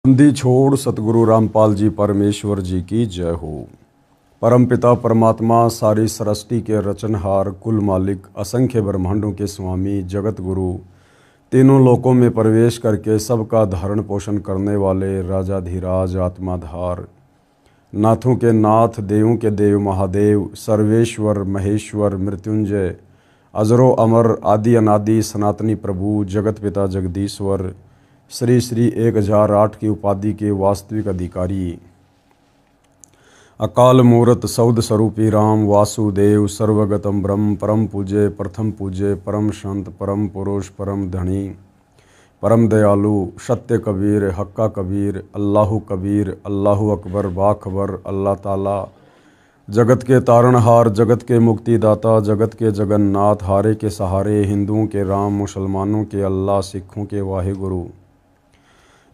बंदी छोड़ सतगुरु रामपाल जी परमेश्वर जी की जय हो। परमपिता परमात्मा सारी सृष्टि के रचनहार, कुल मालिक, असंख्य ब्रह्मांडों के स्वामी, जगत गुरु, तीनों लोकों में प्रवेश करके सबका धारण पोषण करने वाले राजाधिराज आत्माधार, नाथों के नाथ, देवों के देव महादेव, सर्वेश्वर महेश्वर मृत्युंजय, अजरो अमर, आदि अनादि सनातनी प्रभु, जगत पिता जगदीश्वर, श्री श्री 1008 की उपाधि के वास्तविक अधिकारी, अकाल मूर्त सौद स्वरूपी राम वासुदेव, सर्वगतम ब्रह्म, परम पूज्य, प्रथम पूज्य, परम संत, परम पुरुष, परम धनी, परम दयालु, सत्य कबीर, हक्का कबीर, अल्लाहु कबीर, अल्लाहु अकबर, बाखबर, अल्लाह ताला, जगत के तारणहार, जगत के मुक्तिदाता, जगत के जगन्नाथ, हारे के सहारे, हिंदुओं के राम, मुसलमानों के अल्लाह, सिखों के वाहिगुरु,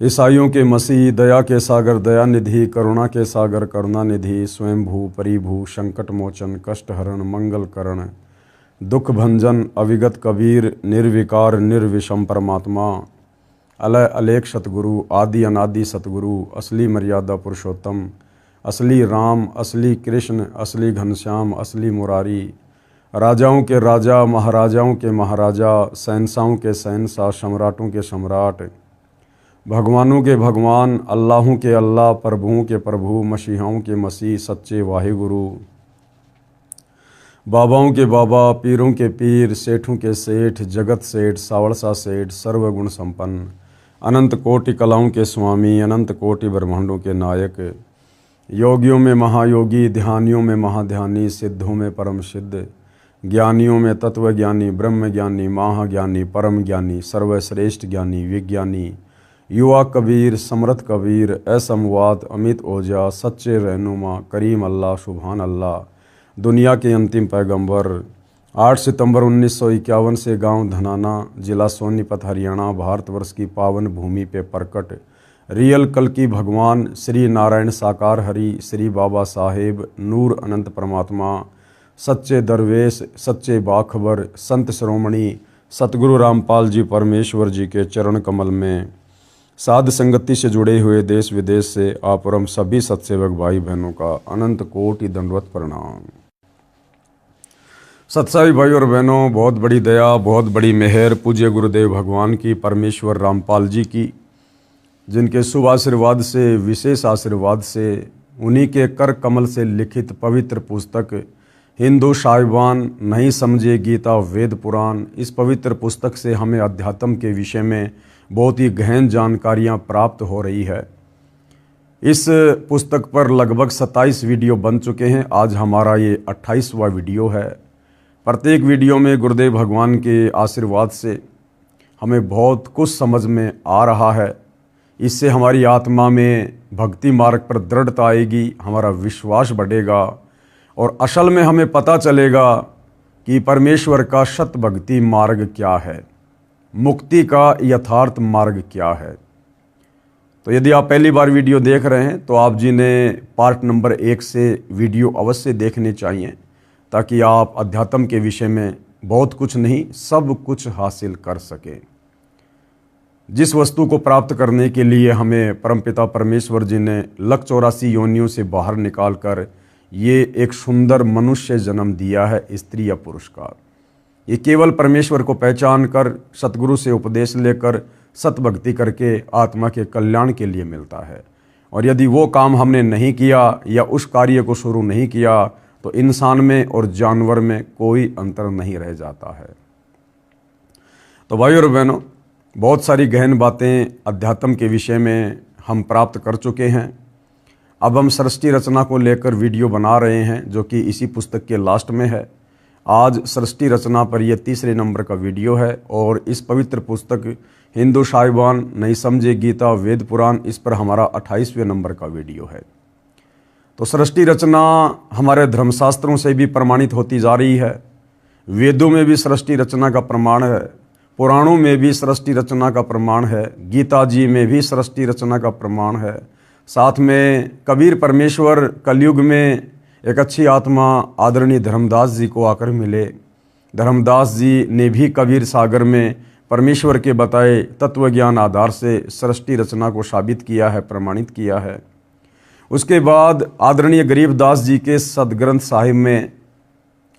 ईसाइयों के मसीह, दया के सागर दया निधि, करुणा के सागर करुणा निधि, स्वयंभू परिभू, संकट मोचन, कष्ट हरण, मंगल करण, दुख भंजन, अविगत कबीर, निर्विकार निर्विषम परमात्मा, अलय अलेख सतगुरु, आदि अनादि सतगुरु, असली मर्यादा पुरुषोत्तम, असली राम, असली कृष्ण, असली घनश्याम, असली मुरारी, राजाओं के राजा, महाराजाओं के महाराजा, शहंशाहों के शहंशाह, सम्राटों के सम्राट, भगवानों के भगवान, अल्लाहों के अल्लाह, प्रभुओं के प्रभु, मसीहाओं के मसीह, सच्चे वाहिगुरु, बाबाओं के बाबा, पीरों के पीर, सेठों के सेठ, जगत सेठ, सावड़सा सेठ, सर्वगुण संपन्न, अनंत कोटि कलाओं के स्वामी, अनंत कोटि ब्रह्मांडों के नायक, योगियों में महायोगी, ध्यानियों में महाध्यानी, सिद्धों में परम सिद्ध, ज्ञानियों में तत्वज्ञानी, ब्रह्म ज्ञानी, महाज्ञानी, परम ज्ञानी, सर्वश्रेष्ठ ज्ञानी, विज्ञानी, युवा कबीर, समर्थ कबीर, असमवाद, अमित ओझा, सच्चे रहनुमा, करीम अल्लाह, सुभान अल्लाह, दुनिया के अंतिम पैगंबर, 8 सितंबर 1951 से गांव धनाना, जिला सोनीपत, हरियाणा, भारतवर्ष की पावन भूमि पे प्रकट रियल कल की भगवान श्री नारायण साकार हरि, श्री बाबा साहेब, नूर अनंत परमात्मा, सच्चे दरवेश, सच्चे बाखबर, संत श्रोमणी सतगुरु रामपाल जी परमेश्वर जी के चरण कमल में साध संगति से जुड़े हुए देश विदेश से आप और हम सभी सत्सेवक भाई बहनों का अनंत कोटि दंडवत प्रणाम। सत्साई भाई और बहनों, बहुत बड़ी दया, बहुत बड़ी मेहर पूज्य गुरुदेव भगवान की, परमेश्वर रामपाल जी की, जिनके शुभ आशीर्वाद से, विशेष आशीर्वाद से, उन्हीं के कर कमल से लिखित पवित्र पुस्तक हिंदू साहिबान नहीं समझे गीता वेद पुराण, इस पवित्र पुस्तक से हमें अध्यात्म के विषय में बहुत ही गहन जानकारियां प्राप्त हो रही है। इस पुस्तक पर लगभग 27 वीडियो बन चुके हैं। आज हमारा ये 28वां वीडियो है। प्रत्येक वीडियो में गुरुदेव भगवान के आशीर्वाद से हमें बहुत कुछ समझ में आ रहा है। इससे हमारी आत्मा में भक्ति मार्ग पर दृढ़ता आएगी, हमारा विश्वास बढ़ेगा और असल में हमें पता चलेगा कि परमेश्वर का सत भक्ति मार्ग क्या है, मुक्ति का यथार्थ मार्ग क्या है। तो यदि आप पहली बार वीडियो देख रहे हैं तो आप जी ने पार्ट नंबर 1 से वीडियो अवश्य देखने चाहिए, ताकि आप अध्यात्म के विषय में बहुत कुछ नहीं सब कुछ हासिल कर सकें। जिस वस्तु को प्राप्त करने के लिए हमें परमपिता परमेश्वर जी ने 184 योनियों से बाहर निकालकर ये एक सुंदर मनुष्य जन्म दिया है, स्त्री या पुरुष का, ये केवल परमेश्वर को पहचान कर, सतगुरु से उपदेश लेकर, सतभक्ति करके आत्मा के कल्याण के लिए मिलता है। और यदि वो काम हमने नहीं किया या उस कार्य को शुरू नहीं किया तो इंसान में और जानवर में कोई अंतर नहीं रह जाता है। तो भाई और बहनों, बहुत सारी गहन बातें अध्यात्म के विषय में हम प्राप्त कर चुके हैं। अब हम सृष्टि रचना को लेकर वीडियो बना रहे हैं, जो कि इसी पुस्तक के लास्ट में है। आज सृष्टि रचना पर यह 3रे नंबर का वीडियो है और इस पवित्र पुस्तक हिंदू साहिबान नहीं समझे गीता वेद पुराण, इस पर हमारा 28वें नंबर का वीडियो है। तो सृष्टि रचना हमारे धर्मशास्त्रों से भी प्रमाणित होती जा रही है। वेदों में भी सृष्टि रचना का प्रमाण है, पुराणों में भी सृष्टि रचना का प्रमाण है, गीता जी में भी सृष्टि रचना का प्रमाण है। साथ में कबीर परमेश्वर कलयुग में एक अच्छी आत्मा आदरणीय धर्मदास जी को आकर मिले। धर्मदास जी ने भी कबीर सागर में परमेश्वर के बताए तत्व ज्ञान आधार से सृष्टि रचना को साबित किया है, प्रमाणित किया है। उसके बाद आदरणीय गरीबदास जी के सदग्रंथ साहिब में,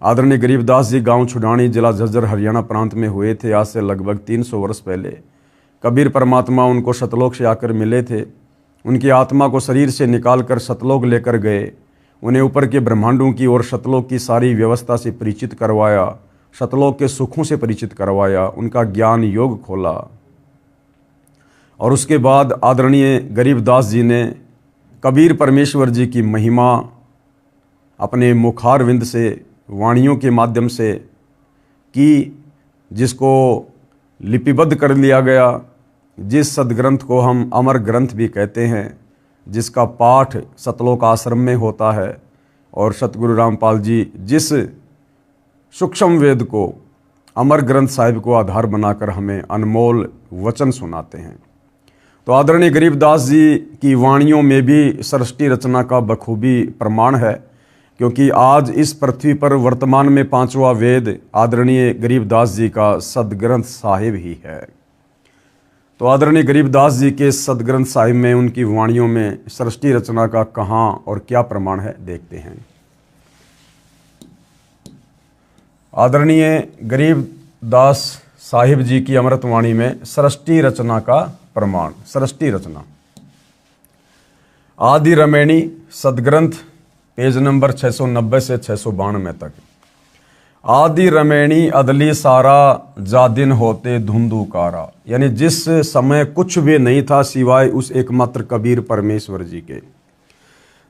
आदरणीय गरीबदास जी गांव छुडानी, जिला झज्जर, हरियाणा प्रांत में हुए थे। आज से लगभग 300 वर्ष पहले कबीर परमात्मा उनको सतलोक से आकर मिले थे। उनकी आत्मा को शरीर से निकालकर सतलोक लेकर गए। उन्हें ऊपर के ब्रह्मांडों की और सतलोक की सारी व्यवस्था से परिचित करवाया, सतलोक के सुखों से परिचित करवाया, उनका ज्ञान योग खोला। और उसके बाद आदरणीय गरीबदास जी ने कबीर परमेश्वर जी की महिमा अपने मुखारविंद से, वाणियों के माध्यम से की, जिसको लिपिबद्ध कर लिया गया, जिस सदग्रंथ को हम अमर ग्रंथ भी कहते हैं, जिसका पाठ सतलोक आश्रम में होता है। और सतगुरु रामपाल जी जिस सूक्ष्म वेद को, अमर ग्रंथ साहिब को आधार बनाकर हमें अनमोल वचन सुनाते हैं। तो आदरणीय गरीबदास जी की वाणियों में भी सृष्टि रचना का बखूबी प्रमाण है, क्योंकि आज इस पृथ्वी पर वर्तमान में 5वां वेद आदरणीय गरीबदास जी का सदग्रंथ साहिब ही है। तो आदरणीय गरीबदास जी के सदग्रंथ साहिब में, उनकी वाणियों में सृष्टि रचना का कहाँ और क्या प्रमाण है, देखते हैं। आदरणीय गरीबदास साहिब जी की अमृतवाणी में सृष्टि रचना का प्रमाण। सृष्टि रचना आदि रमैणी सदग्रंथ, पेज नंबर 690 से 692 तक। आदि रमैणी अदली सारा जा दिन होते धुंधुकारा, यानी जिस समय कुछ भी नहीं था सिवाय उस एकमात्र कबीर परमेश्वर जी के।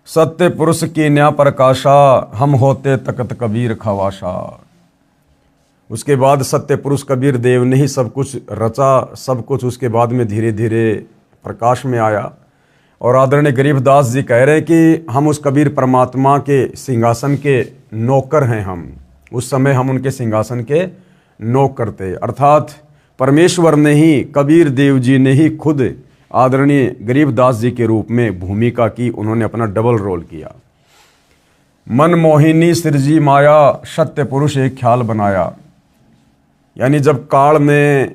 सत्य पुरुष की न्या प्रकाशा, हम होते तकत कबीर खवाशा। उसके बाद सत्य पुरुष कबीर देव ने ही सब कुछ रचा, सब कुछ उसके बाद में धीरे धीरे प्रकाश में आया। और आदरणीय गरीबदास जी कह रहे हैं कि हम उस कबीर परमात्मा के सिंहासन के नौकर हैं। हम उस समय हम उनके सिंहासन के नौकर थे, अर्थात परमेश्वर ने ही, कबीर देव जी ने ही खुद आदरणीय गरीबदास जी के रूप में भूमिका की। उन्होंने अपना डबल रोल किया। मन मोहिनी सिरजी माया, सत्य पुरुष एक ख्याल बनाया। यानी जब काल ने,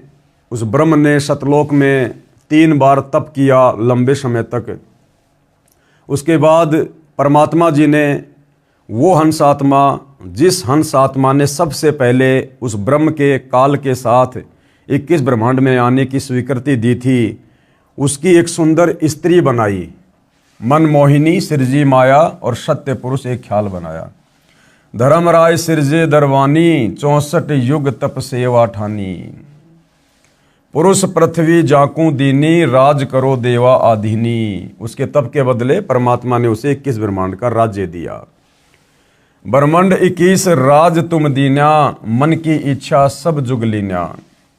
उस ब्रह्म ने सतलोक में 3 बार तप किया लंबे समय तक, उसके बाद परमात्मा जी ने वो हंस आत्मा, जिस हंस आत्मा ने सबसे पहले उस ब्रह्म के काल के साथ 21 ब्रह्मांड में आने की स्वीकृति दी थी, उसकी एक सुंदर स्त्री बनाई। मन मोहिनी सिरजी माया और सत्य पुरुष एक ख्याल बनाया। धर्मराय सिरजे दरवानी, 64 युग तप सेवा ठानी। पुरुष पृथ्वी जाकू दीनी, राज करो देवा आधीनी। उसके तप के बदले परमात्मा ने उसे 21 ब्रह्मांड का राज्य दिया। ब्रह्मांड 21 राज तुम दीन्या, मन की इच्छा सब जुग लीन्या।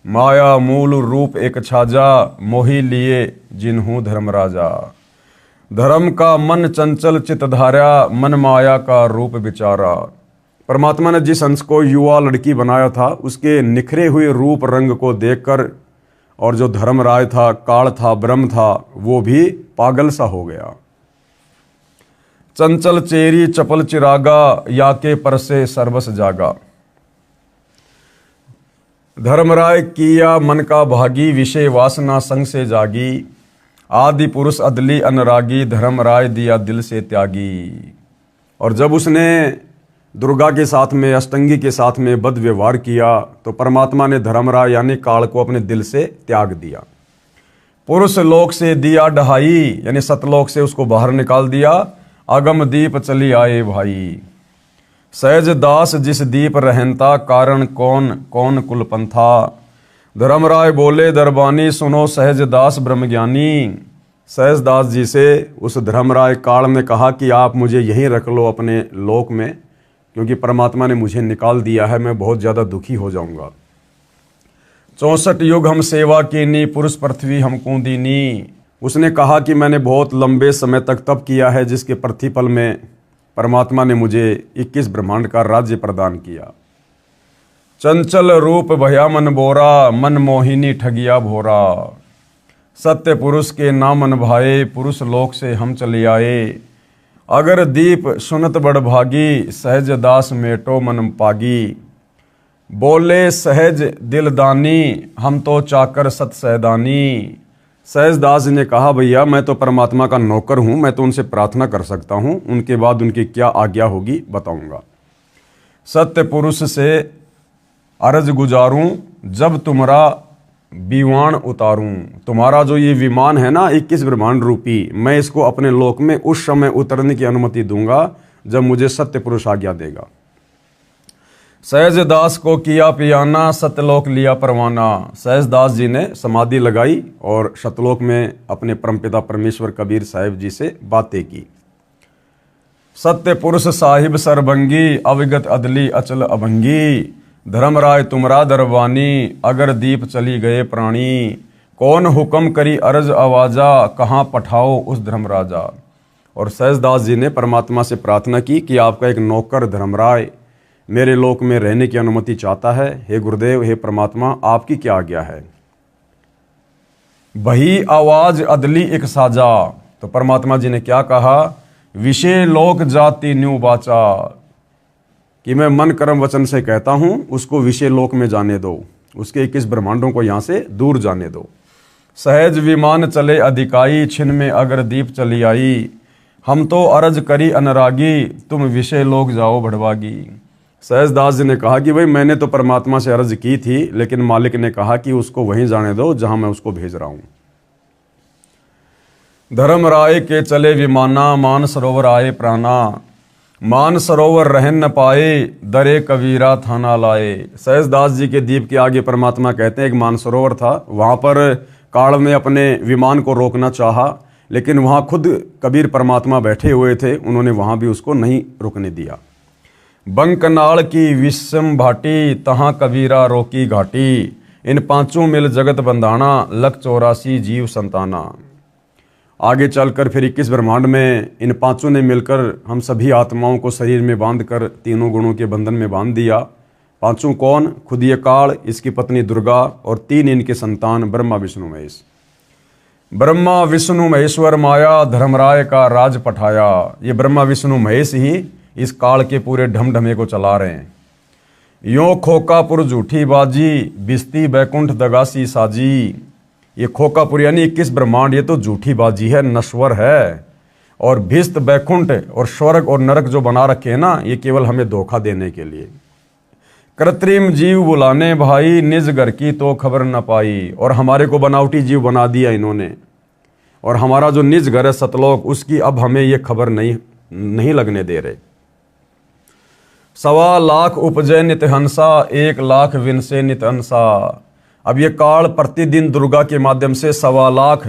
माया मूल रूप एक छाजा, मोही लिए जिन्हू धर्मराजा। धर्म का मन चंचल चित धारा, मन माया का रूप विचारा। परमात्मा ने जिस हंस को युवा लड़की बनाया था, उसके निखरे हुए रूप रंग को देखकर, और जो धर्मराय था, काल था, ब्रह्म था, वो भी पागल सा हो गया। चंचल चेरी चपल चिरागा, या के परसे सर्वस जागा। धर्मराय किया मन का भागी, विषय वासना संग से जागी। आदि पुरुष अदली अनुरागी, धर्मराय दिया दिल से त्यागी। और जब उसने दुर्गा के साथ में, अष्टंगी के साथ में बद व्यवहार किया, तो परमात्मा ने धर्मराय यानी काल को अपने दिल से त्याग दिया। पुरुष लोक से दिया ढहाई, यानी सतलोक से उसको बाहर निकाल दिया। अगम दीप चली आए भाई। सहज दास जिस दीप रहनता, कारण कौन कौन कुलपंथा। धर्मराय बोले दरबानी, सुनो सहज दास ब्रह्मज्ञानी। सहज दास जी से उस धर्मराय काल ने कहा कि आप मुझे यहीं रख लो अपने लोक में, क्योंकि परमात्मा ने मुझे निकाल दिया है, मैं बहुत ज़्यादा दुखी हो जाऊंगा। 64 युग हम सेवा कीनी, पुरुष पृथ्वी हमको दीनी। उसने कहा कि मैंने बहुत लंबे समय तक तप किया है, जिसके प्रतिफल में परमात्मा ने मुझे 21 ब्रह्मांड का राज्य प्रदान किया। चंचल रूप भया मन बोरा, मन मोहिनी ठगिया भोरा। सत्य पुरुष के नाम मन भाए, पुरुष लोक से हम चले आए। अगर दीप सुनत बड़ भागी, सहज दास मेटो मन पागी। बोले सहज दिलदानी, हम तो चाकर सतसैदानी। सहजदास जी ने कहा, भैया मैं तो परमात्मा का नौकर हूँ, मैं तो उनसे प्रार्थना कर सकता हूँ, उनके बाद उनकी क्या आज्ञा होगी बताऊँगा। सत्य पुरुष से अर्ज गुजारूं, जब तुम्हारा विमान उतारूं। तुम्हारा जो ये विमान है ना 21 ब्रह्मांड रूपी, मैं इसको अपने लोक में उस समय उतरने की अनुमति दूंगा जब मुझे सत्य पुरुष आज्ञा देगा। सहजदास को किया पियाना, सत्यलोक लिया परवाना। सहजदास जी ने समाधि लगाई और सतलोक में अपने परमपिता परमेश्वर कबीर साहिब जी से बातें की। सत्य पुरुष साहिब सरभंगी, अविगत अदली अचल अभंगी। धर्मराय तुमरा दरबानी, अगर दीप चली गए प्राणी। कौन हुक्म करी अर्ज आवाजा, कहाँ पठाओ उस धर्मराजा। और सहजदास जी ने परमात्मा से प्रार्थना की कि आपका एक नौकर धर्मराय मेरे लोक में रहने की अनुमति चाहता है। हे गुरुदेव, हे परमात्मा, आपकी क्या आज्ञा है। वही आवाज अदली एक साजा। तो परमात्मा जी ने क्या कहा, विषय लोक जाति न्यू बाचा, कि मैं मन कर्म वचन से कहता हूं उसको विषय लोक में जाने दो, उसके 21 ब्रह्मांडों को यहां से दूर जाने दो। सहज विमान चले अधिकाई, छिन में अगर दीप चली आई। हम तो अर्ज करी अनुरागी, तुम विषय लोक जाओ भड़वागी। सहजदास जी ने कहा कि भाई मैंने तो परमात्मा से अर्ज की थी, लेकिन मालिक ने कहा कि उसको वहीं जाने दो जहां मैं उसको भेज रहा हूं। धर्मराय के चले विमाना, मान सरोवर आए प्राणा। मान सरोवर रहन न पाए, दरे कबीरा थाना लाए। सहजदास जी के दीप के आगे परमात्मा कहते हैं एक मान सरोवर था, वहां पर काल ने अपने विमान को रोकना चाहा, लेकिन वहां खुद कबीर परमात्मा बैठे हुए थे, उन्होंने वहां भी उसको नहीं रुकने दिया। बंकनाल की विषम भाटी, तहां कबीरा रोकी घाटी। इन पांचों मिल जगत बंधाना, लख 84 जीव संताना। आगे चलकर फिर 21 ब्रह्मांड में इन पांचों ने मिलकर हम सभी आत्माओं को शरीर में बांधकर तीनों गुणों के बंधन में बांध दिया। पांचों कौन, खुद ये काल, इसकी पत्नी दुर्गा और 3 इनके संतान ब्रह्मा विष्णु महेश। ब्रह्मा विष्णु महेश्वर माया, धर्मराय का राज पठाया। ये ब्रह्मा विष्णु महेश ही इस काल के पूरे ढमढमे को चला रहे हैं। यों खोकापुर झूठी बाजी, बिस्ती बैकुंठ दगासी साजी। ये खोकापुर यानी 21 ब्रह्मांड, ये तो झूठी बाजी है, नश्वर है। और भिस्त बैकुंठ और स्वर्ग और नरक जो बना रखे हैं ना, ये केवल हमें धोखा देने के लिए। कृत्रिम जीव बुलाने भाई, निज घर की तो खबर न पाई। और हमारे को बनावटी जीव बना दिया इन्होंने, और हमारा जो निज घर है सतलोक, उसकी अब हमें ये खबर नहीं लगने दे रहे। 1.25 लाख उपजय नित हंसा, 1 लाख विनसे नित अंसा। अब ये काल प्रतिदिन दुर्गा के माध्यम से 1.25 लाख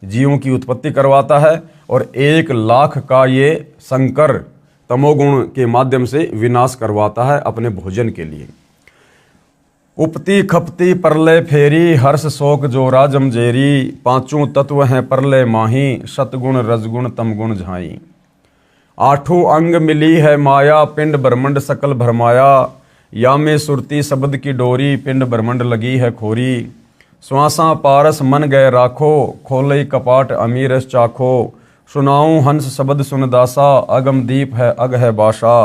जीवों की उत्पत्ति करवाता है, और 1 लाख का ये शंकर तमोगुण के माध्यम से विनाश करवाता है अपने भोजन के लिए। उपती खपती परलय फेरी, हर्ष शोक जोरा जमजेरी। पांचों तत्व हैं परलय माही, सतगुण रजगुण तमगुण झाई। 8 अंग मिली है माया, पिंड ब्रह्मंड सकल भरमाया। या में सुरती शब्द की डोरी, पिंड ब्रह्मंड लगी है खोरी। श्वासा पारस मन गए राखो, खोलई कपाट अमीरस चाखो। सुनाऊं हंस शब्द सुनदासा, अगम दीप है अग है बाशा।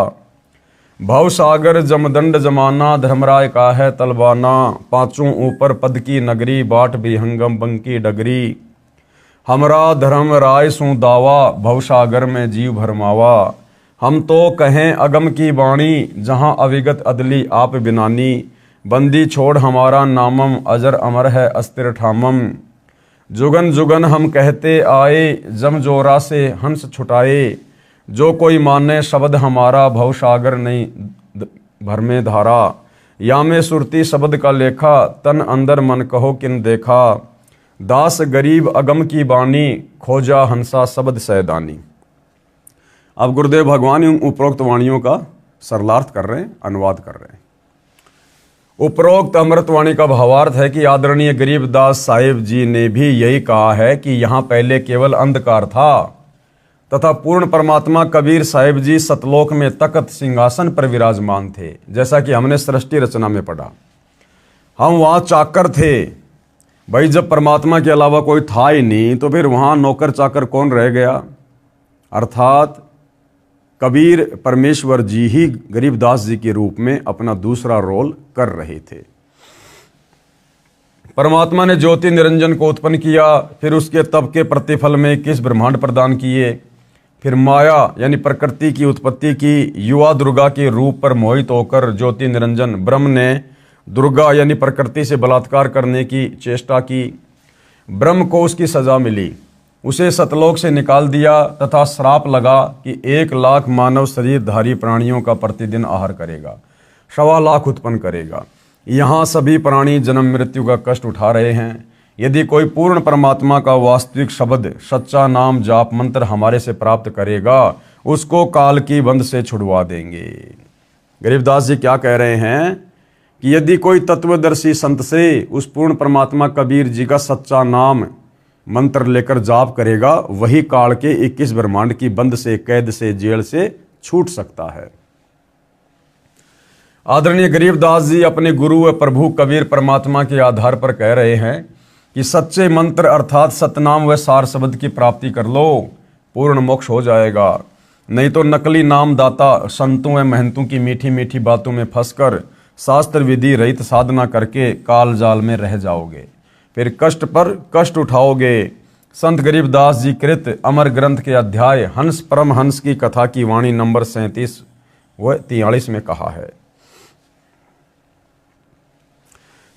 भव सागर जमदंड जमाना, धर्मराय का है तलबाना। पांचों ऊपर पद की नगरी, बाट विहंगम बंकी डगरी। हमरा धर्मराय सु दावा, भव सागर में जीव भरमावा। हम तो कहें अगम की वाणी, जहां अविगत अदली आप बिनानी। बंदी छोड़ हमारा नामम, अजर अमर है अस्तिर ठामम। जुगन जुगन हम कहते आए, जम जोरा से हंस छुटाए। जो कोई माने शब्द हमारा, भव सागर नहीं भर में धारा। या में सुरती शब्द का लेखा, तन अंदर मन कहो किन देखा। दास गरीब अगम की बानी, खोजा हंसा शब्द सैदानी। अब गुरुदेव भगवान इन उपरोक्त वाणियों का सरलार्थ कर रहे हैं, अनुवाद कर रहे हैं। उपरोक्त अमृतवाणी का भावार्थ है कि आदरणीय गरीबदास साहिब जी ने भी यही कहा है कि यहाँ पहले केवल अंधकार था, तथा पूर्ण परमात्मा कबीर साहिब जी सतलोक में तख्त सिंहासन पर विराजमान थे, जैसा कि हमने सृष्टि रचना में पढ़ा। हम वहाँ चाकर थे भाई, जब परमात्मा के अलावा कोई था ही नहीं, तो फिर वहाँ नौकर चाकर कौन रह गया। अर्थात कबीर परमेश्वर जी ही गरीबदास जी के रूप में अपना दूसरा रोल कर रहे थे। परमात्मा ने ज्योति निरंजन को उत्पन्न किया, फिर उसके तप के प्रतिफल में 21 ब्रह्मांड प्रदान किए, फिर माया यानी प्रकृति की उत्पत्ति की, युवा दुर्गा के रूप पर मोहित होकर ज्योति निरंजन ब्रह्म ने दुर्गा यानी प्रकृति से बलात्कार करने की चेष्टा की। ब्रह्म को उसकी सजा मिली, उसे सतलोक से निकाल दिया तथा श्राप लगा कि 1 लाख मानव शरीरधारी प्राणियों का प्रतिदिन आहार करेगा, 1.25 लाख उत्पन्न करेगा। यहाँ सभी प्राणी जन्म मृत्यु का कष्ट उठा रहे हैं। यदि कोई पूर्ण परमात्मा का वास्तविक शब्द सच्चा नाम जाप मंत्र हमारे से प्राप्त करेगा, उसको काल की बंध से छुड़वा देंगे। गरीबदास जी क्या कह रहे हैं कि यदि कोई तत्वदर्शी संत से उस पूर्ण परमात्मा कबीर जी का सच्चा नाम मंत्र लेकर जाप करेगा, वही काल के 21 ब्रह्मांड की बंध से, कैद से, जेल से छूट सकता है। आदरणीय गरीबदास जी अपने गुरु व प्रभु कबीर परमात्मा के आधार पर कह रहे हैं कि सच्चे मंत्र अर्थात सतनाम व सार शब्द की प्राप्ति कर लो, पूर्ण मोक्ष हो जाएगा। नहीं तो नकली नाम दाता संतों व महंतों की मीठी मीठी बातों में फंसकर शास्त्र विधि रहित साधना करके काल जाल में रह जाओगे, फिर कष्ट पर कष्ट उठाओगे। संत गरीबदास जी कृत अमर ग्रंथ के अध्याय हंस परम हंस की कथा की वाणी नंबर 37 व 43 में कहा है,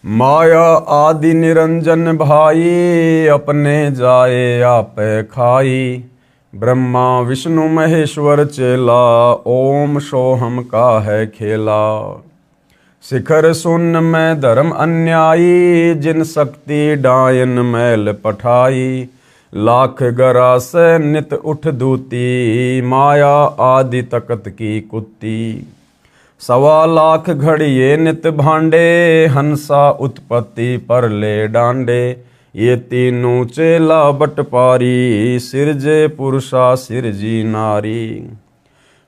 माया आदि निरंजन भाई, अपने जाए आप खाई। ब्रह्मा विष्णु महेश्वर चेला, ओम सोहम का है खेला। शिखर सुन में धर्म अन्यायी, जिन शक्ति डायन मैल पठाई। लाख गरा से नित उठ दूती, माया आदि तकत की कुत्ती। 1.25 लाख घड़िए नित भांडे, हंसा उत्पत्ति पर ले डांडे। ये तीनों चेला बटपारी, सिरजे पुरुषा सिरजी नारी।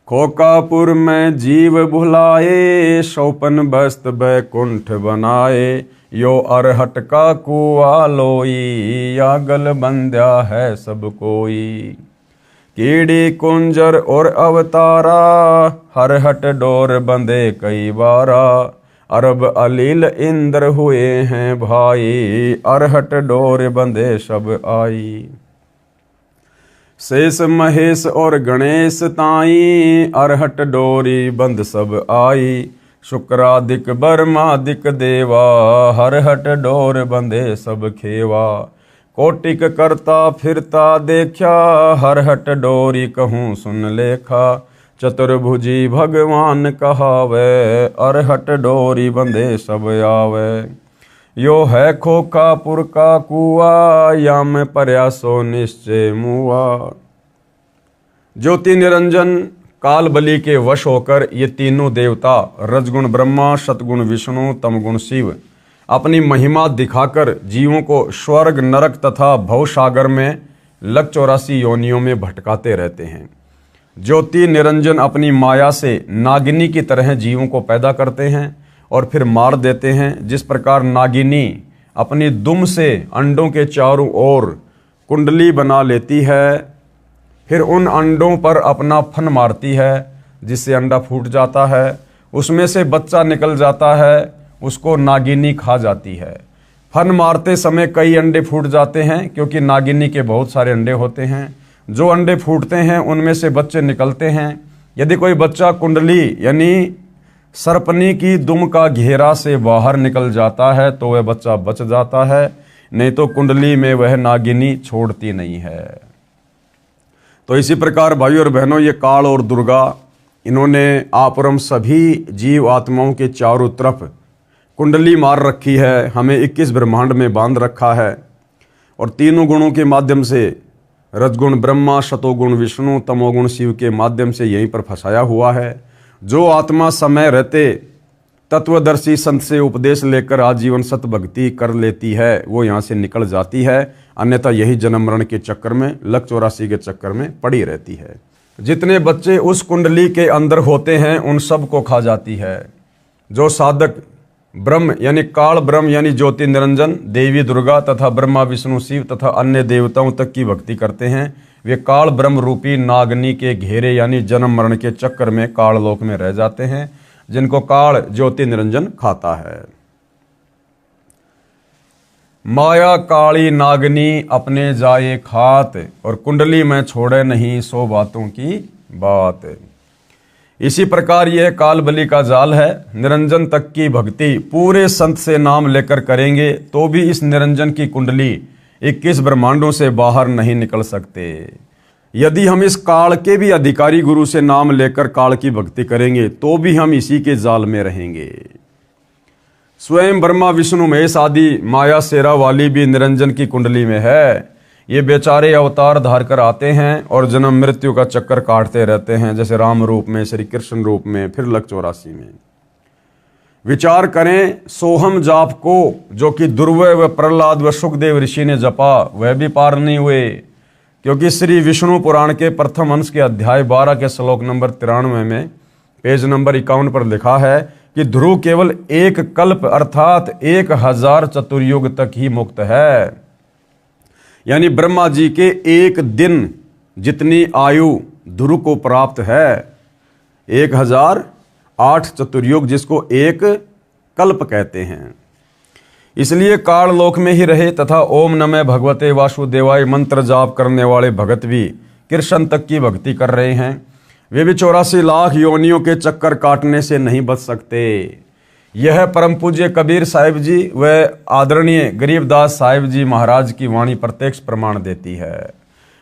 खोकापुर में जीव भुलाए, शौपन बस्त बैकुंठ बनाए। यो अरहट का कुआ लोई, या गल बंध्या है सब कोई। कीड़ी कुंजर और अवतारा, हरहट डोर बंधे कई बारा। अरब अलील इंद्र हुए हैं भाई, अरहट डोर बंधे सब आई। शेष महेश और गणेश ताई, अरहट डोरी बंध सब आई। शुक्रादिक बर्मादिक देवा, हरहट डोर बंधे सब खेवा। कोटिक करता फिरता देखा, हरहट डोरी कहूँ सुन लेखा। चतुर्भुजी भगवान कहावे, अरहट डोरी बंधे सब आवे। यो है खोकापुर का कुआ, या में प्रयासो निश्चय मुआ। ज्योति निरंजन काल बलि के वश होकर ये तीनों देवता रजगुण ब्रह्मा, सतगुण विष्णु, तमगुण शिव अपनी महिमा दिखाकर जीवों को स्वर्ग नरक तथा भवसागर में लग 84 योनियों में भटकाते रहते हैं। ज्योति निरंजन अपनी माया से नागिनी की तरह जीवों को पैदा करते हैं और फिर मार देते हैं। जिस प्रकार नागिनी अपनी दुम से अंडों के चारों ओर कुंडली बना लेती है, फिर उन अंडों पर अपना फन मारती है जिससे अंडा फूट जाता है, उसमें से बच्चा निकल जाता है, उसको नागिनी खा जाती है। फन मारते समय कई अंडे फूट जाते हैं क्योंकि नागिनी के बहुत सारे अंडे होते हैं। जो अंडे फूटते हैं उनमें से बच्चे निकलते हैं। यदि कोई बच्चा कुंडली यानी सर्पनी की दुम का घेरा से बाहर निकल जाता है तो वह बच्चा बच जाता है, नहीं तो कुंडली में वह नागिनी छोड़ती नहीं है। तो इसी प्रकार भाइयों और बहनों, ये काल और दुर्गा इन्होंने आप और हम सभी जीव आत्माओं के चारों तरफ कुंडली मार रखी है, हमें 21 ब्रह्मांड में बांध रखा है और तीनों गुणों के माध्यम से रजगुण ब्रह्मा, शतोगुण विष्णु, तमोगुण शिव के माध्यम से यहीं पर फंसाया हुआ है। जो आत्मा समय रहते तत्वदर्शी संत से उपदेश लेकर आजीवन सत भक्ति कर लेती है, वो यहाँ से निकल जाती है, अन्यथा यही जन्म मरण के चक्कर में, लक 84 के चक्कर में पड़ी रहती है। जितने बच्चे उस कुंडली के अंदर होते हैं उन सब को खा जाती है। जो साधक ब्रह्म यानी काल ब्रह्म यानी ज्योति निरंजन, देवी दुर्गा तथा ब्रह्मा विष्णु शिव तथा अन्य देवताओं तक की भक्ति करते हैं, वे काल ब्रह्म रूपी नागनी के घेरे यानी जन्म मरण के चक्कर में काल लोक में रह जाते हैं, जिनको काल ज्योति निरंजन खाता है। माया काली नागनी अपने जाए खात, और कुंडली में छोड़े नहीं सो बातों की बात। इसी प्रकार यह काल बलि का जाल है। निरंजन तक की भक्ति पूरे संत से नाम लेकर करेंगे तो भी इस निरंजन की कुंडली 21 ब्रह्मांडों से बाहर नहीं निकल सकते। यदि हम इस काल के भी अधिकारी गुरु से नाम लेकर काल की भक्ति करेंगे तो भी हम इसी के जाल में रहेंगे। स्वयं ब्रह्मा विष्णु महेश आदि माया शेरा वाली भी निरंजन की कुंडली में है। ये बेचारे अवतार धार कर आते हैं और जन्म मृत्यु का चक्कर काटते रहते हैं, जैसे राम रूप में, श्री कृष्ण रूप में, फिर लक 84 में। विचार करें, सोहम जाप को जो कि दुर्वय व प्रहलाद व सुखदेव ऋषि ने जपा वह भी पार नहीं हुए, क्योंकि श्री विष्णु पुराण के प्रथम अंश के अध्याय 12 के श्लोक नंबर 93 में पेज नंबर 51 पर लिखा है कि ध्रुव केवल एक कल्प अर्थात 1000 चतुर्युग तक ही मुक्त है। यानी ब्रह्मा जी के एक दिन जितनी आयु ध्रुव को प्राप्त है, 1008 चतुर्युग, जिसको एक कल्प कहते हैं। इसलिए काल लोक में ही रहे तथा ओम नमः भगवते वासुदेवाय मंत्र जाप करने वाले भगत भी कृष्ण तक की भक्ति कर रहे हैं। वे भी 84 लाख योनियों के चक्कर काटने से नहीं बच सकते। यह परम पूज्य कबीर साहिब जी व आदरणीय गरीबदास साहिब जी महाराज की वाणी प्रत्यक्ष प्रमाण देती है।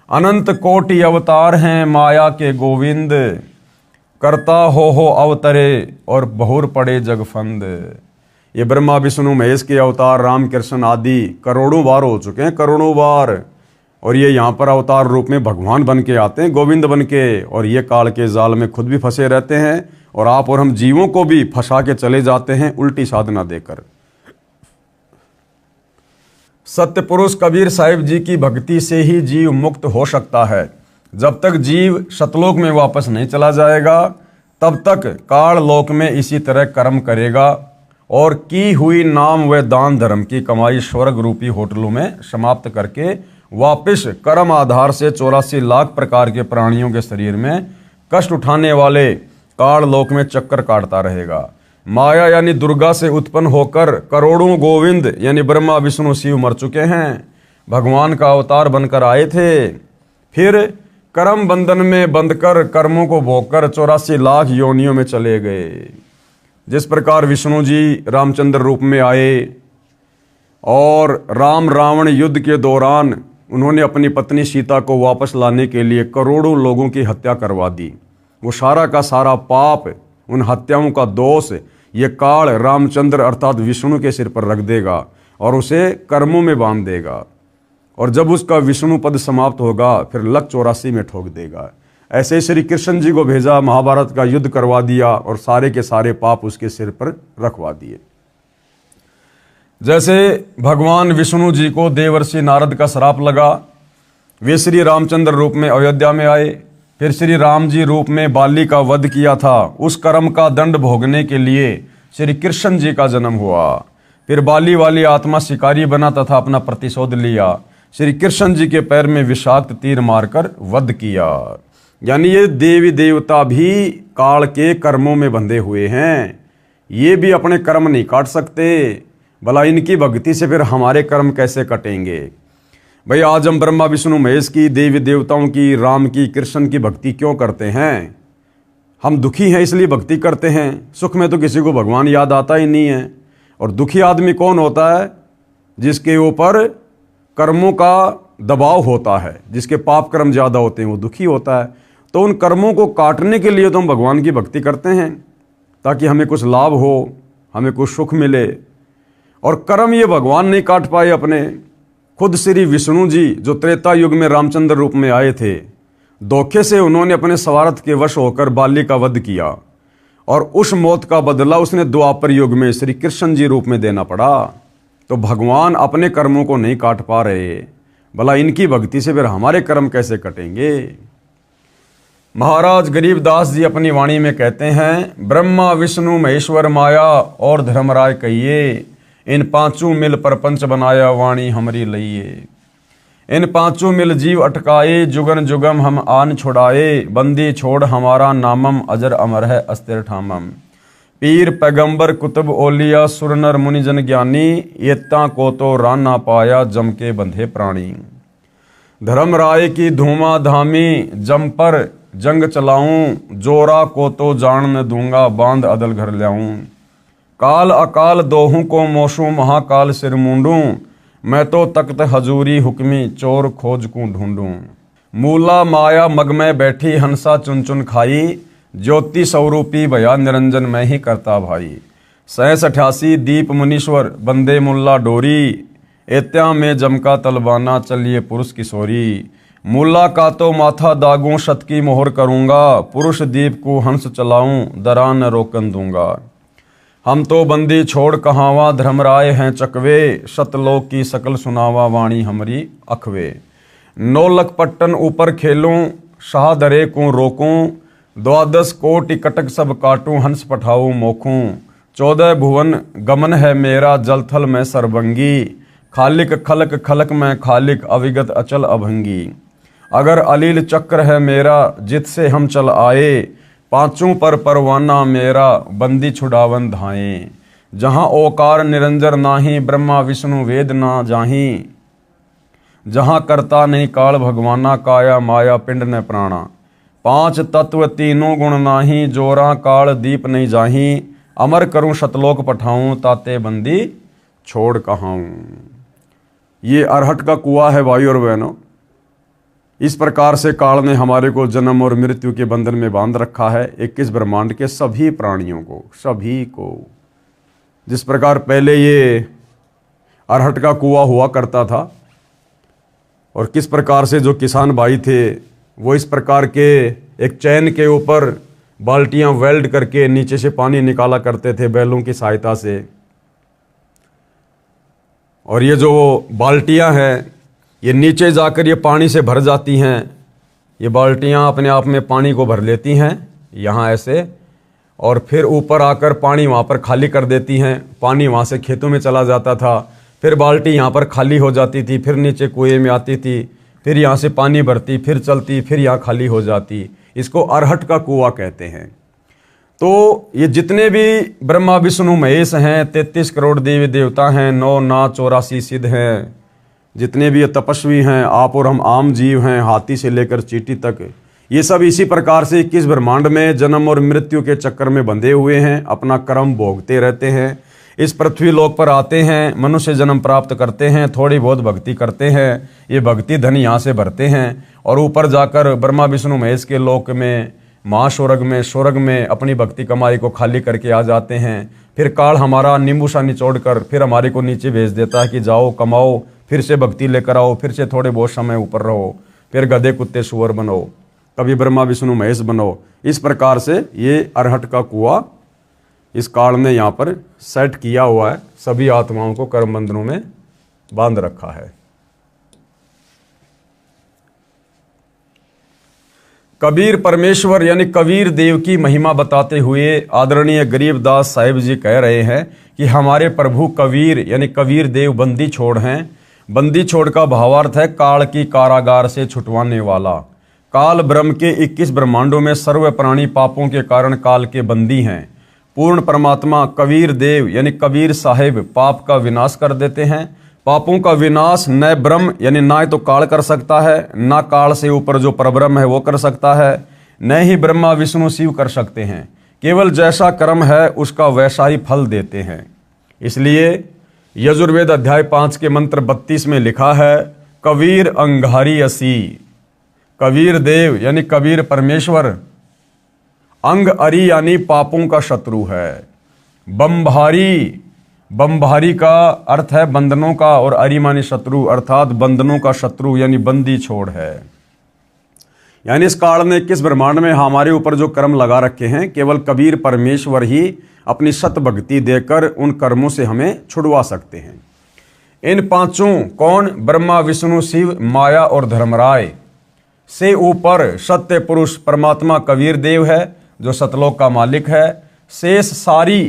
अनंत कोटि अवतार हैं माया के गोविंद, करता हो अवतरे और बहुर पड़े जगफंद। ये ब्रह्मा विष्णु महेश के अवतार राम कृष्ण आदि करोड़ों बार हो चुके हैं, करोड़ों बार, और ये यहाँ पर अवतार रूप में भगवान बन के आते हैं, गोविंद बन के, और ये काल के जाल में खुद भी फंसे रहते हैं और आप और हम जीवों को भी फंसा के चले जाते हैं उल्टी साधना देकर। सत्य पुरुष कबीर साहिब जी की भक्ति से ही जीव मुक्त हो सकता है। जब तक जीव सतलोक में वापस नहीं चला जाएगा तब तक काल लोक में इसी तरह कर्म करेगा और की हुई नाम व दान धर्म की कमाई स्वर्ग रूपी होटलों में समाप्त करके वापस कर्म आधार से 84 लाख प्रकार के प्राणियों के शरीर में कष्ट उठाने वाले काल लोक में चक्कर काटता रहेगा। माया यानी दुर्गा से उत्पन्न होकर करोड़ों गोविंद यानी ब्रह्मा विष्णु शिव मर चुके हैं, भगवान का अवतार बनकर आए थे, फिर कर्म बंधन में बंधकर कर्मों को भोगकर 84 लाख योनियों में चले गए। जिस प्रकार विष्णु जी रामचंद्र रूप में आए और राम रावण युद्ध के दौरान उन्होंने अपनी पत्नी सीता को वापस लाने के लिए करोड़ों लोगों की हत्या करवा दी। वो सारा का सारा पाप, उन हत्याओं का दोष ये काल रामचंद्र अर्थात विष्णु के सिर पर रख देगा और उसे कर्मों में बांध देगा, और जब उसका विष्णु पद समाप्त होगा फिर लक 84 में ठोक देगा। ऐसे ही श्री कृष्ण जी को भेजा, महाभारत का युद्ध करवा दिया और सारे के सारे पाप उसके सिर पर रखवा दिए। जैसे भगवान विष्णु जी को देवर्षि नारद का श्राप लगा, वे श्री रामचंद्र रूप में अयोध्या में आए, फिर श्री राम जी रूप में बाली का वध किया था, उस कर्म का दंड भोगने के लिए श्री कृष्ण जी का जन्म हुआ। फिर बाली वाली आत्मा शिकारी बना तथा अपना प्रतिशोध लिया, श्री कृष्ण जी के पैर में विषाक्त तीर मारकर वध किया। यानी ये देवी देवता भी काल के कर्मों में बंधे हुए हैं, ये भी अपने कर्म नहीं काट सकते, भला इनकी भक्ति से फिर हमारे कर्म कैसे कटेंगे। भाई आज हम ब्रह्मा विष्णु महेश की, देवी देवताओं की, राम की, कृष्ण की भक्ति क्यों करते हैं? हम दुखी हैं इसलिए भक्ति करते हैं। सुख में तो किसी को भगवान याद आता ही नहीं है। और दुखी आदमी कौन होता है? जिसके ऊपर कर्मों का दबाव होता है, जिसके पाप कर्म ज़्यादा होते हैं, वो दुखी होता है। तो उन कर्मों को काटने के लिए तो हम भगवान की भक्ति करते हैं, ताकि हमें कुछ लाभ हो, हमें कुछ सुख मिले। और कर्म ये भगवान नहीं काट पाए अपने, खुद श्री विष्णु जी जो त्रेता युग में रामचंद्र रूप में आए थे, धोखे से उन्होंने अपने स्वार्थ के वश होकर बाली का वध किया, और उस मौत का बदला उसने द्वापर युग में श्री कृष्ण जी रूप में देना पड़ा। तो भगवान अपने कर्मों को नहीं काट पा रहे, भला इनकी भक्ति से फिर हमारे कर्म कैसे कटेंगे? महाराज गरीबदास जी अपनी वाणी में कहते हैं, ब्रह्मा विष्णु महेश्वर माया और धर्मराय कहिए, इन पांचों मिल प्रपंच बनाया वाणी हमरी लइए। इन पांचों मिल जीव अटकाए, जुगन जुगम हम आन छुड़ाए, बंदी छोड़ हमारा नामम, अजर अमर है अस्तिर ठामम। पीर पैगंबर कुतुब ओलिया, सुर नर मुनि जन ज्ञानी, येत्ता को तो रान ना पाया, जम के बंधे प्राणी। धर्म राय की धूमा धामी, जम पर जंग चलाऊं, जोरा को तो जान न दूंगा, बांध अदल घर लाऊं। काल अकाल दोहू को मोशू, महाकाल सिर मूंडूं, मैं तो तख्त हजूरी हुक्मी, चोर खोज को ढूंढूं। मूला माया मग में बैठी, हंसा चुन चुन खाई, ज्योति स्वरूपी भया, निरंजन मैं ही करता भाई। 87 दीप मुनीश्वर, बंदे मुल्ला डोरी, एत्या में जमका तलबाना, चलिए पुरुष किशोरी। मुल्ला का तो माथा दागूं, शत की मोहर करूंगा, पुरुष दीप को हंस चलाऊं, दरान न रोकन दूंगा। हम तो बंदी छोड़ कहावा, धर्मराय हैं चकवे, शतलोक की सकल सुनावा, वाणी हमरी अखवे। 9 लख पट्टन ऊपर खेलूं, शाह दरे को रोकूं, 12 कोटि कटक सब काटूं, हंस पठाऊं मोखूं। 14 भुवन गमन है मेरा, जल थल में सरबंगी, खालिक खलक खलक में खालिक, अविगत अचल अभंगी। अगर अलील चक्र है मेरा, जित से हम चल आए, पांचों पर परवाना मेरा, बंदी छुड़ावन धाए। जहाँ ओकार निरंजर नाही, ब्रह्मा विष्णु वेद ना जाही, जहाँ करता नहीं काल भगवाना, काया माया पिंड न प्राणा। 5 तत्व तीनों गुण नाही, जोरा काल दीप नहीं जाही, अमर करूं शतलोक पठाऊं, ताते बंदी छोड़ कहाऊं। ये अरहट का कुआं है भाई और बहनों। इस प्रकार से काल ने हमारे को जन्म और मृत्यु के बंधन में बांध रखा है, 21 ब्रह्मांड के सभी प्राणियों को, सभी को। जिस प्रकार पहले ये अरहट का कुआं हुआ करता था और किस प्रकार से जो किसान भाई थे वो इस प्रकार के एक चैन के ऊपर बाल्टियां वेल्ड करके नीचे से पानी निकाला करते थे बैलों की सहायता से। और ये जो बाल्टियां हैं ये नीचे जाकर ये पानी से भर जाती हैं। ये बाल्टियां अपने आप में पानी को भर लेती हैं यहाँ ऐसे, और फिर ऊपर आकर पानी वहाँ पर खाली कर देती हैं। पानी वहाँ से खेतों में चला जाता था, फिर बाल्टी यहाँ पर खाली हो जाती थी, फिर नीचे कुएं में आती थी, फिर यहाँ से पानी भरती, फिर चलती, फिर यहाँ खाली हो जाती। इसको अरहट का कुआं कहते हैं। तो ये जितने भी ब्रह्मा विष्णु महेश हैं, 33 करोड़ देवी देवता हैं, 9 नाथ 84 सिद्ध हैं, जितने भी ये तपस्वी हैं, आप और हम आम जीव हैं, हाथी से लेकर चींटी तक, ये सब इसी प्रकार से 21 ब्रह्मांड में जन्म और मृत्यु के चक्कर में बंधे हुए हैं, अपना कर्म भोगते रहते हैं। इस पृथ्वी लोक पर आते हैं, मनुष्य जन्म प्राप्त करते हैं, थोड़ी बहुत भक्ति करते हैं, ये भक्ति धन यहाँ से भरते हैं और ऊपर जाकर ब्रह्मा विष्णु महेश के लोक में, स्वर्ग में अपनी भक्ति कमाई को खाली करके आ जाते हैं। फिर काल हमारा नींबू सा निचोड़कर फिर हमारे को नीचे भेज देता है कि जाओ कमाओ, फिर से भक्ति लेकर आओ, फिर से थोड़े बहुत समय ऊपर रहो, फिर गधे कुत्ते सुअर बनो, कभी ब्रह्मा विष्णु महेश बनो। इस प्रकार से ये अरहट का कुआं इस काल ने यहाँ पर सेट किया हुआ है, सभी आत्माओं को कर्म बंधनों में बांध रखा है। कबीर परमेश्वर यानी कबीर देव की महिमा बताते हुए आदरणीय गरीबदास साहिब जी कह रहे हैं कि हमारे प्रभु कबीर यानी कबीर देव बंदी छोड़ हैं। बंदी छोड़ का भावार्थ है काल की कारागार से छुटवाने वाला। काल ब्रह्म के 21 ब्रह्मांडों में सर्व प्राणी पापों के कारण काल के बंदी हैं। पूर्ण परमात्मा कबीर देव यानी कबीर साहिब पाप का विनाश कर देते हैं। पापों का विनाश न ब्रह्म यानी ना तो काल कर सकता है, ना काल से ऊपर जो परब्रह्म है वो कर सकता है, न ही ब्रह्मा विष्णु शिव कर सकते हैं। केवल जैसा कर्म है उसका वैसा ही फल देते हैं। इसलिए यजुर्वेद अध्याय 5 के मंत्र 32 में लिखा है, कबीर अंगारी असी। कबीर देव यानी कबीर परमेश्वर अंग अरी यानी पापों का शत्रु है। बम्भारी, बम्भारी का अर्थ है बंधनों का और अरी मानी शत्रु, अर्थात बंधनों का शत्रु यानी बंदी छोड़ है। यानी इस काल ने 21 ब्रह्मांड में हमारे ऊपर जो कर्म लगा रखे हैं केवल कबीर परमेश्वर ही अपनी सत भक्ति देकर उन कर्मों से हमें छुड़वा सकते हैं। इन पांचों कौन? ब्रह्मा विष्णु शिव माया और धर्मराय से ऊपर सत्य पुरुष परमात्मा कबीर देव है जो सतलोक का मालिक है। शेष सारी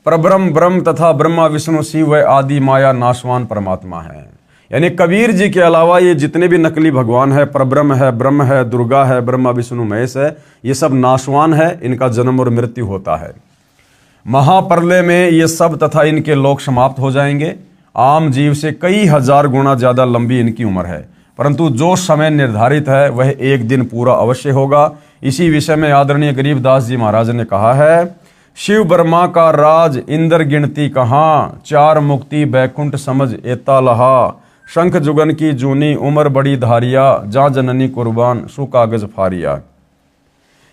परब्रह्म ब्रह्म तथा ब्रह्मा विष्णु शिव व आदि माया नाशवान परमात्मा है। यानी कबीर जी के अलावा ये जितने भी नकली भगवान है, परब्रह्म है, ब्रह्म है, दुर्गा है, ब्रह्मा विष्णु महेश है, ये सब नाशवान है, इनका जन्म और मृत्यु होता है। महाप्रलय में ये सब तथा इनके लोक समाप्त हो जाएंगे। आम जीव से कई हजार गुना ज्यादा लंबी इनकी उम्र है, परंतु जो समय निर्धारित है वह एक दिन पूरा अवश्य होगा। इसी विषय में आदरणीय गरीबदास जी महाराज ने कहा है, शिव ब्रह्मा का राज इंद्र गिनती कहाँ, चार मुक्ति बैकुंठ समझ एता लहा, शंख जुगन की जूनी उम्र बड़ी धारिया, जा जननी कुर्बान सु कागज फारिया।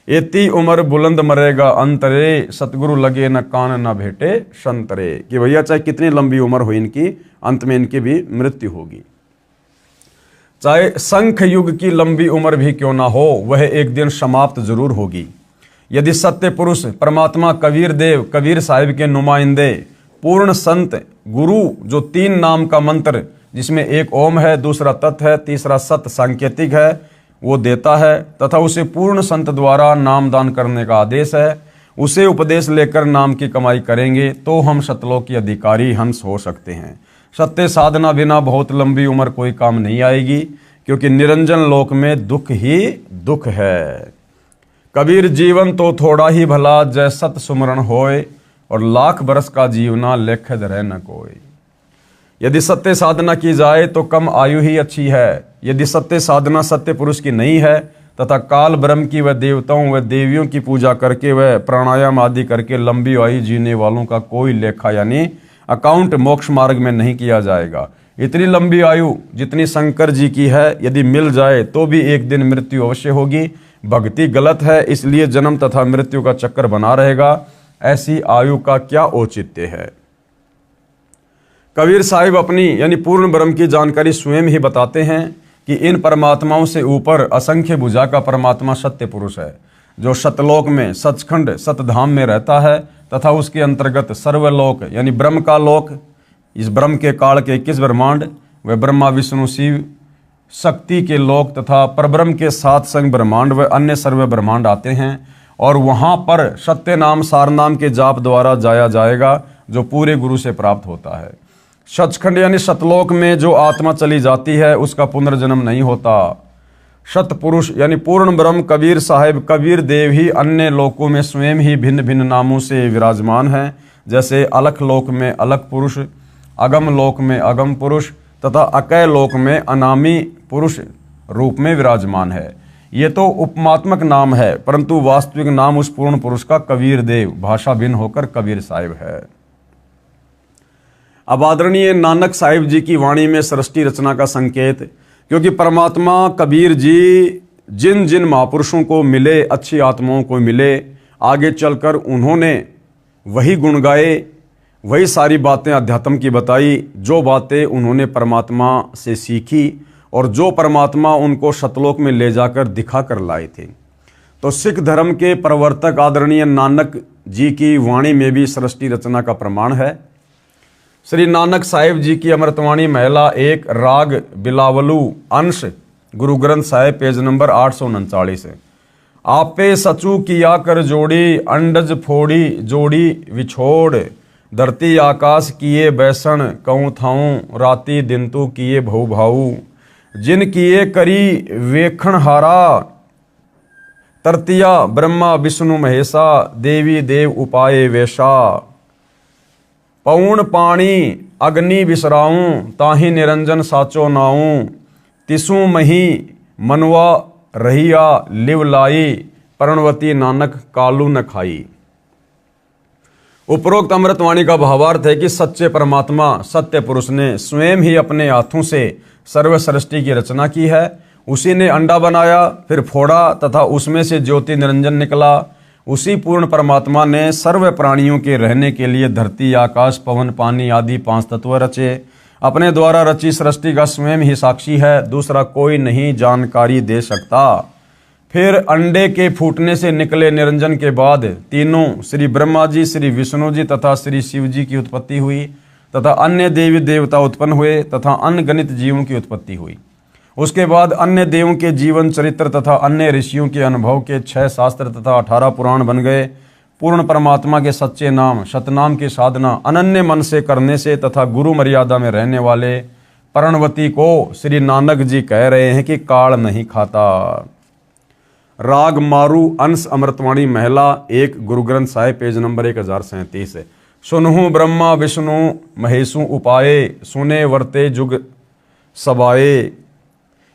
एती उम्र बुलंद मरेगा अंतरे, सतगुरु लगे न कान न भेटे संतरे। कि भैया चाहे कितनी लंबी उम्र हो इनकी, अंत में इनकी भी मृत्यु होगी। चाहे शंख युग की लंबी उम्र भी क्यों ना हो, वह एक दिन समाप्त जरूर होगी। यदि सत्य पुरुष परमात्मा कबीर देव, कबीर साहिब के नुमाइंदे, पूर्ण संत गुरु, जो तीन नाम का मंत्र जिसमें एक ओम है, दूसरा तत् है, तीसरा सत सांकेतिक है, वो देता है, तथा उसे पूर्ण संत द्वारा नाम दान करने का आदेश है, उसे उपदेश लेकर नाम की कमाई करेंगे तो हम सतलोक के अधिकारी हंस हो सकते हैं। सत्य साधना बिना बहुत लंबी उम्र कोई काम नहीं आएगी, क्योंकि निरंजन लोक में दुख ही दुख है। कबीर जीवन तो थोड़ा ही भला, जय सत सुमरण होए, और लाख बरस का जीवना लेखद रह न कोई। यदि सत्य साधना की जाए तो कम आयु ही अच्छी है। यदि सत्य साधना सत्य पुरुष की नहीं है तथा काल ब्रह्म की व देवताओं व देवियों की पूजा करके व प्राणायाम आदि करके लंबी आयु जीने वालों का कोई लेखा यानी अकाउंट मोक्ष मार्ग में नहीं किया जाएगा। इतनी लंबी आयु जितनी शंकर जी की है, यदि मिल जाए तो भी एक दिन मृत्यु अवश्य होगी। भक्ति गलत है, इसलिए जन्म तथा मृत्यु का चक्कर बना रहेगा। ऐसी आयु का क्या औचित्य है। कबीर साहिब अपनी यानी पूर्ण ब्रह्म की जानकारी स्वयं ही बताते हैं कि इन परमात्माओं से ऊपर असंख्य भुजा का परमात्मा सत्य पुरुष है, जो सतलोक में सचखंड सतधाम में रहता है, तथा उसके अंतर्गत सर्वलोक यानी ब्रह्म का लोक, इस ब्रह्म के काल के 21 ब्रह्मांड व ब्रह्मा विष्णु शिव शक्ति के लोक तथा परब्रह्म के 7 संग ब्रह्मांड व अन्य सर्व ब्रह्मांड आते हैं, और वहां पर सत्य नाम सार नाम के जाप द्वारा जाया जाएगा, जो पूरे गुरु से प्राप्त होता है। सचखंड यानी सतलोक में जो आत्मा चली जाती है उसका पुनर्जन्म नहीं होता। सतपुरुष यानी पूर्ण ब्रह्म कबीर साहिब कबीर देव ही अन्य लोकों में स्वयं ही भिन्न भिन्न नामों से विराजमान है, जैसे अलख लोक में अलख पुरुष, अगम लोक में अगम पुरुष तथा अकय लोक में अनामी पुरुष रूप में विराजमान है। ये तो उपमात्मक नाम है, परंतु वास्तविक नाम उस पूर्ण पुरुष का कबीर देव, भाषा भिन्न होकर कबीर साहिब है। अब आदरणीय नानक साहिब जी की वाणी में सृष्टि रचना का संकेत, क्योंकि परमात्मा कबीर जी जिन जिन महापुरुषों को मिले, अच्छी आत्माओं को मिले, आगे चलकर उन्होंने वही गुण गाए, वही सारी बातें अध्यात्म की बताई, जो बातें उन्होंने परमात्मा से सीखी और जो परमात्मा उनको सतलोक में ले जाकर दिखा कर लाए थे। तो सिख धर्म के प्रवर्तक आदरणीय नानक जी की वाणी में भी सृष्टि रचना का प्रमाण है। श्री नानक साहिब जी की अमृतवाणी महिला 1 राग बिलावलू अंश गुरु ग्रंथ साहिब पेज नंबर 839 है। आपे सचू किया कर जोड़ी, अंडज फोड़ी जोड़ी विछोड़, धरती आकाश किए बैसन, कहूँ थाऊं राती दिनतु किए भऊ भाऊ, जिन किए करी वेखण हारा, तरतिया ब्रह्मा विष्णु महेशा, देवी देव उपाय वेशा, पौण पाणी अग्नि बिसराऊं, ताहि निरंजन साचो नाऊं, तिसु मही मनवा रहिया लिव लाई, प्रणवती नानक कालू न खाई। उपरोक्त अमृतवाणी का भावार्थ है कि सच्चे परमात्मा सत्य पुरुष ने स्वयं ही अपने हाथों से सर्व सृष्टि की रचना की है। उसी ने अंडा बनाया, फिर फोड़ा तथा उसमें से ज्योति निरंजन निकला। उसी पूर्ण परमात्मा ने सर्व प्राणियों के रहने के लिए धरती आकाश पवन पानी आदि 5 तत्व रचे। अपने द्वारा रची सृष्टि का स्वयं ही साक्षी है, दूसरा कोई नहीं जानकारी दे सकता। फिर अंडे के फूटने से निकले निरंजन के बाद तीनों श्री ब्रह्मा जी, श्री विष्णु जी तथा श्री शिव जी की उत्पत्ति हुई, तथा अन्य देवी देवता उत्पन्न हुए तथा अनगणित जीवों की उत्पत्ति हुई। उसके बाद अन्य देवों के जीवन चरित्र तथा अन्य ऋषियों के अनुभव के 6 शास्त्र तथा 18 पुराण बन गए। पूर्ण परमात्मा के सच्चे नाम सतनाम की साधना अनन्य मन से करने से तथा गुरु मर्यादा में रहने वाले प्रणवती को श्री नानक जी कह रहे हैं कि काल नहीं खाता। राग मारू अंश अमृतवाणी महिला 1 गुरु ग्रंथ साहिब पेज नंबर 1037 है। सुनहु ब्रह्मा विष्णु महेशु उपाये, सुने वर्ते जुग सबाए,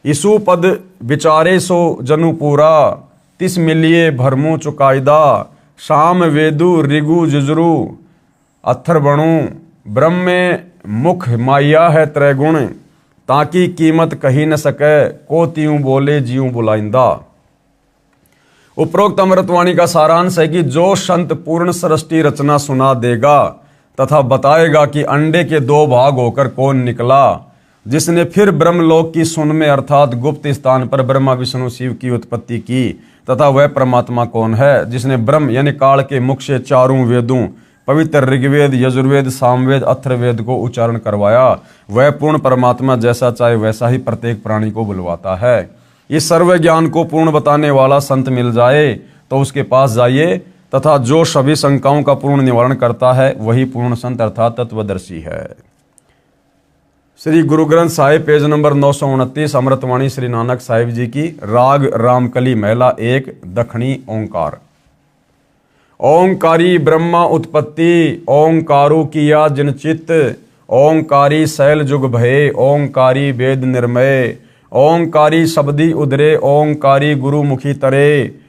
इसु पद विचारे सो जनु पूरा, तिस मिलिए भरमु चुकायदा, शाम वेदु ऋगु जुजरु अथर्वणु, ब्रह्म में मुख माया है त्रैगुण, ताकि कीमत कही न सके, को त्यूं बोले जीव बुलाइंदा। उपरोक्त अमृतवाणी का सारांश है कि जो संत पूर्ण सृष्टि रचना सुना देगा तथा बताएगा कि अंडे के 2 भाग होकर कौन निकला, जिसने फिर ब्रह्मलोक की सुन में अर्थात गुप्त स्थान पर ब्रह्मा विष्णु शिव की उत्पत्ति की तथा वह परमात्मा कौन है, जिसने ब्रह्म यानी काल के मुख से 4 वेदों पवित्र ऋग्वेद यजुर्वेद सामवेद अथर्ववेद को उच्चारण करवाया, वह पूर्ण परमात्मा जैसा चाहे वैसा ही प्रत्येक प्राणी को बुलवाता है। इस सर्व ज्ञान को पूर्ण बताने वाला संत मिल जाए तो उसके पास जाइए तथा जो सभी शंकाओं का पूर्ण निवारण करता है वही पूर्ण संत अर्थात तत्वदर्शी है। श्री गुरु ग्रंथ साहिब पेज नंबर 929 अमृतवाणी श्री नानक साहिब जी की। राग रामकली महिला 1 दक्षिणी ओंकार। ओंकारी ब्रह्मा उत्पत्ति, ओंकारो किया जिन चित्त, ओंकारी शैल जुग भये, ओंकारी वेद निर्मय, ओंकारी शब्दी उदरे, ओंकारी गुरु मुखी तरे,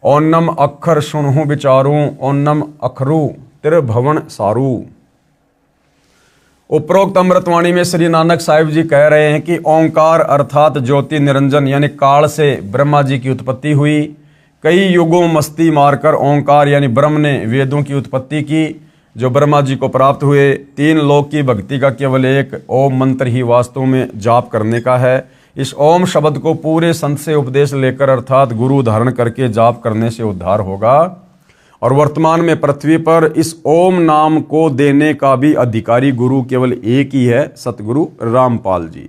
ओन्नम अक्षर सुनहु विचारूं, ओन्नम अखरु त्रिभुवन सारू। उपरोक्त अमृतवाणी में श्री नानक साहिब जी कह रहे हैं कि ओंकार अर्थात ज्योति निरंजन यानी काल से ब्रह्मा जी की उत्पत्ति हुई। कई युगों मस्ती मारकर ओंकार यानी ब्रह्म ने वेदों की उत्पत्ति की जो ब्रह्मा जी को प्राप्त हुए। 3 लोक की भक्ति का केवल एक ओम मंत्र ही वास्तव में जाप करने का है। इस ओम शब्द को पूरे संत से उपदेश लेकर अर्थात गुरु धारण करके जाप करने से उद्धार होगा। और वर्तमान में पृथ्वी पर इस ओम नाम को देने का भी अधिकारी गुरु केवल एक ही है, सतगुरु रामपाल जी।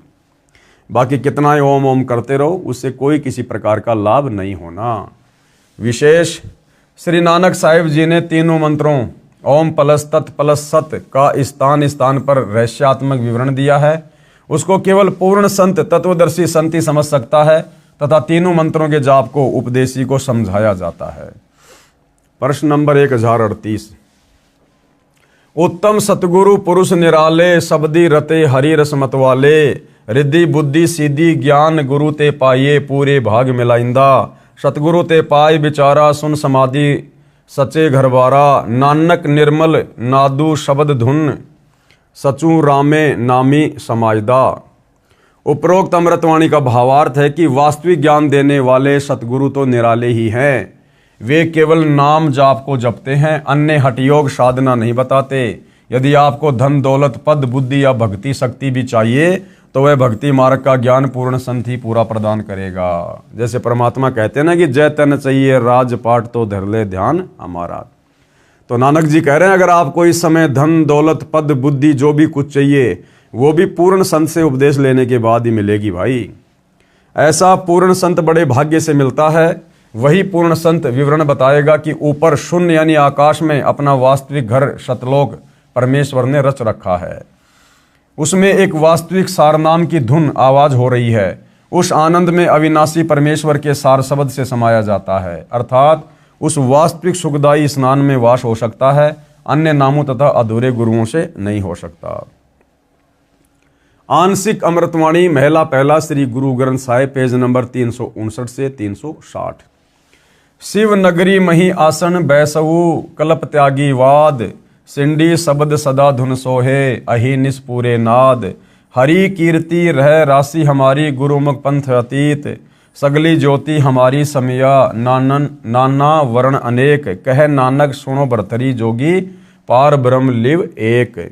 बाकी कितना ही ओम ओम करते रहो उससे कोई किसी प्रकार का लाभ नहीं होना। विशेष श्री नानक साहिब जी ने तीनों मंत्रों ओम प्लस तत् प्लस सत का स्थान स्थान पर रहस्यात्मक विवरण दिया है। उसको केवल पूर्ण संत तत्वदर्शी संत ही समझ सकता है तथा तीनों मंत्रों के जाप को उपदेशी को समझाया जाता है। प्रश्न नंबर 1038। उत्तम सतगुरु पुरुष निराले, शब्दी रते हरि रस मतवाले, रिद्धि बुद्धि सीधी ज्ञान गुरु ते पाइये, पूरे भाग मिलाइंदा, सतगुरु ते पाए विचारा, सुन समाधि सचे घरबारा, नानक निर्मल नादू शब्द धुन, सचू रामे नामी समाजदा। उपरोक्त अमृतवाणी का भावार्थ है कि वास्तविक ज्ञान देने वाले सतगुरु तो निराले ही हैं। वे केवल नाम जाप को जपते हैं, अन्य हठयोग साधना नहीं बताते। यदि आपको धन दौलत पद बुद्धि या भक्ति शक्ति भी चाहिए तो वह भक्ति मार्ग का ज्ञान पूर्ण संत ही पूरा प्रदान करेगा। जैसे परमात्मा कहते हैं ना कि जय तन चाहिए राजपाट तो धर ले ध्यान हमारा। तो नानक जी कह रहे हैं अगर आपको इस समय धन दौलत पद बुद्धि जो भी कुछ चाहिए वो भी पूर्ण संत से उपदेश लेने के बाद ही मिलेगी भाई। ऐसा पूर्ण संत बड़े भाग्य से मिलता है। वही पूर्ण संत विवरण बताएगा कि ऊपर शून्य यानी आकाश में अपना वास्तविक घर शतलोक परमेश्वर ने रच रखा है। उसमें एक वास्तविक सारनाम की धुन आवाज हो रही है। उस आनंद में अविनाशी परमेश्वर के सार शब्द से समाया जाता है, अर्थात उस वास्तविक सुखदायी स्नान में वास हो सकता है, अन्य नामों तथा अधूरे गुरुओं से नहीं हो सकता। आंशिक अमृतवाणी महिला पहला श्री गुरु ग्रंथ साहिब पेज नंबर 359 से 360। शिव नगरी मही आसन बैसऊ, कल्प त्यागी वाद, सिंडी शब्द सदा धुन सोहे, अहि निस्पूरे नाद, हरि कीर्ति रह राशि हमारी, गुरुमुख पंथ अतीत, सगली ज्योति हमारी समिया, नाना वर्ण अनेक, कह नानक सुनो भरतरी जोगी, पार ब्रह्म लिव एक।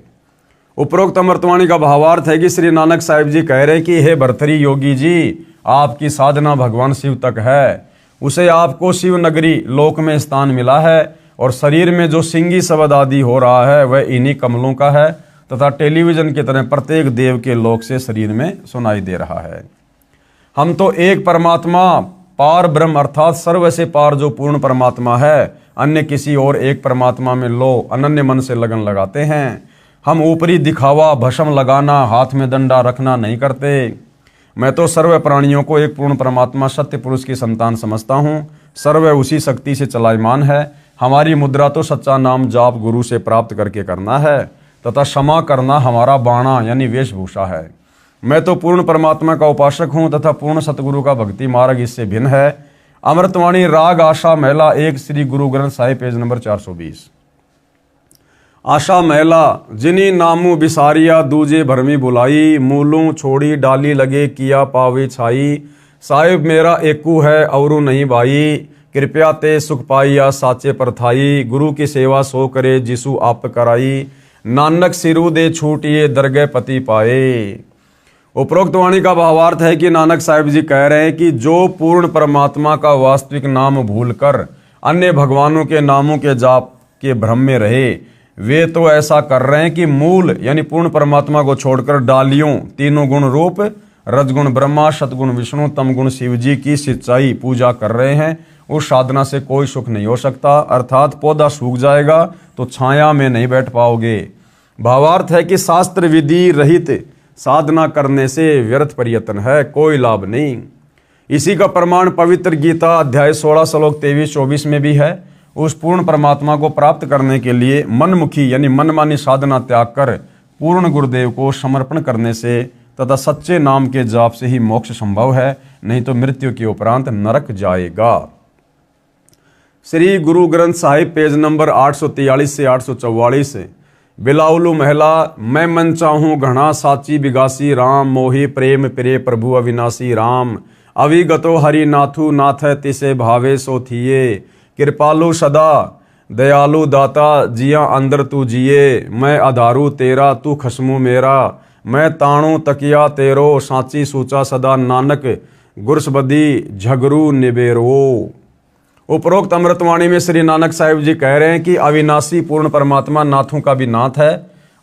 उपरोक्त अमृतवाणी का भावार्थ है कि श्री नानक साहिब जी कह रहे हैं कि हे भरतरी योगी जी, आपकी साधना भगवान शिव तक है। उसे आपको शिव नगरी लोक में स्थान मिला है और शरीर में जो सिंगी शब्द आदि हो रहा है वह इन्हीं कमलों का है तथा टेलीविजन की तरह प्रत्येक देव के लोक से शरीर में सुनाई दे रहा है। हम तो एक परमात्मा पार ब्रह्म अर्थात सर्व से पार जो पूर्ण परमात्मा है, अन्य किसी और एक परमात्मा में लो अनन्य मन से लगन लगाते हैं। हम ऊपरी दिखावा, भस्म लगाना, हाथ में डंडा रखना नहीं करते। मैं तो सर्व प्राणियों को एक पूर्ण परमात्मा सत्य पुरुष की संतान समझता हूँ। सर्व उसी शक्ति से चलायमान है। हमारी मुद्रा तो सच्चा नाम जाप गुरु से प्राप्त करके करना है तथा क्षमा करना हमारा बाणा यानी वेशभूषा है। मैं तो पूर्ण परमात्मा का उपासक हूँ तथा पूर्ण सतगुरु का भक्ति मार्ग इससे भिन्न है। अमृतवाणी राग आशा महिला 1 श्री गुरु ग्रंथ साहिब पेज नंबर 420। आशा महिला जिनी नामू बिसारिया दूजे भरमी बुलाई, मूलू छोड़ी डाली लगे किया पावे छाई। साहिब मेरा एकू है औरू नहीं भाई, कृपया ते सुख पाइया साचे पर थाई। गुरु की सेवा सो करे जिसु आप कराई, नानक सिरू दे छूटिए दरगह पति पाए। उपरोक्त वाणी का भावार्थ है कि नानक साहिब जी कह रहे हैं कि जो पूर्ण परमात्मा का वास्तविक नाम भूलकर अन्य भगवानों के नामों के जाप के भ्रम में रहे, वे तो ऐसा कर रहे हैं कि मूल यानी पूर्ण परमात्मा को छोड़कर डालियों, तीनों गुण रूप, रजगुण ब्रह्मा, सतगुण विष्णु, तमगुण शिव जी की सच्चाई पूजा कर रहे हैं। उस साधना से कोई सुख नहीं हो सकता, अर्थात पौधा सूख जाएगा तो छाया में नहीं बैठ पाओगे। भावार्थ है कि शास्त्र विधि रहित साधना करने से व्यर्थ प्रयत्न है, कोई लाभ नहीं। इसी का प्रमाण पवित्र गीता अध्याय 16 श्लोक 23-24 में भी है। उस पूर्ण परमात्मा को प्राप्त करने के लिए मनमुखी यानी मनमानी साधना त्याग कर पूर्ण गुरुदेव को समर्पण करने से तथा सच्चे नाम के जाप से ही मोक्ष संभव है, नहीं तो मृत्यु के उपरांत नरक जाएगा। श्री गुरु ग्रंथ साहिब पेज नंबर 843 से 844। बिलाउलू महिला मैं मन चाहूँ घना साची बिगासी, राम मोहि प्रेम प्रे प्रभु अविनाशी। राम अविगतो हरि नाथु नाथ तिसे भावे सो थिये, कृपालु सदा दयालु दाता जिया अंदर तू जिए। मैं आधारू तेरा तू खसमू मेरा, मैं ताणू तकिया तेरो साची सूचा सदा। नानक गुरसबदी झगरू निबेरो। उपरोक्त अमृतवाणी में श्री नानक साहिब जी कह रहे हैं कि अविनाशी पूर्ण परमात्मा नाथों का भी नाथ है,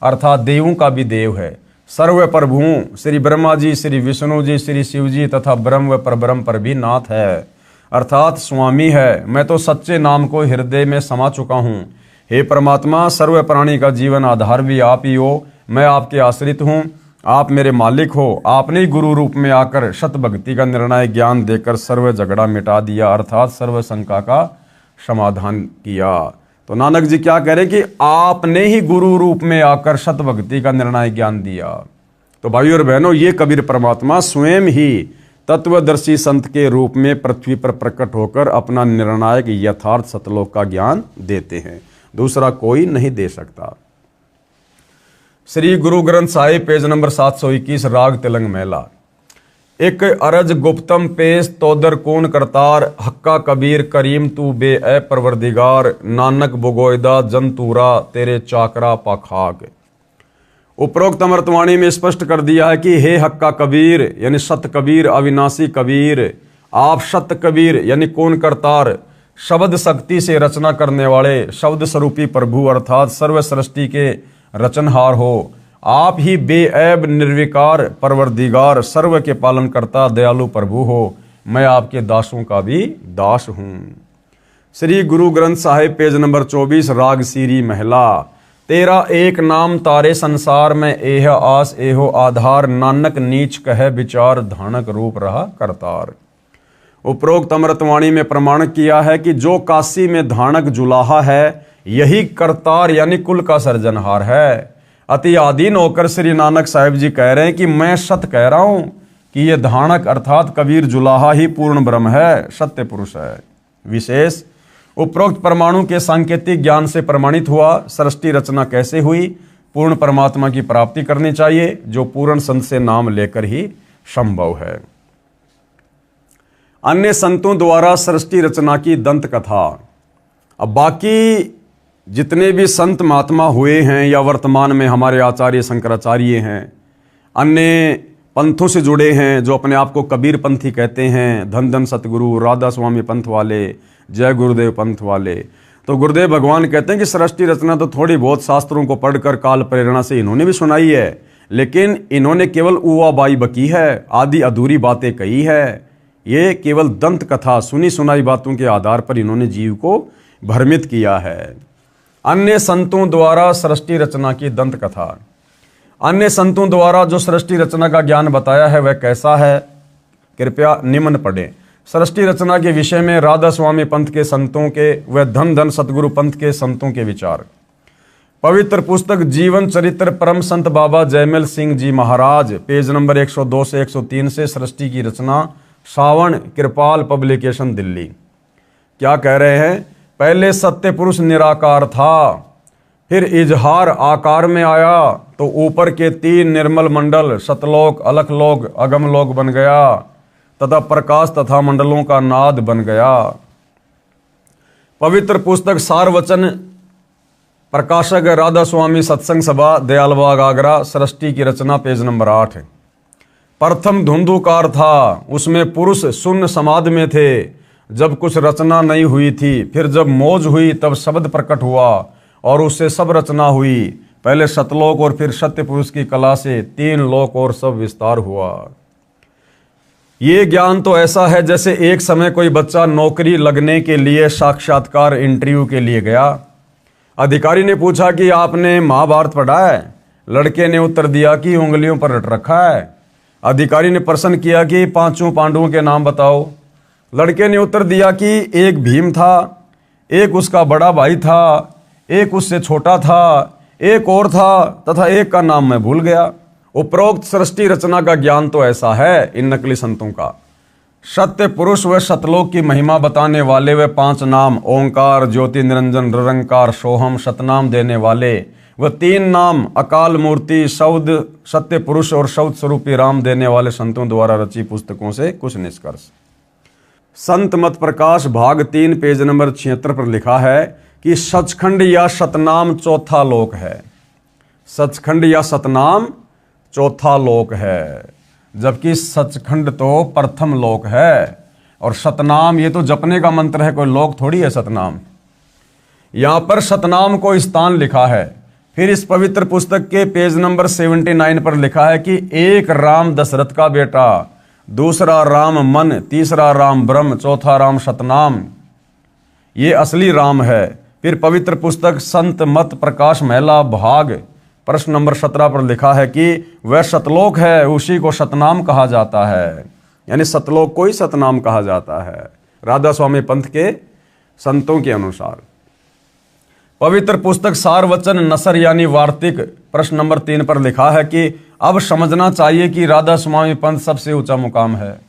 अर्थात देवों का भी देव है। सर्व प्रभुओं श्री ब्रह्मा जी, श्री विष्णु जी, श्री शिव जी तथा ब्रह्म व परब्रह्म पर भी नाथ है, अर्थात स्वामी है। मैं तो सच्चे नाम को हृदय में समा चुका हूँ। हे परमात्मा, सर्व प्राणी का जीवन आधार भी आप ही हो। मैं आपके आश्रित हूँ, आप मेरे मालिक हो। आपने ही गुरु रूप में आकर शत भक्ति का निर्णय ज्ञान देकर सर्व झगड़ा मिटा दिया, अर्थात सर्व शंका का समाधान किया। तो नानक जी क्या कह रहे हैं कि आपने ही गुरु रूप में आकर शत भक्ति का निर्णय ज्ञान दिया। तो भाइयों और बहनों, ये कबीर परमात्मा स्वयं ही तत्वदर्शी संत के रूप में पृथ्वी पर प्रकट होकर अपना निर्णायक यथार्थ सतलोक का ज्ञान देते हैं, दूसरा कोई नहीं दे सकता। श्री गुरु ग्रंथ साहिब पेज नंबर 721 राग तिलंग मेला। एक अरज गुप्तम पेश तोदर कौन करतार, हक्का कबीर करीम तू बे ए परवरदिगार। नानक बुगोयदा जंतूरा तेरे चाकरा पाखाक। उपरोक्त अमृतवाणी में स्पष्ट कर दिया है कि हे हक्का कबीर यानी सत कबीर, अविनाशी कबीर, आप सत कबीर यानी कौन करतार, शब्द शक्ति से रचना करने वाले शब्द स्वरूपी प्रभु अर्थात सर्व सृष्टि के रचनहार हो। आप ही बेऐब निर्विकार परवरदिगार, सर्व के पालन करता दयालु प्रभु हो। मैं आपके दासों का भी दास हूँ। श्री गुरु ग्रंथ साहिब पेज नंबर 24 राग सीरी महिला। तेरा एक नाम तारे संसार में एह आस एहो आधार। नानक नीच कह विचार धानक रूप रहा करतार। उपरोक्त अमृतवाणी में प्रमाण किया है कि जो काशी में धानक जुलाहा है, यही करतार यानी कुल का सर्जनहार है। अति आधीन होकर श्री नानक साहिब जी कह रहे हैं कि मैं सत कह रहा हूं कि यह धानक अर्थात कबीर जुलाहा ही पूर्ण ब्रह्म है, सत्य पुरुष है। विशेष उपरोक्त परमाणु के सांकेतिक ज्ञान से प्रमाणित हुआ सृष्टि रचना कैसे हुई। पूर्ण परमात्मा की प्राप्ति करनी चाहिए, जो पूर्ण संत से नाम लेकर ही संभव है। अन्य संतों द्वारा सृष्टि रचना की दंत कथा। अब बाकी जितने भी संत महात्मा हुए हैं या वर्तमान में हमारे आचार्य शंकराचार्य हैं, अन्य पंथों से जुड़े हैं जो अपने आप को कबीर पंथी कहते हैं, धन धन सतगुरु, राधा स्वामी पंथ वाले, जय गुरुदेव पंथ वाले, तो गुरुदेव भगवान कहते हैं कि सृष्टि रचना तो थोड़ी बहुत शास्त्रों को पढ़कर काल प्रेरणा से इन्होंने भी सुनाई है, लेकिन इन्होंने केवल उवा बाई बकी है, आदि अधूरी बातें कही है। ये केवल दंत कथा सुनी सुनाई बातों के आधार पर इन्होंने जीव को भ्रमित किया है। अन्य संतों द्वारा सृष्टि रचना की दंत कथा। अन्य संतों द्वारा जो सृष्टि रचना का ज्ञान बताया है वह कैसा है, कृपया निम्न पढ़ें। सृष्टि रचना के विषय में राधा स्वामी पंथ के संतों के व धन धन सतगुरु पंथ के संतों के विचार। पवित्र पुस्तक जीवन चरित्र परम संत बाबा जयमल सिंह जी महाराज, पेज नंबर 102 से 103 से सृष्टि की रचना, सावण कृपाल पब्लिकेशन दिल्ली। क्या कह रहे हैं? पहले सत्य पुरुष निराकार था, फिर इजहार आकार में आया तो ऊपर के 3 निर्मल मंडल सतलोक, अलखलोक, अगमलोक बन गया तथा प्रकाश तथा मंडलों का नाद बन गया। पवित्र पुस्तक सारवचन, प्रकाशक राधा स्वामी सत्संग सभा, दयालबाग आगरा, सृष्टि की रचना, पेज नंबर 8। प्रथम धुंधुकार था, उसमें पुरुष शून्य समाधि में थे जब कुछ रचना नहीं हुई थी। फिर जब मौज हुई तब शब्द प्रकट हुआ और उससे सब रचना हुई। पहले सतलोक और फिर सत्य पुरुष की कला से 3 लोक और सब विस्तार हुआ। ये ज्ञान तो ऐसा है जैसे एक समय कोई बच्चा नौकरी लगने के लिए साक्षात्कार इंटरव्यू के लिए गया। अधिकारी ने पूछा कि आपने महाभारत पढ़ा है? लड़के ने उत्तर दिया कि उंगलियों पर रट रखा है। अधिकारी ने प्रश्न किया कि 5 पांडवों के नाम बताओ। लड़के ने उत्तर दिया कि एक भीम था, एक उसका बड़ा भाई था, एक उससे छोटा था, एक और था तथा एक का नाम मैं भूल गया। उपरोक्त सृष्टि रचना का ज्ञान तो ऐसा है इन नकली संतों का। सत्य पुरुष व सतलोक की महिमा बताने वाले वे 5 नाम ओंकार, ज्योति निरंजन, निरंकार, सोहम, सतनाम देने वाले व 3 नाम अकाल मूर्ति, शब्द, सत्य पुरुष और शब्द स्वरूपी राम देने वाले संतों द्वारा रची पुस्तकों से कुछ निष्कर्ष। संत मत प्रकाश भाग 3 पेज नंबर 76 पर लिखा है कि सचखंड या सतनाम चौथा लोक है। सचखंड या सतनाम चौथा लोक है, जबकि सचखंड तो प्रथम लोक है और सतनाम ये तो जपने का मंत्र है, कोई लोक थोड़ी है सतनाम। यहां पर सतनाम को स्थान लिखा है। फिर इस पवित्र पुस्तक के पेज नंबर 79 पर लिखा है कि एक राम दशरथ का बेटा, दूसरा राम मन, तीसरा राम ब्रह्म, चौथा राम सतनाम, ये असली राम है। फिर पवित्र पुस्तक संत मत प्रकाश महिला भाग प्रश्न नंबर 17 पर लिखा है कि वह सतलोक है, उसी को सतनाम कहा जाता है, यानी सतलोक को ही सतनाम कहा जाता है राधा स्वामी पंथ के संतों के अनुसार। पवित्र पुस्तक सारवचन नसर यानी वार्तिक प्रश्न नंबर 3 पर लिखा है कि अब समझना चाहिए कि राधा स्वामी पंथ सबसे ऊंचा मुकाम है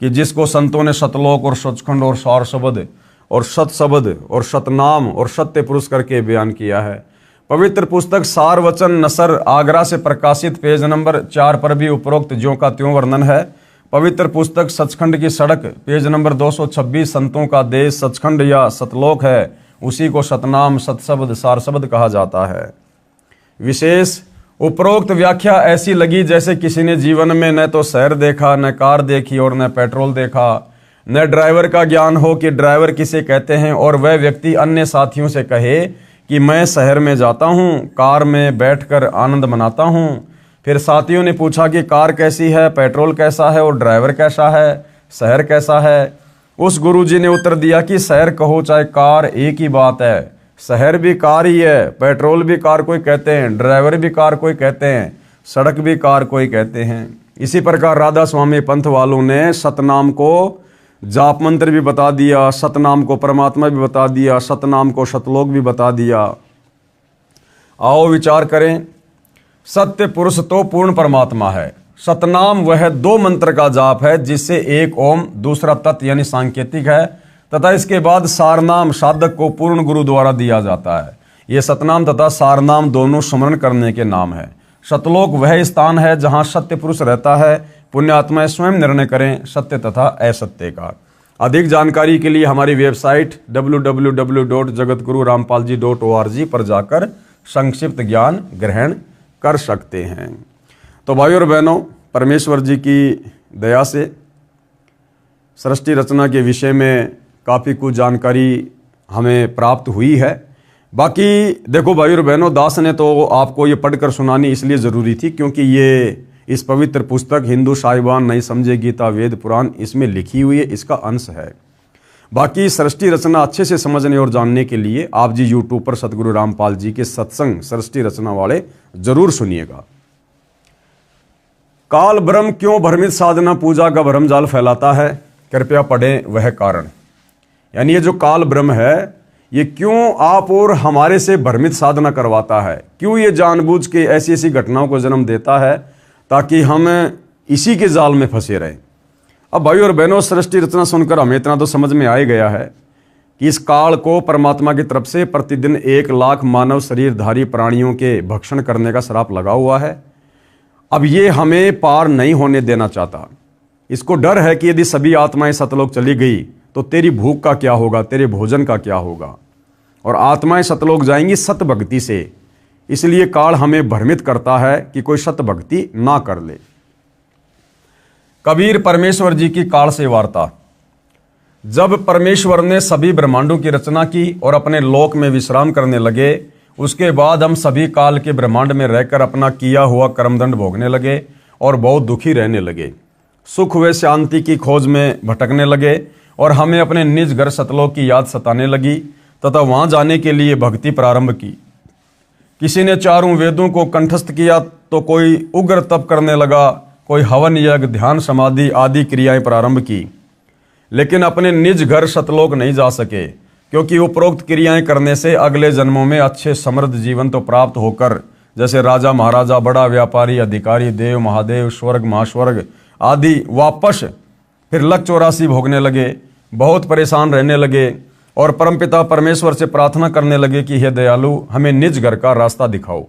कि जिसको संतों ने सतलोक और सचखंड और सार शब्द और सत शब्द और सतनाम और सत्य पुरुष करके बयान किया है। पवित्र पुस्तक सारवचन नसर आगरा से प्रकाशित पेज नंबर 4 पर भी उपरोक्त ज्यों का त्यों वर्णन है। पवित्र पुस्तक सचखंड की सड़क पेज नंबर 226 संतों का देश सचखंड या सतलोक है, उसी को सतनाम, सतशब्द, सार शब्द कहा जाता है। विशेष उपरोक्त व्याख्या ऐसी लगी जैसे किसी ने जीवन में न तो शहर देखा, न कार देखी और न पेट्रोल देखा, न ड्राइवर का ज्ञान हो कि ड्राइवर किसे कहते हैं, और वह व्यक्ति अन्य साथियों से कहे कि मैं शहर में जाता हूँ, कार में बैठकर आनंद मनाता हूँ। फिर साथियों ने पूछा कि कार कैसी है, पेट्रोल कैसा है और ड्राइवर कैसा है, शहर कैसा है। उस गुरुजी ने उत्तर दिया कि शहर कहो चाहे कार एक ही बात है, शहर भी कार ही है, पेट्रोल भी कार कोई कहते हैं, ड्राइवर भी कार कोई कहते हैं, सड़क भी कार कोई कहते हैं। इसी प्रकार राधा स्वामी पंथ वालों ने सतनाम को जाप मंत्र भी बता दिया, सतनाम को परमात्मा भी बता दिया, सतनाम को सतलोक भी बता दिया। आओ विचार करें। सत्य पुरुष तो पूर्ण परमात्मा है। सतनाम वह 2 मंत्र का जाप है जिससे एक ओम, दूसरा तत् यानी सांकेतिक है, तथा इसके बाद सारनाम साधक को पूर्ण गुरु द्वारा दिया जाता है। ये सतनाम तथा सारनाम दोनों स्मरण करने के नाम है। सतलोक वह स्थान है जहाँ सत्य पुरुष रहता है। पुण्यात्माएं स्वयं निर्णय करें सत्य तथा असत्य का। अधिक जानकारी के लिए हमारी वेबसाइट www.jagatgururampalji.org पर जाकर संक्षिप्त ज्ञान ग्रहण कर सकते हैं। तो भाइयों और बहनों, परमेश्वर जी की दया से सृष्टि रचना के विषय में काफ़ी कुछ जानकारी हमें प्राप्त हुई है। बाकी देखो भाइयों और बहनों, दास ने तो आपको ये पढ़कर सुनानी इसलिए ज़रूरी थी क्योंकि ये इस पवित्र पुस्तक हिंदू साहिबान नहीं समझे गीता वेद पुराण इसमें लिखी हुई है, इसका अंश है। बाकी सृष्टि रचना अच्छे से समझने और जानने के लिए आप जी यूट्यूब पर सतगुरु रामपाल जी के सत्संग सृष्टि रचना वाले जरूर सुनिएगा। काल ब्रह्म क्यों भ्रमित साधना पूजा का भ्रम जाल फैलाता है, कृपया पढ़ें वह कारण। यानी ये जो काल ब्रह्म है ये क्यों आप और हमारे से भ्रमित साधना करवाता है, क्यों ये जानबूझ के ऐसी ऐसी घटनाओं को जन्म देता है ताकि हम इसी के जाल में फंसे रहें। अब भाई और बहनों, सृष्टि रचना सुनकर हमें इतना तो समझ में आ ही गया है कि इस काल को परमात्मा की तरफ से प्रतिदिन 1 लाख मानव शरीरधारी प्राणियों के भक्षण करने का श्राप लगा हुआ है। अब ये हमें पार नहीं होने देना चाहता। इसको डर है कि यदि सभी आत्माएं सतलोक चली गई तो तेरी भूख का क्या होगा, तेरे भोजन का क्या होगा। और आत्माएं सतलोक जाएंगी सत भक्ति से, इसलिए काल हमें भ्रमित करता है कि कोई सत भक्ति ना कर ले। कबीर परमेश्वर जी की काल से वार्ता। जब परमेश्वर ने सभी ब्रह्मांडों की रचना की और अपने लोक में विश्राम करने लगे, उसके बाद हम सभी काल के ब्रह्मांड में रहकर अपना किया हुआ कर्मदंड भोगने लगे और बहुत दुखी रहने लगे। सुख व शांति की खोज में भटकने लगे और हमें अपने निज घर सतलोक की याद सताने लगी तथा वहां जाने के लिए भक्ति प्रारंभ की। किसी ने 4 वेदों को कंठस्थ किया तो कोई उग्र तप करने लगा, कोई हवन यज्ञ ध्यान समाधि आदि क्रियाएं प्रारंभ की, लेकिन अपने निज घर सतलोक नहीं जा सके, क्योंकि उपरोक्त क्रियाएं करने से अगले जन्मों में अच्छे समृद्ध जीवन तो प्राप्त होकर जैसे राजा महाराजा, बड़ा व्यापारी, अधिकारी, देव महादेव, स्वर्ग महास्वर्ग आदि वापस फिर लक 84 भोगने लगे, बहुत परेशान रहने लगे और परमपिता परमेश्वर से प्रार्थना करने लगे कि हे दयालु, हमें निज घर का रास्ता दिखाओ।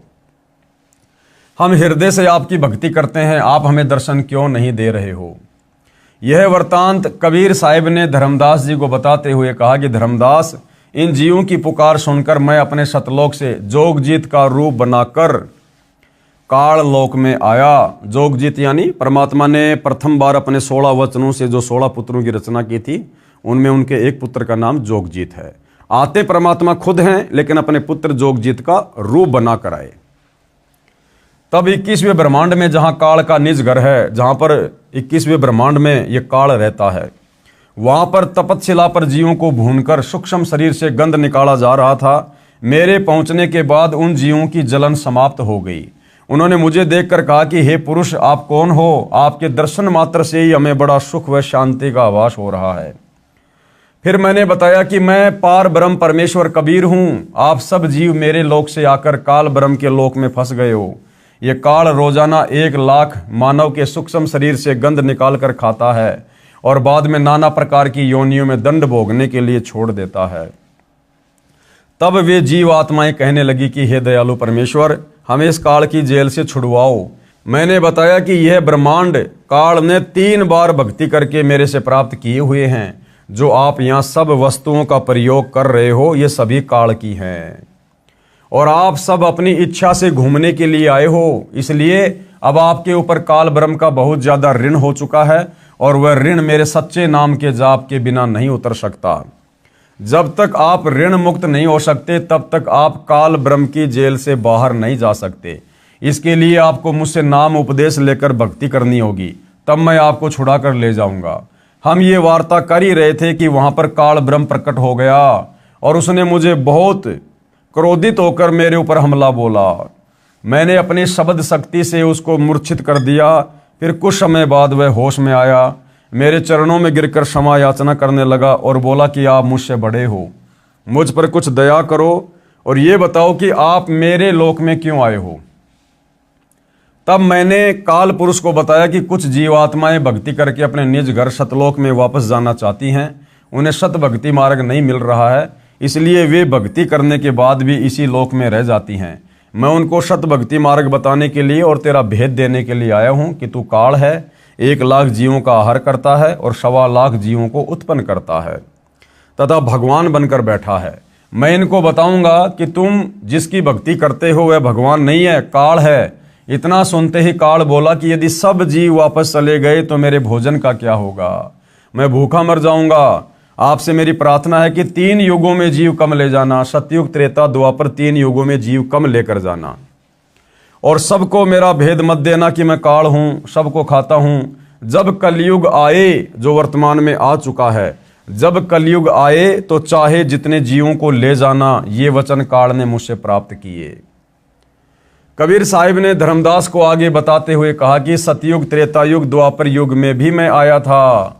हम हृदय से आपकी भक्ति करते हैं, आप हमें दर्शन क्यों नहीं दे रहे हो। यह वृत्तांत कबीर साहिब ने धर्मदास जी को बताते हुए कहा कि धर्मदास, इन जीवों की पुकार सुनकर मैं अपने सतलोक से जोगजीत का रूप बनाकर काल लोक में आया। जोगजीत यानी परमात्मा ने प्रथम बार अपने 16 वचनों से जो 16 पुत्रों की रचना की थी, उनमें उनके एक पुत्र का नाम जोगजीत है। आते परमात्मा खुद हैं, लेकिन अपने पुत्र जोगजीत का रूप बनाकर आए। तब 21वें ब्रह्मांड में जहां काल का निज घर है, जहां पर 21वें ब्रह्मांड में यह काल रहता है, वहां पर तपतशिला पर जीवों को भूनकर सूक्ष्म शरीर से गंध निकाला जा रहा था। मेरे पहुंचने के बाद उन जीवों की जलन समाप्त हो गई। उन्होंने मुझे देखकर कहा कि हे पुरुष, आप कौन हो? आपके दर्शन मात्र से ही हमें बड़ा सुख व शांति का आभास हो रहा है। फिर मैंने बताया कि मैं पार ब्रह्म परमेश्वर कबीर हूं। आप सब जीव मेरे लोक से आकर काल ब्रह्म के लोक में फंस गए हो। ये काल रोजाना 1 लाख मानव के सूक्ष्म शरीर से गंध निकाल कर खाता है और बाद में नाना प्रकार की योनियों में दंड भोगने के लिए छोड़ देता है। तब वे जीव आत्माएं कहने लगी कि हे दयालु परमेश्वर, हमें इस काल की जेल से छुड़वाओ। मैंने बताया कि यह ब्रह्मांड काल ने 3 बार भक्ति करके मेरे से प्राप्त किए हुए हैं। जो आप यहाँ सब वस्तुओं का प्रयोग कर रहे हो, ये सभी काल की हैं और आप सब अपनी इच्छा से घूमने के लिए आए हो। इसलिए अब आपके ऊपर काल ब्रह्म का बहुत ज्यादा ऋण हो चुका है और वह ऋण मेरे सच्चे नाम के जाप के बिना नहीं उतर सकता। जब तक आप ऋण मुक्त नहीं हो सकते, तब तक आप काल ब्रह्म की जेल से बाहर नहीं जा सकते। इसके लिए आपको मुझसे नाम उपदेश लेकर भक्ति करनी होगी, तब मैं आपको छुड़ा कर ले जाऊंगा। हम ये वार्ता कर ही रहे थे कि वहां पर काल ब्रह्म प्रकट हो गया और उसने मुझे बहुत क्रोधित होकर मेरे ऊपर हमला बोला। मैंने अपनी शब्द शक्ति से उसको मूर्छित कर दिया। फिर कुछ समय बाद वह होश में आया, मेरे चरणों में गिरकर क्षमा याचना करने लगा और बोला कि आप मुझसे बड़े हो, मुझ पर कुछ दया करो और ये बताओ कि आप मेरे लोक में क्यों आए हो। तब मैंने काल पुरुष को बताया कि कुछ जीवात्माएं भक्ति करके अपने निज घर सतलोक में वापस जाना चाहती हैं। उन्हें सत भक्ति मार्ग नहीं मिल रहा है, इसलिए वे भक्ति करने के बाद भी इसी लोक में रह जाती हैं। मैं उनको सत भक्ति मार्ग बताने के लिए और तेरा भेद देने के लिए आया हूं कि तू काल है, 1 लाख जीवों का आहार करता है और 1.25 लाख जीवों को उत्पन्न करता है तथा भगवान बनकर बैठा है। मैं इनको बताऊंगा कि तुम जिसकी भक्ति करते हो वह भगवान नहीं है, काल है। इतना सुनते ही काल बोला कि यदि सब जीव वापस चले गए तो मेरे भोजन का क्या होगा, मैं भूखा मर जाऊंगा। आपसे मेरी प्रार्थना है कि 3 युगों में जीव कम ले जाना, सतयुग त्रेता द्वापर 3 युगों में जीव कम लेकर जाना और सबको मेरा भेद मत देना कि मैं काल हूं, सबको खाता हूं। जब कलयुग आए, जो वर्तमान में आ चुका है, जब कलयुग आए तो चाहे जितने जीवों को ले जाना, ये वचन काल ने मुझसे प्राप्त किए। कबीर साहिब ने धर्मदास को आगे बताते हुए कहा कि सतयुग, त्रेता युग, द्वापर युग में भी मैं आया था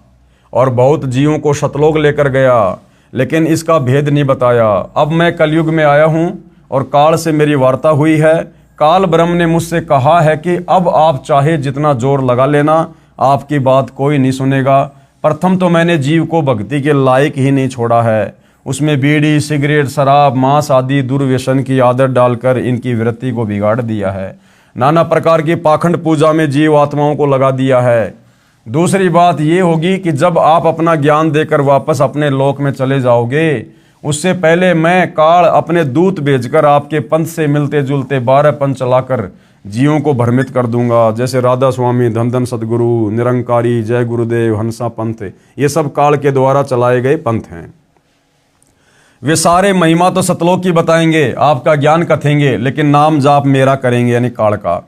और बहुत जीवों को सतलोक लेकर गया, लेकिन इसका भेद नहीं बताया। अब मैं कलयुग में आया हूं और काल से मेरी वार्ता हुई है। काल ब्रह्म ने मुझसे कहा है कि अब आप चाहे जितना जोर लगा लेना, आपकी बात कोई नहीं सुनेगा। प्रथम तो मैंने जीव को भक्ति के लायक ही नहीं छोड़ा है, उसमें बीड़ी, सिगरेट, शराब, मांस आदि दुर्व्यसन की आदत डालकर इनकी वृत्ति को बिगाड़ दिया है। नाना प्रकार की पाखंड पूजा में जीव आत्माओं को लगा दिया है। दूसरी बात ये होगी कि जब आप अपना ज्ञान देकर वापस अपने लोक में चले जाओगे, उससे पहले मैं काल अपने दूत भेजकर आपके पंथ से मिलते जुलते 12 पंथ चलाकर जीवों को भ्रमित कर दूंगा। जैसे राधा स्वामी, धन धन सदगुरु, निरंकारी, जय गुरुदेव, हंसा पंथ, ये सब काल के द्वारा चलाए गए पंथ हैं। वे सारे महिमा तो सतलोक की बताएंगे, आपका ज्ञान कथेंगे, लेकिन नाम जाप मेरा करेंगे, यानी काल का,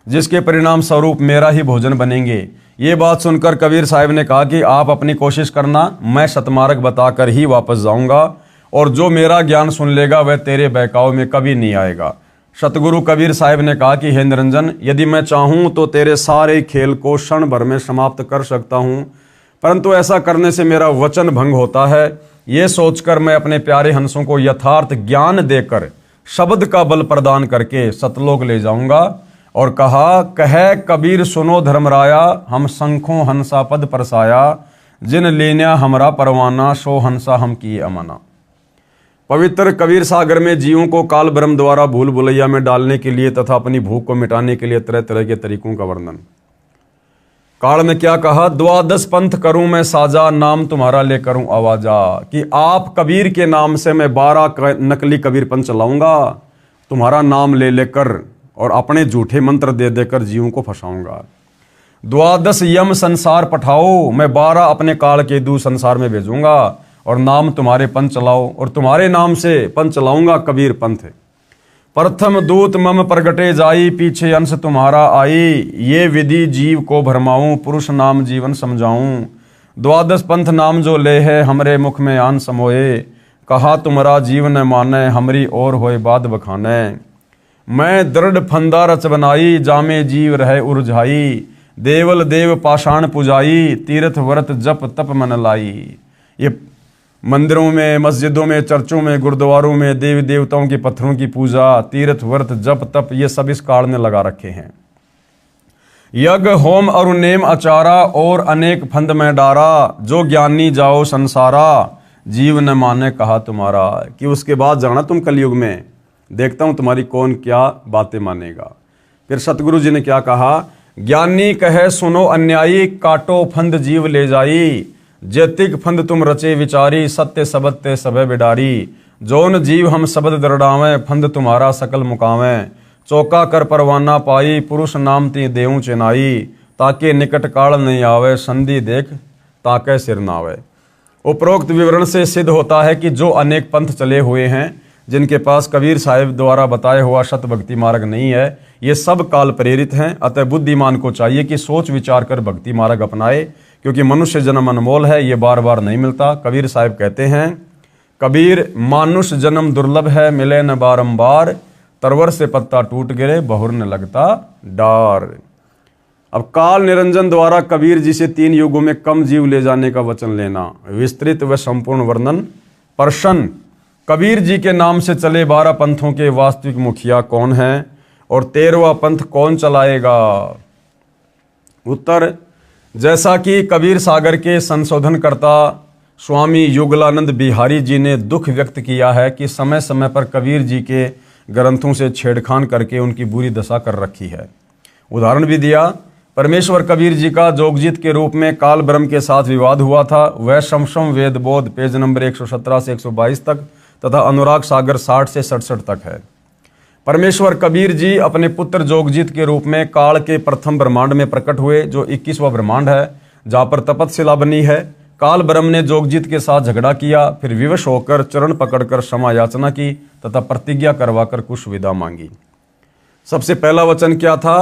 जिसके परिणाम स्वरूप मेरा ही भोजन बनेंगे। ये बात सुनकर कबीर साहिब ने कहा कि आप अपनी कोशिश करना, मैं सतमार्ग बताकर ही वापस जाऊंगा, और जो मेरा ज्ञान सुन लेगा वह तेरे बहकाव में कभी नहीं आएगा। सतगुरु कबीर साहिब ने कहा कि हे निरंजन, यदि मैं चाहूं तो तेरे सारे खेल को क्षण भर में समाप्त कर सकता हूं, परंतु ऐसा करने से मेरा वचन भंग होता है। ये सोचकर मैं अपने प्यारे हंसों को यथार्थ ज्ञान देकर शब्द का बल प्रदान करके सतलोक ले जाऊंगा। और कहा, कह कबीर सुनो धर्मराया, हम शंखों हंसा पद परसाया, जिन लेना हमरा परवाना, सो हंसा हम किए अमाना। पवित्र कबीर सागर में जीवों को काल ब्रह्म द्वारा भूल भुलैया में डालने के लिए तथा अपनी भूख को मिटाने के लिए तरह तरह के तरीकों का वर्णन। काल ने क्या कहा, 12 पंथ करूं मैं साजा, नाम तुम्हारा ले करूं आवाजा, कि आप कबीर के नाम से मैं 12 नकली कबीर पंथ चलाऊंगा, तुम्हारा नाम ले लेकर और अपने झूठे मंत्र दे देकर जीवों को फंसाऊंगा। 12 यम संसार पठाओ, मैं 12 अपने काल के दूत संसार में भेजूंगा और नाम तुम्हारे पंथ चलाओ, और तुम्हारे नाम से पंथ चलाऊंगा कबीर पंथ। प्रथम दूत मम प्रगटे जाई, पीछे अंश तुम्हारा आई, ये विधि जीव को भरमाऊं, पुरुष नाम जीवन समझाऊं। 12 पंथ नाम जो ले है, हमरे मुख में आन समोए, कहा तुम्हारा जीव न माने, हमरी और होए बाद बखाने। मैं दृढ़ फंदा रच बनाई, जामे जीव रहे उर्झाई, देवल देव पाषाण पुजाई, तीर्थ व्रत जप तप मन लाई। ये मंदिरों में, मस्जिदों में, चर्चों में, गुरुद्वारों में देवी देवताओं के पत्थरों की पूजा, तीर्थ व्रत जप तप, ये सब इस काल ने लगा रखे हैं। यज्ञ होम और नेम आचारा, और अनेक फंद में डारा, जो ज्ञानी जाओ संसारा, जीव न माने कहा तुम्हारा। कि उसके बाद जाना तुम कलयुग में, देखता हूं तुम्हारी कौन क्या बातें मानेगा। फिर सतगुरु जी ने क्या कहा, ज्ञानी कहे सुनो अन्यायी, काटो फंद जीव ले जाई, जैतिक फंद तुम रचे विचारी, सत्य सबद ते सबे बिडारी। जोन जीव हम शब्द दरड़ावें, फंद तुम्हारा सकल मुकावें, चौका कर परवाना पाई, पुरुष नाम ती देऊं चेनाई, ताके निकट काल नहीं आवे, संधि देख ताके सिर नावे। उपरोक्त विवरण से सिद्ध होता है कि जो अनेक पंथ चले हुए हैं, जिनके पास कबीर साहिब द्वारा बताया हुआ शत भक्ति मार्ग नहीं है, ये सब काल प्रेरित हैं। अतः बुद्धिमान को चाहिए कि सोच विचार कर भक्ति मार्ग अपनाए, क्योंकि मनुष्य जन्म अनमोल है, ये बार बार नहीं मिलता। कबीर साहिब कहते हैं, कबीर मानुष जन्म दुर्लभ है, मिले न बारंबार, तरवर से पत्ता टूट गिरे, बहुर न लगता डार। अब काल निरंजन द्वारा कबीर जी से 3 युगों में कम जीव ले जाने का वचन लेना, विस्तृत व संपूर्ण वर्णन। प्रश्न, कबीर जी के नाम से चले 12 पंथों के वास्तविक मुखिया कौन हैं और 13वां पंथ कौन चलाएगा? उत्तर, जैसा कि कबीर सागर के संशोधनकर्ता स्वामी युगलानंद बिहारी जी ने दुख व्यक्त किया है कि समय समय पर कबीर जी के ग्रंथों से छेड़खान करके उनकी बुरी दशा कर रखी है। उदाहरण भी दिया, परमेश्वर कबीर जी का जोगजीत के रूप में काल ब्रह्म के साथ विवाद हुआ था, वह शमशम वेद बोध पेज नंबर 117 से 122 तक तथा अनुराग सागर 60 से 67 तक है। परमेश्वर कबीर जी अपने पुत्र जोगजीत के रूप में काल के प्रथम ब्रह्मांड में प्रकट हुए, जो 21वां ब्रह्मांड है, जहाँ पर तपतशिला बनी है। काल ब्रह्म ने जोगजीत के साथ झगड़ा किया, फिर विवश होकर चरण पकड़कर क्षमा याचना की तथा प्रतिज्ञा करवाकर कुछ विदा मांगी। सबसे पहला वचन क्या था?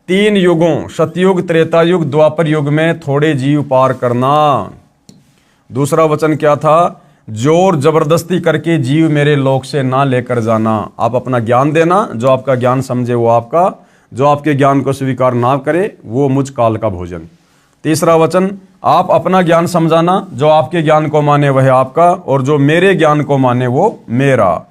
3 युगों सतयुग, त्रेता युग, द्वापर युग में थोड़े जीव पार करना। दूसरा वचन क्या था? जोर जबरदस्ती करके जीव मेरे लोक से ना लेकर जाना। आप अपना ज्ञान देना, जो आपका ज्ञान समझे वो आपका, जो आपके ज्ञान को स्वीकार ना करे वो मुझ काल का भोजन। तीसरा वचन, आप अपना ज्ञान समझाना, जो आपके ज्ञान को माने वह आपका, और जो मेरे ज्ञान को माने वो मेरा।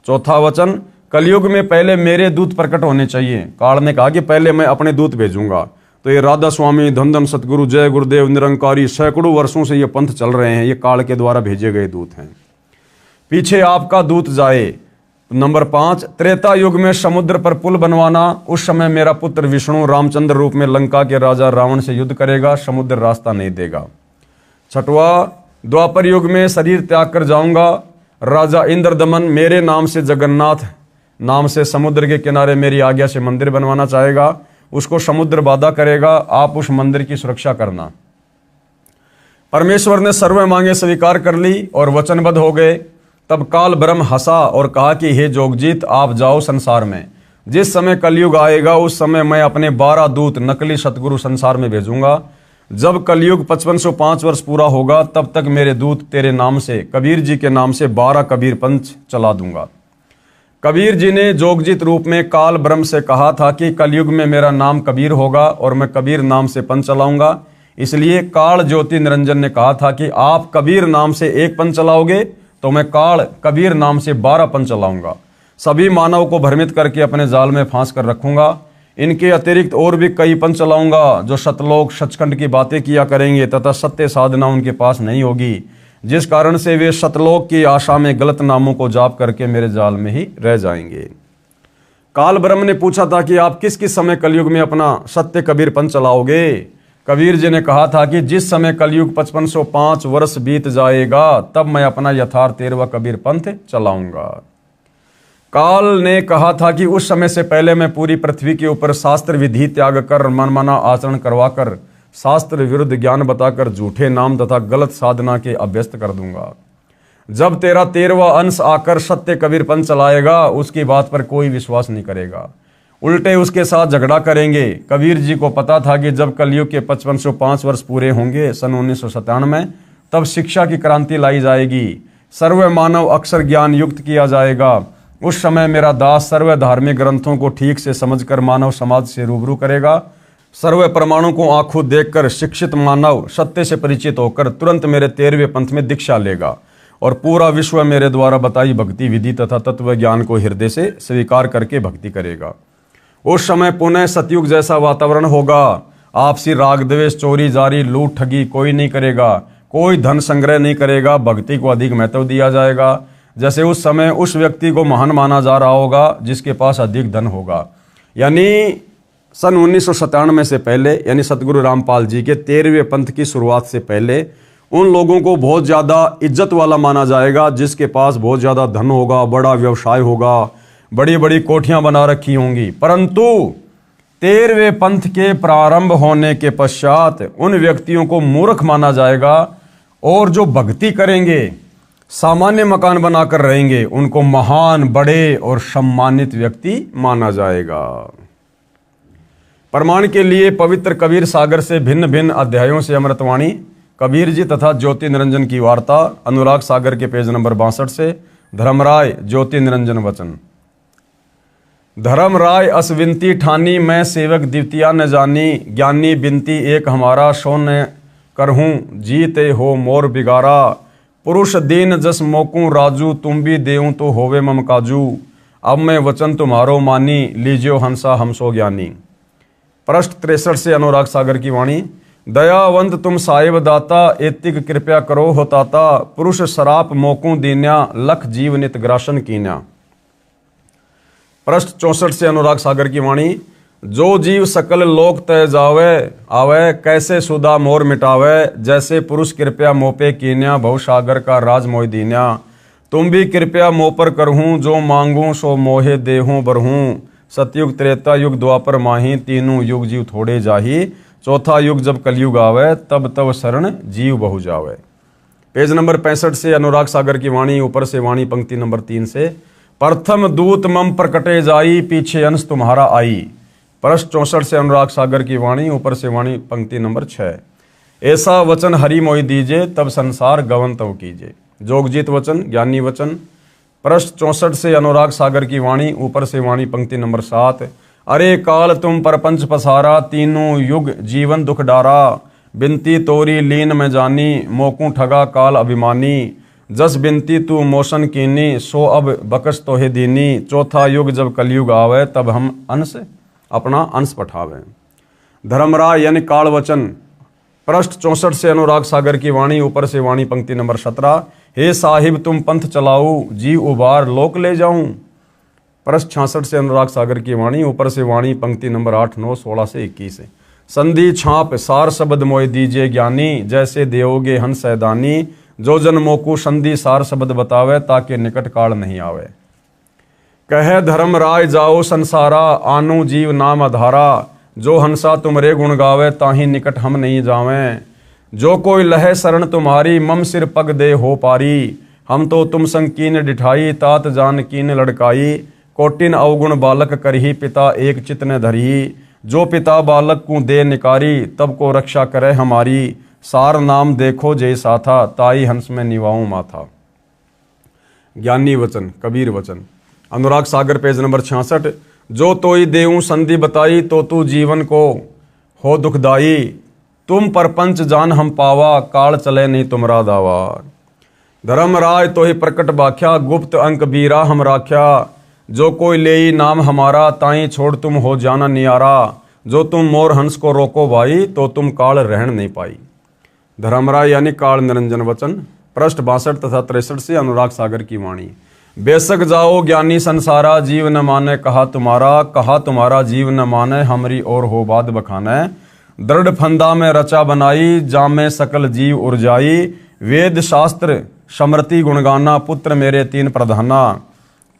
चौथा वचन, कलयुग में पहले मेरे दूत प्रकट होने चाहिए। काल ने कहा कि पहले मैं अपने दूत भेजूंगा। तो ये राधा स्वामी, धन धन सतगुरु, जय गुरुदेव, निरंकारी, सैकड़ों वर्षों से ये पंथ चल रहे हैं, ये काल के द्वारा भेजे गए दूत हैं। पीछे आपका दूत जाए। नंबर 5, त्रेता युग में समुद्र पर पुल बनवाना। उस समय मेरा पुत्र विष्णु रामचंद्र रूप में लंका के राजा रावण से युद्ध करेगा, समुद्र रास्ता नहीं देगा। छठवा, द्वापर युग में शरीर त्याग कर जाऊंगा। राजा इंद्रदमन मेरे नाम से, जगन्नाथ नाम से, समुद्र के किनारे मेरी आज्ञा से मंदिर बनवाना चाहेगा। उसको समुद्र बाधा करेगा, आप उस मंदिर की सुरक्षा करना। परमेश्वर ने सर्व मांगे स्वीकार कर ली और वचनबद्ध हो गए। तब काल ब्रह्म हंसा और कहा कि हे जोगजीत, आप जाओ संसार में। जिस समय कलयुग आएगा उस समय मैं अपने 12 दूत नकली सतगुरु संसार में भेजूंगा। जब कलयुग 5505 वर्ष पूरा होगा तब तक मेरे दूत तेरे नाम से, कबीर जी के नाम से 12 कबीर पंथ चला दूंगा। कबीर जी ने जोगजीत रूप में काल ब्रह्म से कहा था कि कलयुग में मेरा नाम कबीर होगा और मैं कबीर नाम से पंथ चलाऊंगा। इसलिए काल ज्योति निरंजन ने कहा था कि आप कबीर नाम से एक पंथ चलाओगे तो मैं काल कबीर नाम से 12 पंथ चलाऊंगा। सभी मानव को भ्रमित करके अपने जाल में फांस कर रखूंगा। इनके अतिरिक्त और भी कई पंथ चलाऊंगा जो सतलोक सचखंड की बातें किया करेंगे तथा सत्य साधना उनके पास नहीं होगी, जिस कारण से वे सतलोक की आशा में गलत नामों को जाप करके मेरे जाल में ही रह जाएंगे। काल ब्रह्म ने पूछा था कि आप किस किस समय कलयुग में अपना सत्य कबीर पंथ चलाओगे? कबीर जी ने कहा था कि जिस समय कलयुग 5505 वर्ष बीत जाएगा तब मैं अपना यथार्थ 13वां कबीर पंथ चलाऊंगा। काल ने कहा था कि उस समय से पहले मैं पूरी पृथ्वी के ऊपर शास्त्र विधि त्याग कर मनमाना आचरण करवाकर शास्त्र विरुद्ध ज्ञान बताकर झूठे नाम तथा गलत साधना के अभ्यस्त कर दूंगा। जब तेरा 13वां अंश आकर सत्य कबीर पंथ चलाएगा उसकी बात पर कोई विश्वास नहीं करेगा, उल्टे उसके साथ झगड़ा करेंगे। कबीर जी को पता था कि जब कलयुग के 5505 वर्ष पूरे होंगे सन 1997 में, तब शिक्षा की क्रांति लाई जाएगी, सर्व मानव अक्षर ज्ञान युक्त किया जाएगा। उस समय मेरा दास सर्व धार्मिक ग्रंथों को ठीक से समझकर मानव समाज से रूबरू करेगा। सर्व परमाणु को आंखों देखकर शिक्षित मानव सत्य से परिचित होकर तुरंत मेरे 13वें पंथ में दीक्षा लेगा और पूरा विश्व मेरे द्वारा बताई भक्ति विधि तथा तत्व ज्ञान को हृदय से स्वीकार करके भक्ति करेगा। उस समय पुनः सतयुग जैसा वातावरण होगा। आपसी राग द्वेष, चोरी जारी, लूट ठगी कोई नहीं करेगा, कोई धन संग्रह नहीं करेगा, भक्ति को अधिक महत्व दिया जाएगा। जैसे उस समय उस व्यक्ति को महान माना जा रहा होगा जिसके पास अधिक धन होगा। यानी सन 1997 से पहले, यानी सतगुरु रामपाल जी के 13वें पंथ की शुरुआत से पहले उन लोगों को बहुत ज़्यादा इज्जत वाला माना जाएगा जिसके पास बहुत ज़्यादा धन होगा, बड़ा व्यवसाय होगा, बड़ी बड़ी कोठियां बना रखी होंगी। परंतु 13वें पंथ के प्रारंभ होने के पश्चात उन व्यक्तियों को मूर्ख माना जाएगा और जो भक्ति करेंगे, सामान्य मकान बनाकर रहेंगे, उनको महान, बड़े और सम्मानित व्यक्ति माना जाएगा। प्रमाण के लिए पवित्र कबीर सागर से भिन्न भिन्न अध्यायों से अमृतवाणी, कबीर जी तथा ज्योति निरंजन की वार्ता, अनुराग सागर के पेज नंबर 62 से। धर्मराय ज्योति निरंजन वचन। धर्मराय अस विनती ठानी, मैं सेवक द्वितीया न जानी, ज्ञानी बिनती एक हमारा, सो न करहूँ जीते हो मोर बिगारा। पुरुष दीन जस मोकूं राजू, तुम भी देऊं तो होवे मम काजू। अब मैं वचन तुम्हारो मानी, लीजियो हंसा हमसो ज्ञानी। पृष्ठ 63 से अनुराग सागर की वाणी। दयावंत तुम साहिब दाता, एतिक कृपया करो होताता। पुरुष सराप मोकूं दीन्या, लख जीव नित ग्रासन कीन्या। पृष्ठ 64 से अनुराग सागर की वाणी। जो जीव सकल लोक तय जावे, आवे कैसे सुधा मोर मिटावे। जैसे पुरुष कृपया मोपे कीन्या, भव सागर का राज मोह दीन्या। तुम भी कृपया मोह पर करहूँ, जो मांगूं सो मोहे देहूं बरहूं। सतयुग त्रेता युग द्वापर माही, तीनों युग जीव थोड़े जाही। चौथा युग जब कलयुग आवे, तब तब शरण जीव बहु जावे। पेज नंबर 65 से अनुराग सागर की वाणी, ऊपर से वाणी पंक्ति नंबर 3 से। प्रथम दूत मम प्रकटे जाई, पीछे अंश तुम्हारा आई। पृष्ठ 64 से अनुराग सागर की वाणी, ऊपर से वाणी पंक्ति नंबर 6। ऐसा वचन हरि मोहि दीजे, तब संसार गवन तव कीजे। जोगजीत वचन, ज्ञानी वचन। पृष्ठ 64 से अनुराग सागर की वाणी, ऊपर से वाणी पंक्ति नंबर 7। अरे काल तुम परपंच पसारा, तीनों युग जीवन दुख डारा। बिनती तोरी लीन में जानी, मोकू ठगा काल अभिमानी। जस बिनती तू मोशन कीनी, सो अब बकस तोहे दीनी। चौथा युग जब कलयुग आवे, तब हम अंश अपना अंश पठावे। धर्मराय यानी काल वचन। पृष्ठ 64 से अनुराग सागर की वाणी, ऊपर से वाणी पंक्ति नंबर 17। हे साहिब तुम पंथ चलाऊ, जी उबार लोक ले जाऊं। पृष्ठ 66 से अनुराग सागर की वाणी, ऊपर से वाणी पंक्ति नंबर 8, 9, 16 से 21। संधि छाप सार शब्द मोय दीजिए ज्ञानी, जैसे देवोगे हंस सैदानी। जो जन मोकू संधि सार शब्द बतावे, ताकि निकट काल नहीं आवे। कहे धर्म राय जाओ संसारा, आनु जीव नाम आधारा। जो हंसा तुमरे गुण गावे, ताही निकट हम नहीं जावें। जो कोई लहे शरण तुम्हारी, मम सिर पग दे हो पारी। हम तो तुम संग कीन डिठाई, तात जान कीन लड़काई। कोटिन अवगुण बालक करही, पिता एक चित न धरही। जो पिता बालक को दे निकारी, तब को रक्षा करे हमारी। सार नाम देखो जय साथा, ताई हंस में निवाऊं माथा। ज्ञानी वचन, कबीर वचन। Anurag Sagar page number 66। जो तोई देऊं संधि बताई, तो तू जीवन को हो दुखदाई। तुम परपंच जान हम पावा, काल चले नहीं तुमरा दावा। धर्मराय तो ही प्रकट बाख्या, गुप्त अंक बीरा हम राख्या। जो कोई लेई नाम हमारा, ताई छोड़ तुम हो जाना नियारा। जो तुम मोर हंस को रोको भाई, तो तुम काल रहन नहीं पाई। धर्मराय यानी काल निरंजन वचन। पृष्ठ 62 तथा 63 से अनुराग सागर की वाणी। बेशक जाओ ज्ञानी संसारा, जीव न माने कहा तुम्हारा जीव न माने, हमरी और हो बात बखाने। दृढ़ फंदा में रचा बनाई, जामे सकल जीव उर्जाई। वेद शास्त्र समृति गुणगाना, पुत्र मेरे तीन प्रधाना।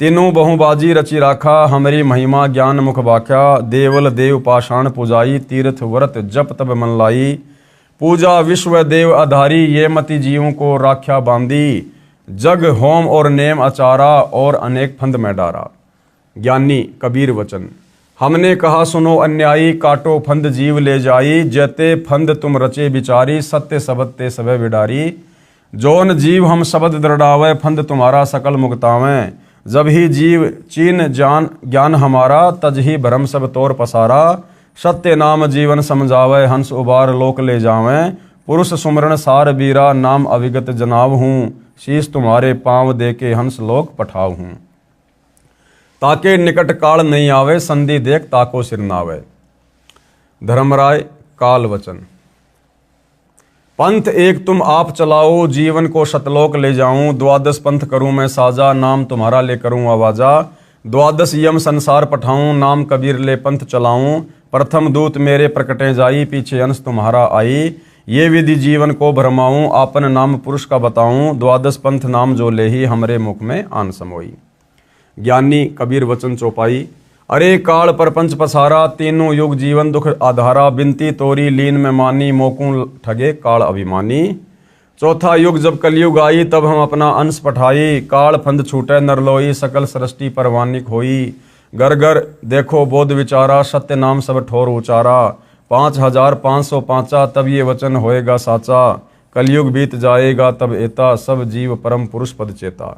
तीनों बहुबाजी रचि राखा, हमरी महिमा ज्ञान मुख बाख्या। देवल देव पाषाण पुजाई, तीर्थ व्रत जप तब मन लाई। पूजा विश्व देव आधारी, ये मति जीवों को राख्या बांधी। जग होम और नेम अचारा, और अनेक फंद में डारा। ज्ञानी कबीर वचन। हमने कहा सुनो अन्यायी, काटो फंद जीव ले जाई। जैते फंद तुम रचे बिचारी, सत्य सबद ते सबे विडारी। जोन जीव हम शब्द दृढ़ावे, फंद तुम्हारा सकल मुक्तावें। जब ही जीव चीन जान ज्ञान हमारा, तज ही भ्रम सब तोर पसारा। सत्य नाम जीवन समझावे, हंस उबार लोक ले जावें। पुरुष सुमरण सार बीरा, नाम अविगत जनाव हूँ। शीश तुम्हारे पांव दे के हंस लोक पठाव हूँ। ताके निकट काल नहीं आवे, संधि देख ताको सिर नावे। धर्मराय काल वचन। पंथ एक तुम आप चलाओ, जीवन को शतलोक ले जाऊं। द्वादश पंथ करूं मैं साजा, नाम तुम्हारा ले करूं आवाजा। द्वादश यम संसार पठाऊं, नाम कबीर ले पंथ चलाऊं। प्रथम दूत मेरे प्रकटे जाई, पीछे अंश तुम्हारा आई। ये विधि जीवन को भरमाऊं, आपन नाम पुरुष का बताऊं। द्वादश पंथ नाम जो ले ही, हमरे मुख में आन समोई। ज्ञानी कबीर वचन चौपाई। अरे काल परपंच पसारा, तीनों युग जीवन दुख आधारा। बिनती तोरी लीन में मानी, मोकू ठगे काल अभिमानी। चौथा युग जब कलयुग आई, तब हम अपना अंश पठाई। काल फंद छूटे नरलोई, सकल सृष्टि परवानिक होई। घर घर देखो बोध विचारा, सत्य नाम सब ठोर उचारा। 5505 तब ये वचन होएगा साचा। कलयुग बीत जाएगा तब एता, सब जीव परम पुरुष पद चेता।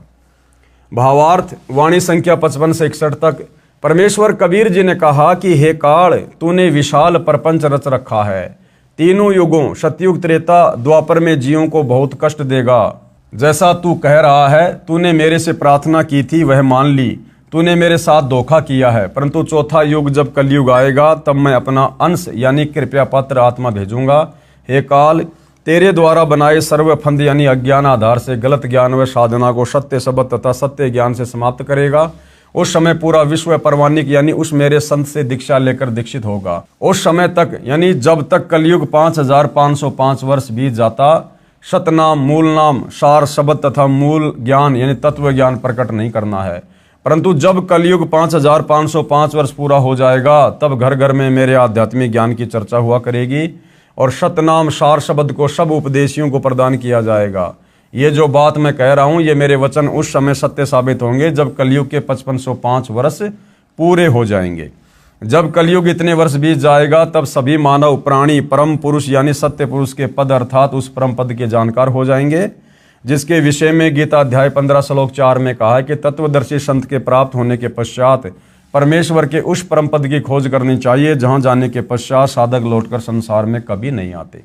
भावार्थ वाणी संख्या 55 से 61 तक। परमेश्वर कबीर जी ने कहा कि हे काल, तूने विशाल प्रपंच रच रखा है। तीनों युगों सतयुग त्रेता द्वापर में जीवों को बहुत कष्ट देगा। जैसा तू कह रहा है, तूने मेरे से प्रार्थना की थी वह मान ली। तूने मेरे साथ धोखा किया है, परंतु चौथा युग जब कलयुग आएगा, तब मैं अपना अंश यानी कृपया पात्र आत्मा भेजूंगा। हे काल, तेरे द्वारा बनाए सर्व फंद यानी अज्ञान आधार से गलत ज्ञान व साधना को सत्य शब्द तथा सत्य ज्ञान से समाप्त करेगा। उस समय पूरा विश्व परवानिक यानी उस मेरे संत से दीक्षा लेकर दीक्षित होगा। उस समय तक यानी जब तक कलयुग 5505 वर्ष बीत जाता, सतनाम मूल नाम सार शब्द तथा मूल ज्ञान यानी तत्व ज्ञान प्रकट नहीं करना है। परंतु जब कलयुग 5505 वर्ष पूरा हो जाएगा, तब घर घर में मेरे आध्यात्मिक ज्ञान की चर्चा हुआ करेगी और सतनाम सार शब्द को सब उपदेशियों को प्रदान किया जाएगा। ये जो बात मैं कह रहा हूँ, ये मेरे वचन उस समय सत्य साबित होंगे जब कलयुग के 5505 वर्ष पूरे हो जाएंगे। जब कलयुग इतने वर्ष बीत जाएगा तब सभी मानव प्राणी परम पुरुष यानी सत्य पुरुष के पद अर्थात उस परम पद के जानकार हो जाएंगे, जिसके विषय में गीता अध्याय 15 श्लोक 4 में कहा है कि तत्वदर्शी संत के प्राप्त होने के पश्चात परमेश्वर के उस परम पद की खोज करनी चाहिए जहां जाने के पश्चात साधक लौटकर संसार में कभी नहीं आते।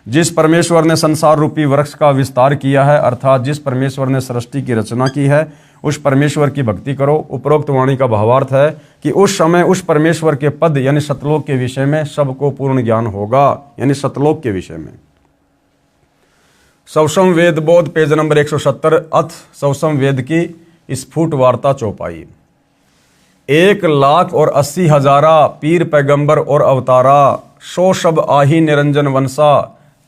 जिस परमेश्वर ने संसार रूपी वृक्ष का विस्तार किया है अर्थात जिस परमेश्वर ने सृष्टि की रचना की है उस परमेश्वर की भक्ति करो। उपरोक्त वाणी का भावार्थ है कि उस समय उस परमेश्वर के पद यानी सतलोक के विषय में सबको पूर्ण ज्ञान होगा, यानी सतलोक के विषय में। सवसम वेद बोध पेज नंबर 170 अथ सवसम वेद की स्फुट वार्ता चौपाई। 1,80,000 पीर पैगंबर और अवतारा, सो सब आही निरंजन वंशा,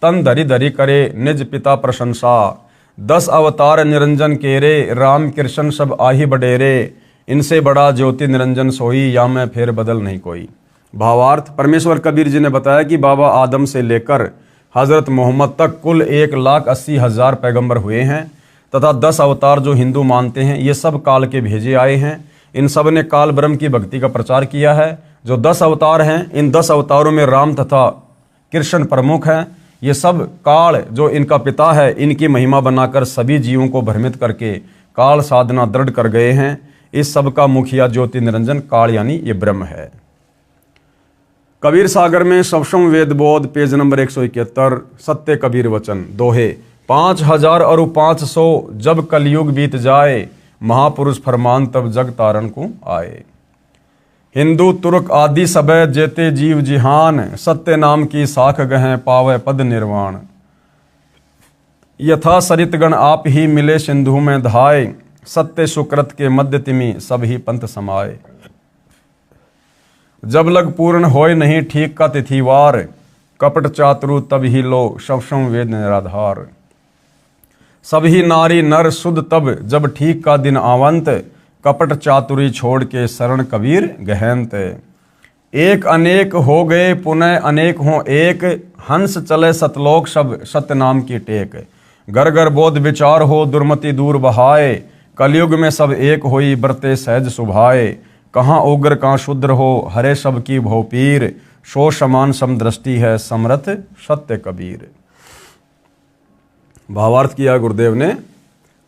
तन धरी धरी करे निज पिता प्रशंसा। 10 अवतार निरंजन केरे, राम कृष्ण सब आही बडेरे, इनसे बड़ा ज्योति निरंजन सोई, या मैं फिर बदल नहीं कोई। भावार्थ, परमेश्वर कबीर जी ने बताया कि बाबा आदम से लेकर हजरत मोहम्मद तक कुल 1,80,000 पैगंबर हुए हैं तथा 10 अवतार जो हिंदू मानते हैं ये सब काल के भेजे आए हैं। इन सब ने काल ब्रह्म की भक्ति का प्रचार किया है। जो 10 अवतार हैं इन 10 अवतारों में राम तथा कृष्ण प्रमुख हैं। ये सब काल जो इनका पिता है इनकी महिमा बनाकर सभी जीवों को भ्रमित करके काल साधना दृढ़ कर गए हैं। इस सब का मुखिया ज्योति निरंजन काल यानी ये ब्रह्म है। कबीर सागर में सवसम वेद बोध पेज नंबर 171 सत्य कबीर वचन दोहे। 5,000 और 500 जब कलयुग बीत जाए, महापुरुष फरमान तब जग तारण को आए। हिंदू तुर्क आदि सबे जेते जीव जिहान, सत्य नाम की साख गहें पावे पद निर्वाण। यथा सरितगण आप ही मिले सिंधु में धाय, सत्य सुकृत के मध्य तिमि सब ही पंथ समाये। जब लग पूर्ण होय नहीं ठीक का तिथिवार, कपट चातुरु तब ही लो सवसम वेद निराधार। सभी नारी नर शुद्ध तब जब ठीक का दिन आवंत, कपट चातुरी छोड़ के शरण कबीर गहनत। एक अनेक हो गए पुनः अनेक हो एक, हंस चले सतलोक सब सत्य नाम की टेक। घर घर बोध विचार हो दुर्मति दूर बहाए, कलयुग में सब एक होई बरते सहज सुभाए। कहाँ उग्र कहाँ शुद्र हो हरे सब की भोपीर, सो समान समदृष्टि है समरथ सत्य कबीर। भावार्थ किया गुरुदेव ने।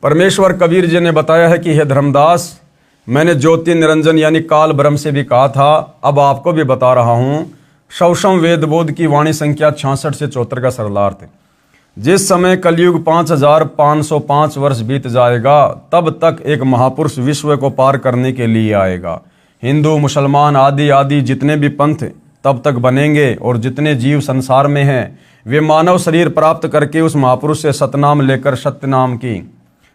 परमेश्वर कबीर जी ने बताया है कि हे धर्मदास, मैंने ज्योति निरंजन यानी काल ब्रह्म से भी कहा था, अब आपको भी बता रहा हूं। सवसम वेद बोध की वाणी संख्या 66 से 74 का सरलार्थ। जिस समय कलयुग 5,505 वर्ष बीत जाएगा तब तक एक महापुरुष विश्व को पार करने के लिए आएगा। हिंदू मुसलमान आदि आदि जितने भी पंथ तब तक बनेंगे और जितने जीव संसार में हैं वे मानव शरीर प्राप्त करके उस महापुरुष से सतनाम लेकर सत्य नाम की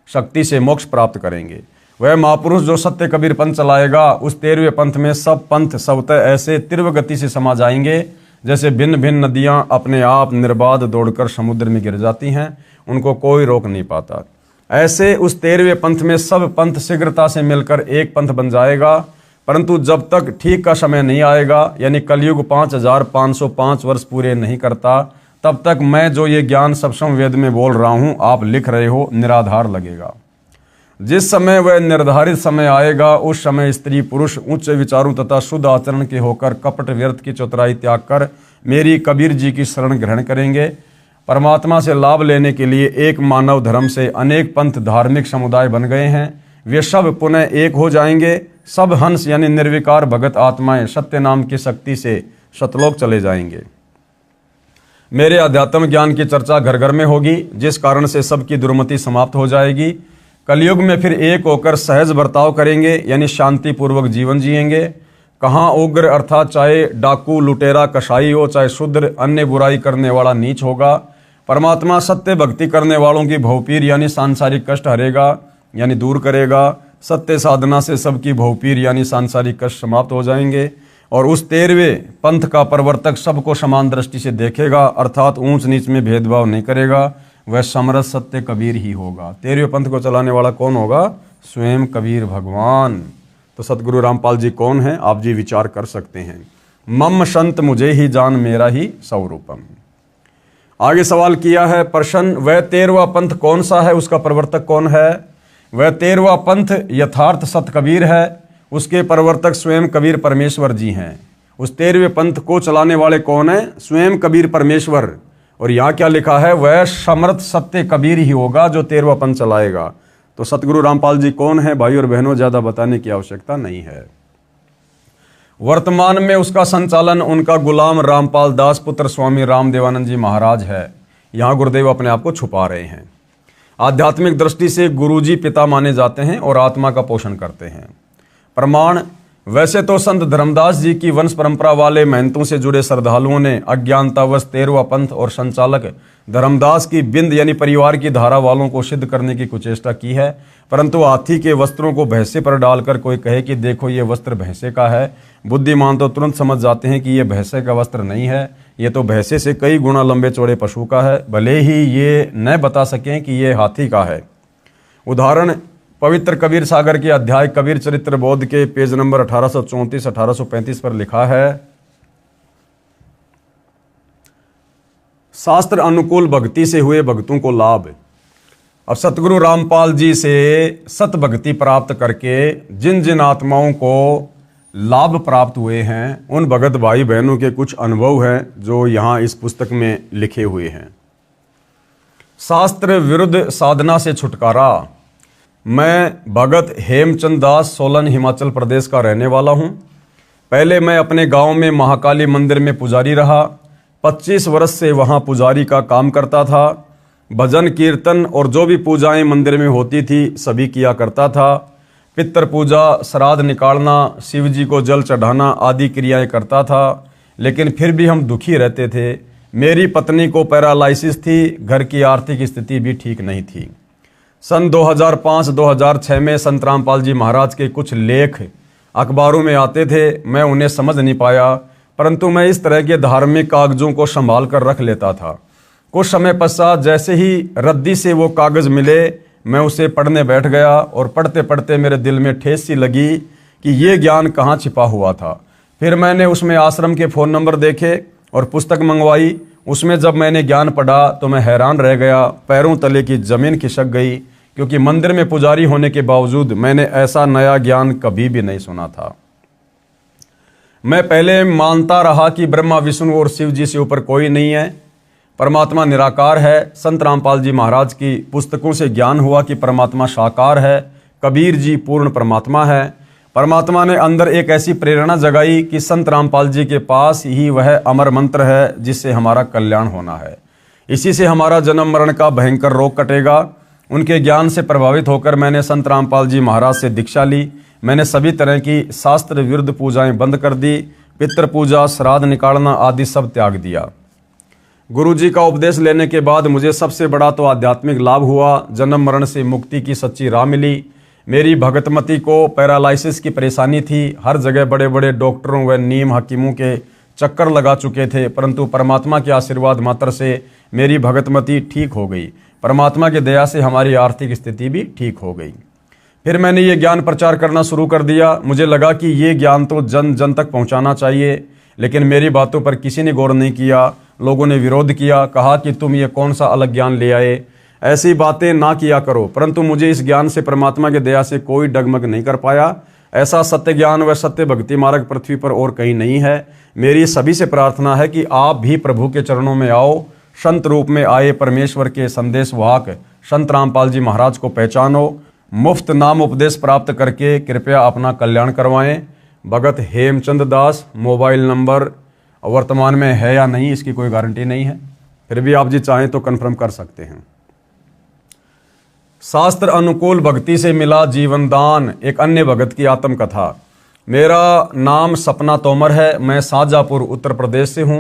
शक्ति से मोक्ष प्राप्त करेंगे। वह महापुरुष जो सत्य कबीर पंथ चलाएगा उस 13वें पंथ में सब पंथ स्वतः ऐसे तीव्र गति से समा जाएंगे जैसे भिन्न भिन्न नदियां अपने आप निर्बाध दौड़कर समुद्र में गिर जाती हैं, उनको कोई रोक नहीं पाता। ऐसे उस 13वें पंथ में सब पंथ शीघ्रता से मिलकर एक पंथ बन जाएगा। परंतु जब तक ठीक का समय नहीं आएगा यानी कलयुग 5,505 वर्ष पूरे नहीं करता तब तक मैं जो ये ज्ञान सवसम वेद में बोल रहा हूँ आप लिख रहे हो निराधार लगेगा। जिस समय वह निर्धारित समय आएगा उस समय स्त्री पुरुष उच्च विचारों तथा शुद्ध आचरण के होकर कपट व्यर्थ की चतुराई त्याग कर मेरी कबीर जी की शरण ग्रहण करेंगे। परमात्मा से लाभ लेने के लिए एक मानव धर्म से अनेक पंथ धार्मिक समुदाय बन गए हैं। वे सब पुनः एक हो जाएंगे। सब हंस यानी निर्विकार भगत आत्माएं सत्य नाम की शक्ति से सतलोक चले जाएंगे। मेरे अध्यात्म ज्ञान की चर्चा घर घर में होगी, जिस कारण से सबकी दुर्मति समाप्त हो जाएगी। कलयुग में फिर एक होकर सहज बर्ताव करेंगे यानी शांति पूर्वक जीवन जिएंगे। कहाँ उग्र अर्थात चाहे डाकू लुटेरा कसाई हो, चाहे शूद्र अन्य बुराई करने वाला नीच होगा। परमात्मा सत्य भक्ति करने वालों की भवपीर यानी सांसारिक कष्ट हरेगा यानी दूर करेगा। सत्य साधना से सबकी भवपीर यानी सांसारिक कष्ट समाप्त हो जाएंगे और उस 13वें पंथ का प्रवर्तक सबको समान दृष्टि से देखेगा अर्थात ऊंच नीच में भेदभाव नहीं करेगा। वह समरस सत्य कबीर ही होगा। 13वें पंथ को चलाने वाला कौन होगा? स्वयं कबीर भगवान। तो सतगुरु रामपाल जी कौन है? आप जी विचार कर सकते हैं। मम संत मुझे ही जान मेरा ही स्वरूपम। आगे सवाल किया है प्रश्न, वह 13वां पंथ कौन सा है, उसका प्रवर्तक कौन है? वह 13वां पंथ यथार्थ सत कबीर है। उसके प्रवर्तक स्वयं कबीर परमेश्वर जी हैं। उस 13वें पंथ को चलाने वाले कौन है? स्वयं कबीर परमेश्वर। और यहाँ क्या लिखा है? वह समर्थ सत्य कबीर ही होगा जो 13वां पंथ चलाएगा। तो सतगुरु रामपाल जी कौन है भाई और बहनों? ज़्यादा बताने की आवश्यकता नहीं है। वर्तमान में उसका संचालन उनका गुलाम रामपाल दास पुत्र स्वामी रामदेवानंद जी महाराज है। यहाँ गुरुदेव अपने आप को छुपा रहे हैं। आध्यात्मिक दृष्टि से गुरुजी पिता माने जाते हैं और आत्मा का पोषण करते हैं। प्रमाण: वैसे तो संत धर्मदास जी की वंश परंपरा वाले महंतों से जुड़े श्रद्धालुओं ने अज्ञानतावश 13वां पंथ और संचालक धर्मदास की बिंद यानी परिवार की धारा वालों को सिद्ध करने की कुचेष्टा की है, परंतु हाथी के वस्त्रों को भैंसे पर डालकर कोई कहे कि देखो ये वस्त्र भैंसे का है, बुद्धिमान तो तुरंत समझ जाते हैं कि ये भैंसे का वस्त्र नहीं है, ये तो भैंसे से कई गुना लंबे चौड़े पशु का है, भले ही ये न बता सकें कि ये हाथी का है। उदाहरण: पवित्र कबीर सागर के अध्याय कबीर चरित्र बोध के पेज नंबर 1834-1835 पर लिखा है, शास्त्र अनुकूल भक्ति से हुए भक्तों को लाभ। अब सतगुरु रामपाल जी से सत भक्ति प्राप्त करके जिन जिन आत्माओं को लाभ प्राप्त हुए हैं उन भगत भाई बहनों के कुछ अनुभव हैं जो यहाँ इस पुस्तक में लिखे हुए हैं। शास्त्र विरुद्ध साधना से छुटकारा। मैं भगत हेमचंद दास, सोलन, हिमाचल प्रदेश का रहने वाला हूँ। पहले मैं अपने गांव में महाकाली मंदिर में पुजारी रहा। 25 वर्ष से वहाँ पुजारी का काम करता था। भजन कीर्तन और जो भी पूजाएं मंदिर में होती थी सभी किया करता था। पितृ पूजा, श्राद्ध निकालना, शिव जी को जल चढ़ाना आदि क्रियाएं करता था। लेकिन फिर भी हम दुखी रहते थे। मेरी पत्नी को पैरालाइसिस थी, घर की आर्थिक स्थिति भी ठीक नहीं थी। सन 2005-2006 में संत रामपाल जी महाराज के कुछ लेख अखबारों में आते थे। मैं उन्हें समझ नहीं पाया, परंतु मैं इस तरह के धार्मिक कागजों को संभाल कर रख लेता था। कुछ समय पश्चात जैसे ही रद्दी से वो कागज मिले मैं उसे पढ़ने बैठ गया और पढ़ते पढ़ते मेरे दिल में ठेस सी लगी कि ये ज्ञान कहाँ छिपा हुआ था। फिर मैंने उसमें आश्रम के फ़ोन नंबर देखे और पुस्तक मंगवाई। उसमें जब मैंने ज्ञान पढ़ा तो मैं हैरान रह गया, पैरों तले की ज़मीन खिसक गई, क्योंकि मंदिर में पुजारी होने के बावजूद मैंने ऐसा नया ज्ञान कभी भी नहीं सुना था। मैं पहले मानता रहा कि ब्रह्मा, विष्णु और शिव जी से ऊपर कोई नहीं है, परमात्मा निराकार है। संत रामपाल जी महाराज की पुस्तकों से ज्ञान हुआ कि परमात्मा साकार है, कबीर जी पूर्ण परमात्मा है। परमात्मा ने अंदर एक ऐसी प्रेरणा जगाई कि संत रामपाल जी के पास ही वह अमर मंत्र है जिससे हमारा कल्याण होना है। इसी से हमारा जन्म मरण का भयंकर रोग कटेगा। उनके ज्ञान से प्रभावित होकर मैंने संत रामपाल जी महाराज से दीक्षा ली। मैंने सभी तरह की शास्त्र विरुद्ध पूजाएं बंद कर दी। पितृ पूजा, श्राद्ध निकालना आदि सब त्याग दिया। गुरु जी का उपदेश लेने के बाद मुझे सबसे बड़ा तो आध्यात्मिक लाभ हुआ। जन्म मरण से मुक्ति की सच्ची राह मिली। मेरी भगतमती को पैरालाइसिस की परेशानी थी। हर जगह बड़े बड़े डॉक्टरों व नीम हकीमों के चक्कर लगा चुके थे, परंतु परमात्मा के आशीर्वाद मात्र से मेरी भगतमती ठीक हो गई। परमात्मा की दया से हमारी आर्थिक स्थिति भी ठीक हो गई। फिर मैंने ये ज्ञान प्रचार करना शुरू कर दिया। मुझे लगा कि ये ज्ञान तो जन जन तक पहुंचाना चाहिए, लेकिन मेरी बातों पर किसी ने गौर नहीं किया। लोगों ने विरोध किया, कहा कि तुम ये कौन सा अलग ज्ञान ले आए, ऐसी बातें ना किया करो। परंतु मुझे इस ज्ञान से परमात्मा की दया से कोई डगमग नहीं कर पाया। ऐसा सत्य ज्ञान व सत्य भक्ति मार्ग पृथ्वी पर और कहीं नहीं है। मेरी सभी से प्रार्थना है कि आप भी प्रभु के चरणों में आओ। संत रूप में आए परमेश्वर के संदेश वाहक संत रामपाल जी महाराज को पहचानो। मुफ्त नाम उपदेश प्राप्त करके कृपया अपना कल्याण करवाएं। भगत हेमचंद दास। मोबाइल नंबर वर्तमान में है या नहीं इसकी कोई गारंटी नहीं है, फिर भी आप जी चाहें तो कन्फर्म कर सकते हैं। शास्त्र अनुकूल भक्ति से मिला जीवन दान। एक अन्य भगत की आत्मकथा। मेरा नाम सपना तोमर है। मैं शाहजहाँपुर उत्तर प्रदेश से हूँ।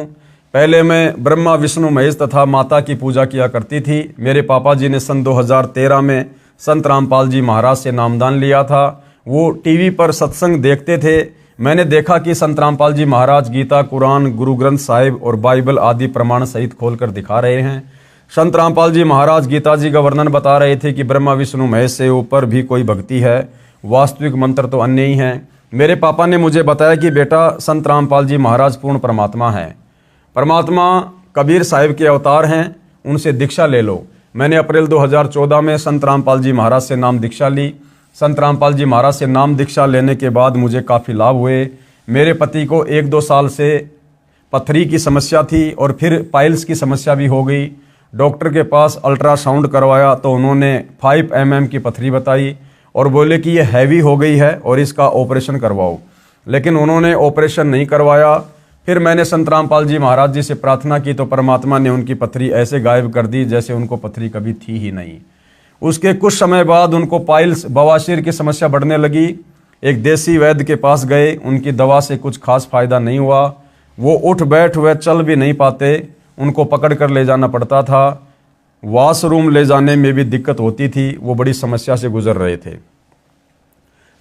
पहले मैं ब्रह्मा, विष्णु, महेश तथा माता की पूजा किया करती थी। मेरे पापा जी ने सन 2013 में संत रामपाल जी महाराज से नामदान लिया था। वो टीवी पर सत्संग देखते थे। मैंने देखा कि संत रामपाल जी महाराज गीता, कुरान, गुरु ग्रंथ साहिब और बाइबल आदि प्रमाण सहित खोलकर दिखा रहे हैं। संत रामपाल जी महाराज गीता जी का वर्णन बता रहे थे कि ब्रह्मा, विष्णु, महेश से ऊपर भी कोई भक्ति है, वास्तविक मंत्र तो अन्य ही हैं। मेरे पापा ने मुझे बताया कि बेटा, संत रामपाल जी महाराज पूर्ण परमात्मा हैं, परमात्मा कबीर साहिब के अवतार हैं, उनसे दीक्षा ले लो। मैंने अप्रैल 2014 में संत रामपाल जी महाराज से नाम दीक्षा ली। संत रामपाल जी महाराज से नाम दीक्षा लेने के बाद मुझे काफ़ी लाभ हुए। मेरे पति को 1-2 साल से पथरी की समस्या थी और फिर पाइल्स की समस्या भी हो गई। डॉक्टर के पास अल्ट्रासाउंड करवाया तो उन्होंने 5 mm की पथरी बताई और बोले कि ये हैवी हो गई है और इसका ऑपरेशन करवाओ, लेकिन उन्होंने ऑपरेशन नहीं करवाया। फिर मैंने संत रामपाल जी महाराज जी से प्रार्थना की तो परमात्मा ने उनकी पथरी ऐसे गायब कर दी जैसे उनको पथरी कभी थी ही नहीं। उसके कुछ समय बाद उनको पाइल्स बवासीर की समस्या बढ़ने लगी। एक देसी वैद्य के पास गए, उनकी दवा से कुछ खास फायदा नहीं हुआ। वो उठ बैठ व चल भी नहीं पाते, उनको पकड़ कर ले जाना पड़ता था। वॉशरूम ले जाने में भी दिक्कत होती थी, वो बड़ी समस्या से गुजर रहे थे।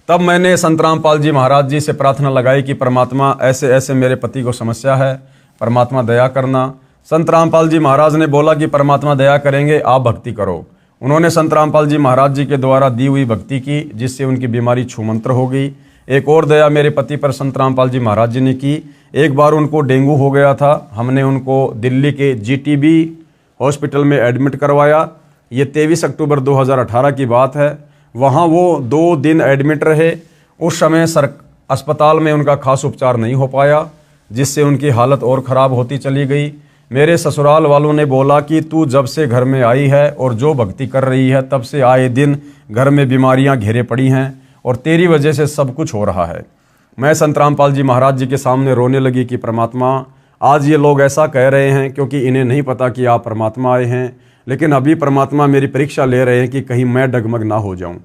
तब मैंने संत रामपाल जी महाराज जी से प्रार्थना लगाई कि परमात्मा ऐसे ऐसे मेरे पति को समस्या है, परमात्मा दया करना। संत रामपाल जी महाराज ने बोला कि परमात्मा दया करेंगे, आप भक्ति करो। उन्होंने संत रामपाल जी महाराज जी के द्वारा दी हुई भक्ति की, जिससे उनकी बीमारी छूमंत्र हो गई। एक और दया मेरे पति पर संत रामपाल जी महाराज जी ने की। एक बार उनको डेंगू हो गया था, हमने उनको दिल्ली के GTB हॉस्पिटल में एडमिट करवाया। ये 23 अक्टूबर 2018 की बात है। वहाँ वो 2 दिन एडमिट रहे। उस समय अस्पताल में उनका खास उपचार नहीं हो पाया, जिससे उनकी हालत और ख़राब होती चली गई। मेरे ससुराल वालों ने बोला कि तू जब से घर में आई है और जो भक्ति कर रही है, तब से आए दिन घर में बीमारियां घेरे पड़ी हैं और तेरी वजह से सब कुछ हो रहा है। मैं संत रामपाल जी महाराज जी के सामने रोने लगी कि परमात्मा, आज ये लोग ऐसा कह रहे हैं क्योंकि इन्हें नहीं पता कि आप परमात्मा आए हैं, लेकिन अभी परमात्मा मेरी परीक्षा ले रहे हैं कि कहीं मैं डगमग ना हो जाऊं।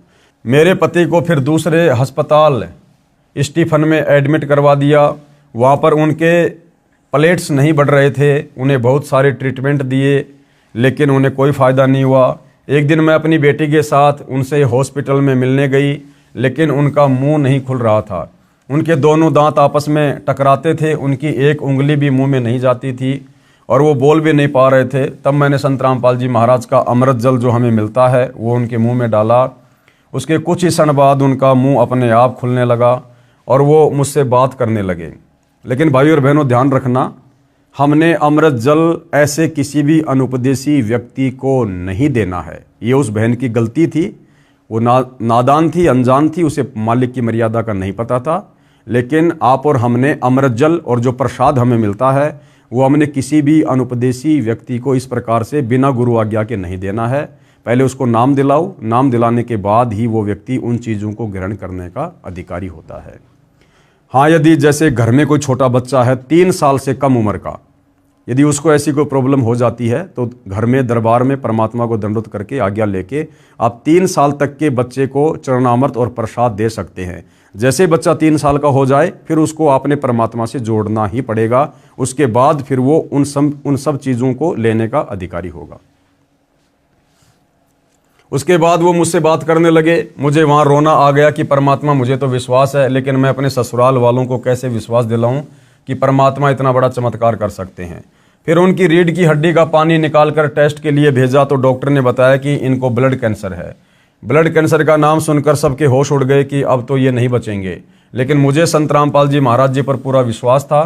मेरे पति को फिर दूसरे अस्पताल स्टीफन में एडमिट करवा दिया। वहाँ पर उनके प्लेट्स नहीं बढ़ रहे थे, उन्हें बहुत सारे ट्रीटमेंट दिए, लेकिन उन्हें कोई फ़ायदा नहीं हुआ। एक दिन मैं अपनी बेटी के साथ उनसे हॉस्पिटल में मिलने गई, लेकिन उनका मुंह नहीं खुल रहा था। उनके दोनों दांत आपस में टकराते थे, उनकी एक उंगली भी मुंह में नहीं जाती थी और वो बोल भी नहीं पा रहे थे। तब मैंने संत रामपाल जी महाराज का अमृत जल जो हमें मिलता है वो उनके मुंह में डाला। उसके कुछ ही क्षण बाद उनका मुंह अपने आप खुलने लगा और वो मुझसे बात करने लगे। लेकिन भाई और बहनों, ध्यान रखना, हमने अमृत जल ऐसे किसी भी अनुपदेशी व्यक्ति को नहीं देना है। ये उस बहन की गलती थी, वो नादान थी, अनजान थी, उसे मालिक की मर्यादा का नहीं पता था। लेकिन आप और हमने अमृत जल और जो प्रसाद हमें मिलता है वो हमने किसी भी अनुपदेशी व्यक्ति को इस प्रकार से बिना गुरु आज्ञा के नहीं देना है। पहले उसको नाम दिलाओ, नाम दिलाने के बाद ही वो व्यक्ति उन चीज़ों को ग्रहण करने का अधिकारी होता है। हाँ, यदि जैसे घर में कोई छोटा बच्चा है 3 साल से कम उम्र का, यदि उसको ऐसी कोई प्रॉब्लम हो जाती है तो घर में दरबार में परमात्मा को दंडोत करके आज्ञा लेके आप 3 साल तक के बच्चे को चरणामृत और प्रसाद दे सकते हैं। जैसे बच्चा 3 साल का हो जाए फिर उसको आपने परमात्मा से जोड़ना ही पड़ेगा। उसके बाद फिर वो उन सब चीज़ों को लेने का अधिकारी होगा। उसके बाद वो मुझसे बात करने लगे। मुझे वहाँ रोना आ गया कि परमात्मा, मुझे तो विश्वास है, लेकिन मैं अपने ससुराल वालों को कैसे विश्वास दिलाऊं कि परमात्मा इतना बड़ा चमत्कार कर सकते हैं। फिर उनकी रीढ़ की हड्डी का पानी निकाल कर टेस्ट के लिए भेजा तो डॉक्टर ने बताया कि इनको ब्लड कैंसर है। ब्लड कैंसर का नाम सुनकर सबके होश उड़ गए कि अब तो ये नहीं बचेंगे। लेकिन मुझे संत रामपाल जी महाराज जी पर पूरा विश्वास था।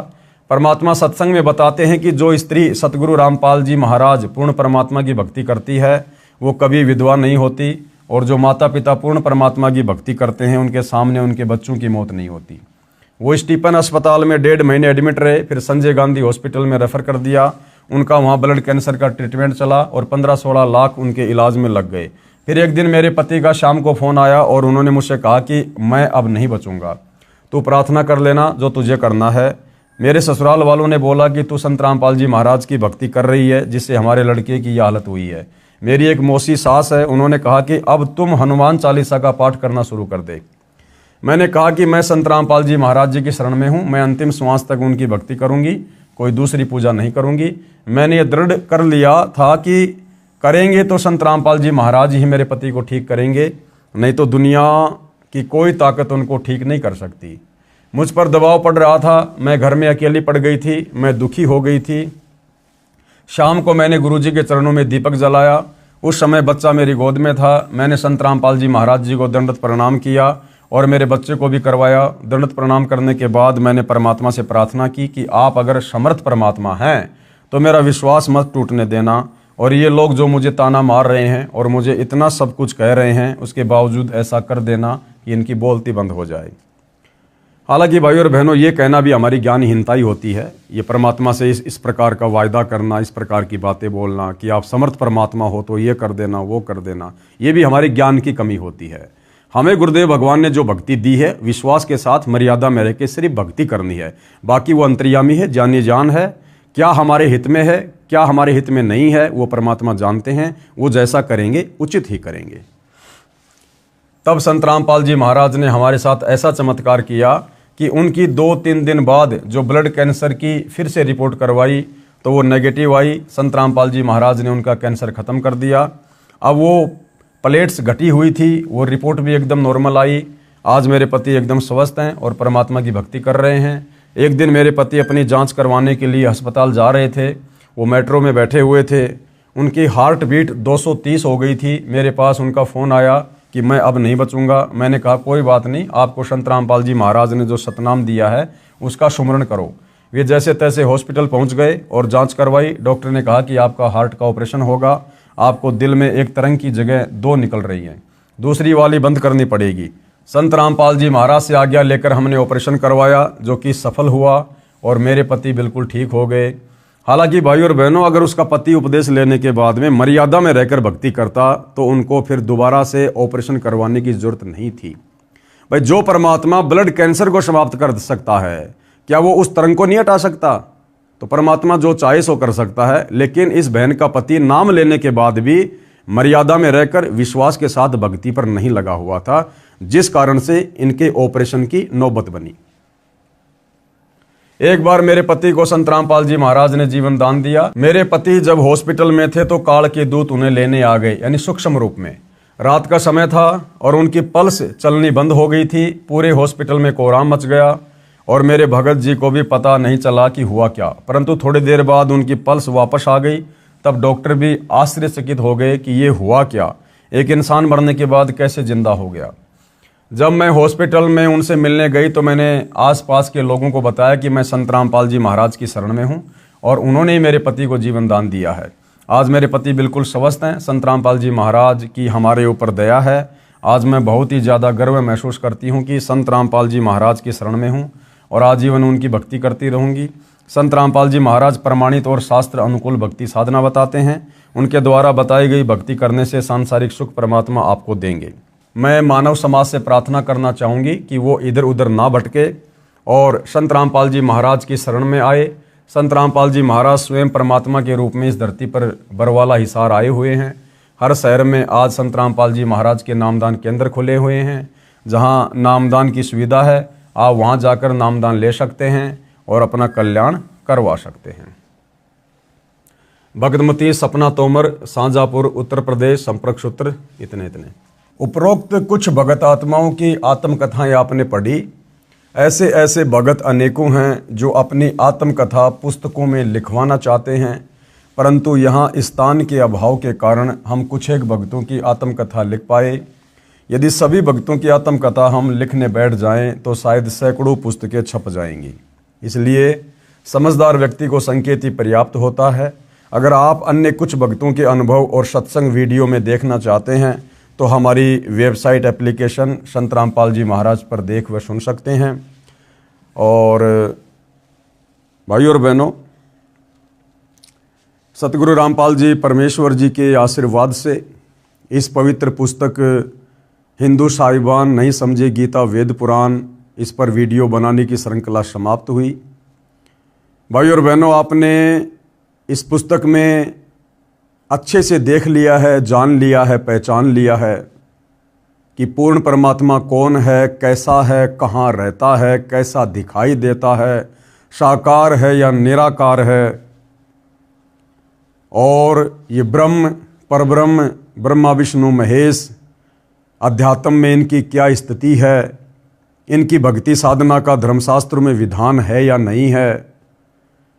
परमात्मा सत्संग में बताते हैं कि जो स्त्री सतगुरु रामपाल जी महाराज पूर्ण परमात्मा की भक्ति करती है वो कभी विधवा नहीं होती, और जो माता पिता पूर्ण परमात्मा की भक्ति करते हैं उनके सामने उनके बच्चों की मौत नहीं होती। वो स्टीफन अस्पताल में 1.5 महीने एडमिट रहे, फिर संजय गांधी हॉस्पिटल में रेफर कर दिया। उनका वहाँ ब्लड कैंसर का ट्रीटमेंट चला और 15-16 लाख उनके इलाज में लग गए। फिर एक दिन मेरे पति का शाम को फ़ोन आया और उन्होंने मुझसे कहा कि मैं अब नहीं बचूंगा, तू प्रार्थना कर लेना जो तुझे करना है। मेरे ससुराल वालों ने बोला कि तू संत रामपाल जी महाराज की भक्ति कर रही है जिससे हमारे लड़के की यह हालत हुई है। मेरी एक मौसी सास है, उन्होंने कहा कि अब तुम हनुमान चालीसा का पाठ करना शुरू कर दे। मैंने कहा कि मैं संत रामपाल जी महाराज जी की शरण में हूँ, मैं अंतिम श्वास तक उनकी भक्ति करूँगी, कोई दूसरी पूजा नहीं करूँगी। मैंने ये दृढ़ कर लिया था कि करेंगे तो संत रामपाल जी महाराज ही मेरे पति को ठीक करेंगे, नहीं तो दुनिया की कोई ताकत उनको ठीक नहीं कर सकती। मुझ पर दबाव पड़ रहा था, मैं घर में अकेली पड़ गई थी, मैं दुखी हो गई थी। शाम को मैंने गुरुजी के चरणों में दीपक जलाया। उस समय बच्चा मेरी गोद में था। मैंने संत रामपाल जी महाराज जी को दंडवत प्रणाम किया और मेरे बच्चे को भी करवाया। दंडवत प्रणाम करने के बाद मैंने परमात्मा से प्रार्थना की कि आप अगर समर्थ परमात्मा हैं तो मेरा विश्वास मत टूटने देना और ये लोग जो मुझे ताना मार रहे हैं और मुझे इतना सब कुछ कह रहे हैं, उसके बावजूद ऐसा कर देना कि इनकी बोलती बंद हो जाए। हालांकि भाई और बहनों, ये कहना भी हमारी ज्ञानहीनता ही होती है। ये परमात्मा से इस प्रकार का वायदा करना, इस प्रकार की बातें बोलना कि आप समर्थ परमात्मा हो तो ये कर देना, वो कर देना, ये भी हमारी ज्ञान की कमी होती है। हमें गुरुदेव भगवान ने जो भक्ति दी है, विश्वास के साथ मर्यादा में रह के सिर्फ भक्ति करनी है। बाकी वो अंतर्यामी है, जानी जान है। क्या हमारे हित में है, क्या हमारे हित में नहीं है, वो परमात्मा जानते हैं। वो जैसा करेंगे उचित ही करेंगे। तब संत रामपाल जी महाराज ने हमारे साथ ऐसा चमत्कार किया कि उनकी 2-3 दिन बाद जो ब्लड कैंसर की फिर से रिपोर्ट करवाई तो वो नेगेटिव आई। संत रामपाल जी महाराज ने उनका कैंसर ख़त्म कर दिया। अब वो प्लेट्स घटी हुई थी, वो रिपोर्ट भी एकदम नॉर्मल आई। आज मेरे पति एकदम स्वस्थ हैं और परमात्मा की भक्ति कर रहे हैं। एक दिन मेरे पति अपनी जांच करवाने के लिए अस्पताल जा रहे थे। वो मेट्रो में बैठे हुए थे, उनकी हार्ट बीट 230 हो गई थी। मेरे पास उनका फ़ोन आया कि मैं अब नहीं बचूंगा। मैंने कहा कोई बात नहीं, आपको संत रामपाल जी महाराज ने जो सतनाम दिया है उसका सुमरण करो। वे जैसे तैसे हॉस्पिटल पहुंच गए और जांच करवाई। डॉक्टर ने कहा कि आपका हार्ट का ऑपरेशन होगा, आपको दिल में एक तरंग की जगह 2 निकल रही हैं, दूसरी वाली बंद करनी पड़ेगी। संत रामपाल जी महाराज से आज्ञा लेकर हमने ऑपरेशन करवाया, जो कि सफल हुआ और मेरे पति बिल्कुल ठीक हो गए। हालांकि भाई और बहनों, अगर उसका पति उपदेश लेने के बाद में मर्यादा में रहकर भक्ति करता तो उनको फिर दोबारा से ऑपरेशन करवाने की जरूरत नहीं थी। भाई, जो परमात्मा ब्लड कैंसर को समाप्त कर सकता है, क्या वो उस तरंग को नहीं हटा सकता? तो परमात्मा जो चाहे सो कर सकता है। लेकिन इस बहन का पति नाम लेने के बाद भी मर्यादा में रहकर विश्वास के साथ भक्ति पर नहीं लगा हुआ था, जिस कारण से इनके ऑपरेशन की नौबत बनी। एक बार मेरे पति को संत रामपाल जी महाराज ने जीवन दान दिया। मेरे पति जब हॉस्पिटल में थे तो काल के दूत उन्हें लेने आ गए, यानी सूक्ष्म रूप में। रात का समय था और उनकी पल्स चलनी बंद हो गई थी। पूरे हॉस्पिटल में कोहराम मच गया और मेरे भगत जी को भी पता नहीं चला कि हुआ क्या। परंतु थोड़ी देर बाद उनकी पल्स वापस आ गई। तब डॉक्टर भी आश्चर्यचकित हो गए कि ये हुआ क्या, एक इंसान मरने के बाद कैसे जिंदा हो गया। जब मैं हॉस्पिटल में उनसे मिलने गई तो मैंने आसपास के लोगों को बताया कि मैं संत रामपाल जी महाराज की शरण में हूँ और उन्होंने ही मेरे पति को जीवन दान दिया है। आज मेरे पति बिल्कुल स्वस्थ हैं। संत रामपाल जी महाराज की हमारे ऊपर दया है। आज मैं बहुत ही ज़्यादा गर्व महसूस करती हूँ कि संत रामपाल जी महाराज की शरण में हूँ और आजीवन उनकी भक्ति करती रहूँगी। संत रामपाल जी महाराज प्रमाणित और शास्त्र अनुकूल भक्ति साधना बताते हैं। उनके द्वारा बताई गई भक्ति करने से सांसारिक सुख परमात्मा आपको देंगे। मैं मानव समाज से प्रार्थना करना चाहूँगी कि वो इधर उधर ना भटके और संत रामपाल जी महाराज की शरण में आए। संत रामपाल जी महाराज स्वयं परमात्मा के रूप में इस धरती पर बरवाला हिसार आए हुए हैं। हर शहर में आज संत रामपाल जी महाराज के नामदान केंद्र खुले हुए हैं। जहाँ नामदान की सुविधा है, आप वहाँ जाकर नामदान ले सकते हैं और अपना कल्याण करवा सकते हैं। भगतमती सपना तोमर, शाहजहाँपुर, उत्तर प्रदेश। संपर्क सूत्र इतने। उपरोक्त कुछ भगत आत्माओं की आत्मकथाएं आपने पढ़ी। ऐसे ऐसे भगत अनेकों हैं जो अपनी आत्मकथा पुस्तकों में लिखवाना चाहते हैं, परंतु यहाँ स्थान के अभाव के कारण हम कुछ एक भक्तों की आत्मकथा लिख पाए। यदि सभी भक्तों की आत्मकथा हम लिखने बैठ जाएं तो शायद सैकड़ों पुस्तकें छप जाएंगी। इसलिए समझदार व्यक्ति को संकेत ही पर्याप्त होता है। अगर आप अन्य कुछ भक्तों के अनुभव और सत्संग वीडियो में देखना चाहते हैं तो हमारी वेबसाइट एप्लीकेशन संत रामपाल जी महाराज पर देख व सुन सकते हैं। और भाई और बहनों, सतगुरु रामपाल जी परमेश्वर जी के आशीर्वाद से इस पवित्र पुस्तक हिंदू साहिबान नहीं समझे गीता वेद पुराण, इस पर वीडियो बनाने की श्रृंखला समाप्त हुई। भाई और बहनों, आपने इस पुस्तक में अच्छे से देख लिया है, जान लिया है, पहचान लिया है कि पूर्ण परमात्मा कौन है, कैसा है, कहाँ रहता है, कैसा दिखाई देता है, साकार है या निराकार है, और ये ब्रह्म, परब्रह्म, ब्रह्मा विष्णु महेश, अध्यात्म में इनकी क्या स्थिति है, इनकी भक्ति साधना का धर्मशास्त्र में विधान है या नहीं है।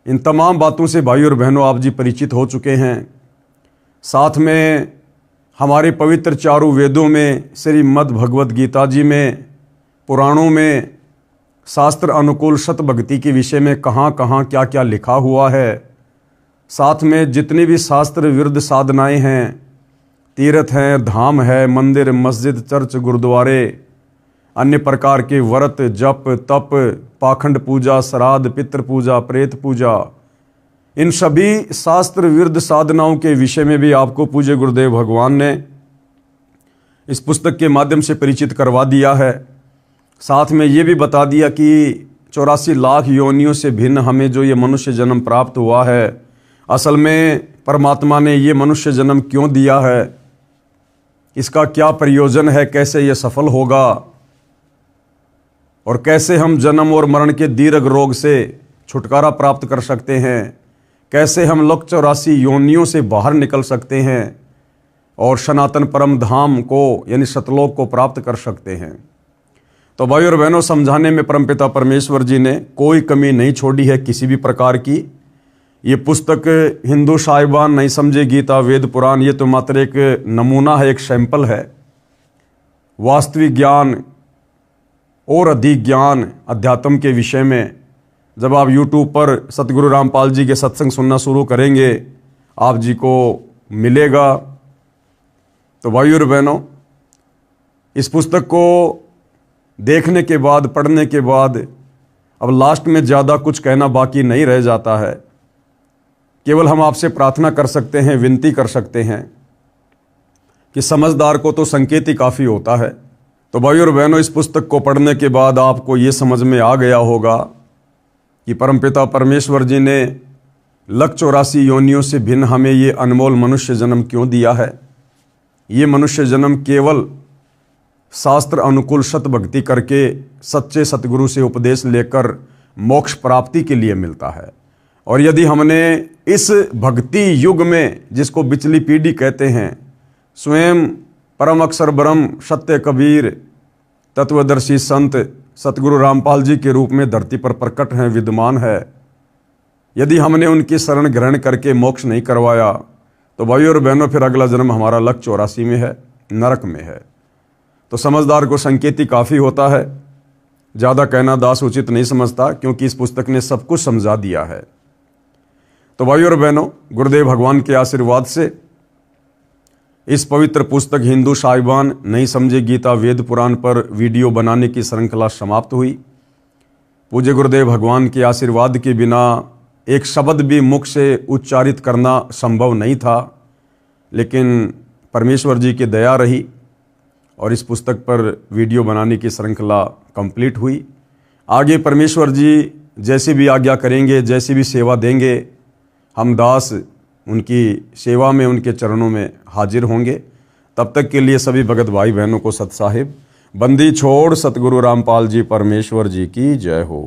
इन तमाम बातों से भाई और बहनों आप जी परिचित हो चुके हैं। साथ में हमारे पवित्र चारों वेदों में, श्रीमद् भगवद गीता जी में, पुराणों में शास्त्र अनुकूल सत भक्ति के विषय में कहाँ कहाँ क्या क्या लिखा हुआ है, साथ में जितनी भी शास्त्र विरुद्ध साधनाएं हैं, तीर्थ हैं, धाम है, मंदिर, मस्जिद, चर्च, गुरुद्वारे, अन्य प्रकार के व्रत, जप, तप, पाखंड पूजा, श्राद्ध, पितृ पूजा, प्रेत पूजा, इन सभी शास्त्र विरुद्ध साधनाओं के विषय में भी आपको पूज्य गुरुदेव भगवान ने इस पुस्तक के माध्यम से परिचित करवा दिया है। साथ में ये भी बता दिया कि 84 लाख योनियों से भिन्न हमें जो ये मनुष्य जन्म प्राप्त हुआ है, असल में परमात्मा ने ये मनुष्य जन्म क्यों दिया है, इसका क्या प्रयोजन है, कैसे ये सफल होगा और कैसे हम जन्म और मरण के दीर्घ रोग से छुटकारा प्राप्त कर सकते हैं, कैसे हम लोक 84 योनियों से बाहर निकल सकते हैं और सनातन परम धाम को यानी सतलोक को प्राप्त कर सकते हैं। तो भाई और बहनों, समझाने में परमपिता परमेश्वर जी ने कोई कमी नहीं छोड़ी है किसी भी प्रकार की। ये पुस्तक हिंदू साहिबान नहीं समझे गीता वेद पुराण, ये तो मात्र एक नमूना है, एक सैंपल है। वास्तविक ज्ञान और अधिक ज्ञान अध्यात्म के विषय में जब आप YouTube पर सतगुरु रामपाल जी के सत्संग सुनना शुरू करेंगे, आप जी को मिलेगा। तो भाई और बहनों, इस पुस्तक को देखने के बाद, पढ़ने के बाद अब लास्ट में ज़्यादा कुछ कहना बाकी नहीं रह जाता है। केवल हम आपसे प्रार्थना कर सकते हैं, विनती कर सकते हैं कि समझदार को तो संकेत ही काफ़ी होता है। तो भाई और बहनों, इस पुस्तक को पढ़ने के बाद आपको ये समझ में आ गया होगा कि परमपिता परमेश्वर जी ने लक 84 योनियों से भिन्न हमें ये अनमोल मनुष्य जन्म क्यों दिया है। ये मनुष्य जन्म केवल शास्त्र अनुकूल सत भक्ति करके सच्चे सतगुरु से उपदेश लेकर मोक्ष प्राप्ति के लिए मिलता है। और यदि हमने इस भक्ति युग में, जिसको बिचली पीढ़ी कहते हैं, स्वयं परम अक्षर ब्रह्म सत्य कबीर तत्वदर्शी संत सतगुरु रामपाल जी के रूप में धरती पर प्रकट हैं, विद्यमान है, यदि हमने उनकी शरण ग्रहण करके मोक्ष नहीं करवाया, तो भाई और बहनों फिर अगला जन्म हमारा लक 84 में है, नरक में है। तो समझदार को संकेत ही काफ़ी होता है, ज़्यादा कहना दास उचित नहीं समझता, क्योंकि इस पुस्तक ने सब कुछ समझा दिया है। तो भाई और बहनों, गुरुदेव भगवान के आशीर्वाद से इस पवित्र पुस्तक हिंदू साहिबान नहीं समझे गीता वेद पुराण पर वीडियो बनाने की श्रृंखला समाप्त हुई। पूज्य गुरुदेव भगवान के आशीर्वाद के बिना एक शब्द भी मुख से उच्चारित करना संभव नहीं था, लेकिन परमेश्वर जी की दया रही और इस पुस्तक पर वीडियो बनाने की श्रृंखला कंप्लीट हुई। आगे परमेश्वर जी जैसी भी आज्ञा करेंगे, जैसी भी सेवा देंगे, हम दास उनकी सेवा में, उनके चरणों में हाजिर होंगे। तब तक के लिए सभी भगत भाई बहनों को सत साहिब बंदी छोड़ सतगुरु रामपाल जी परमेश्वर जी की जय हो।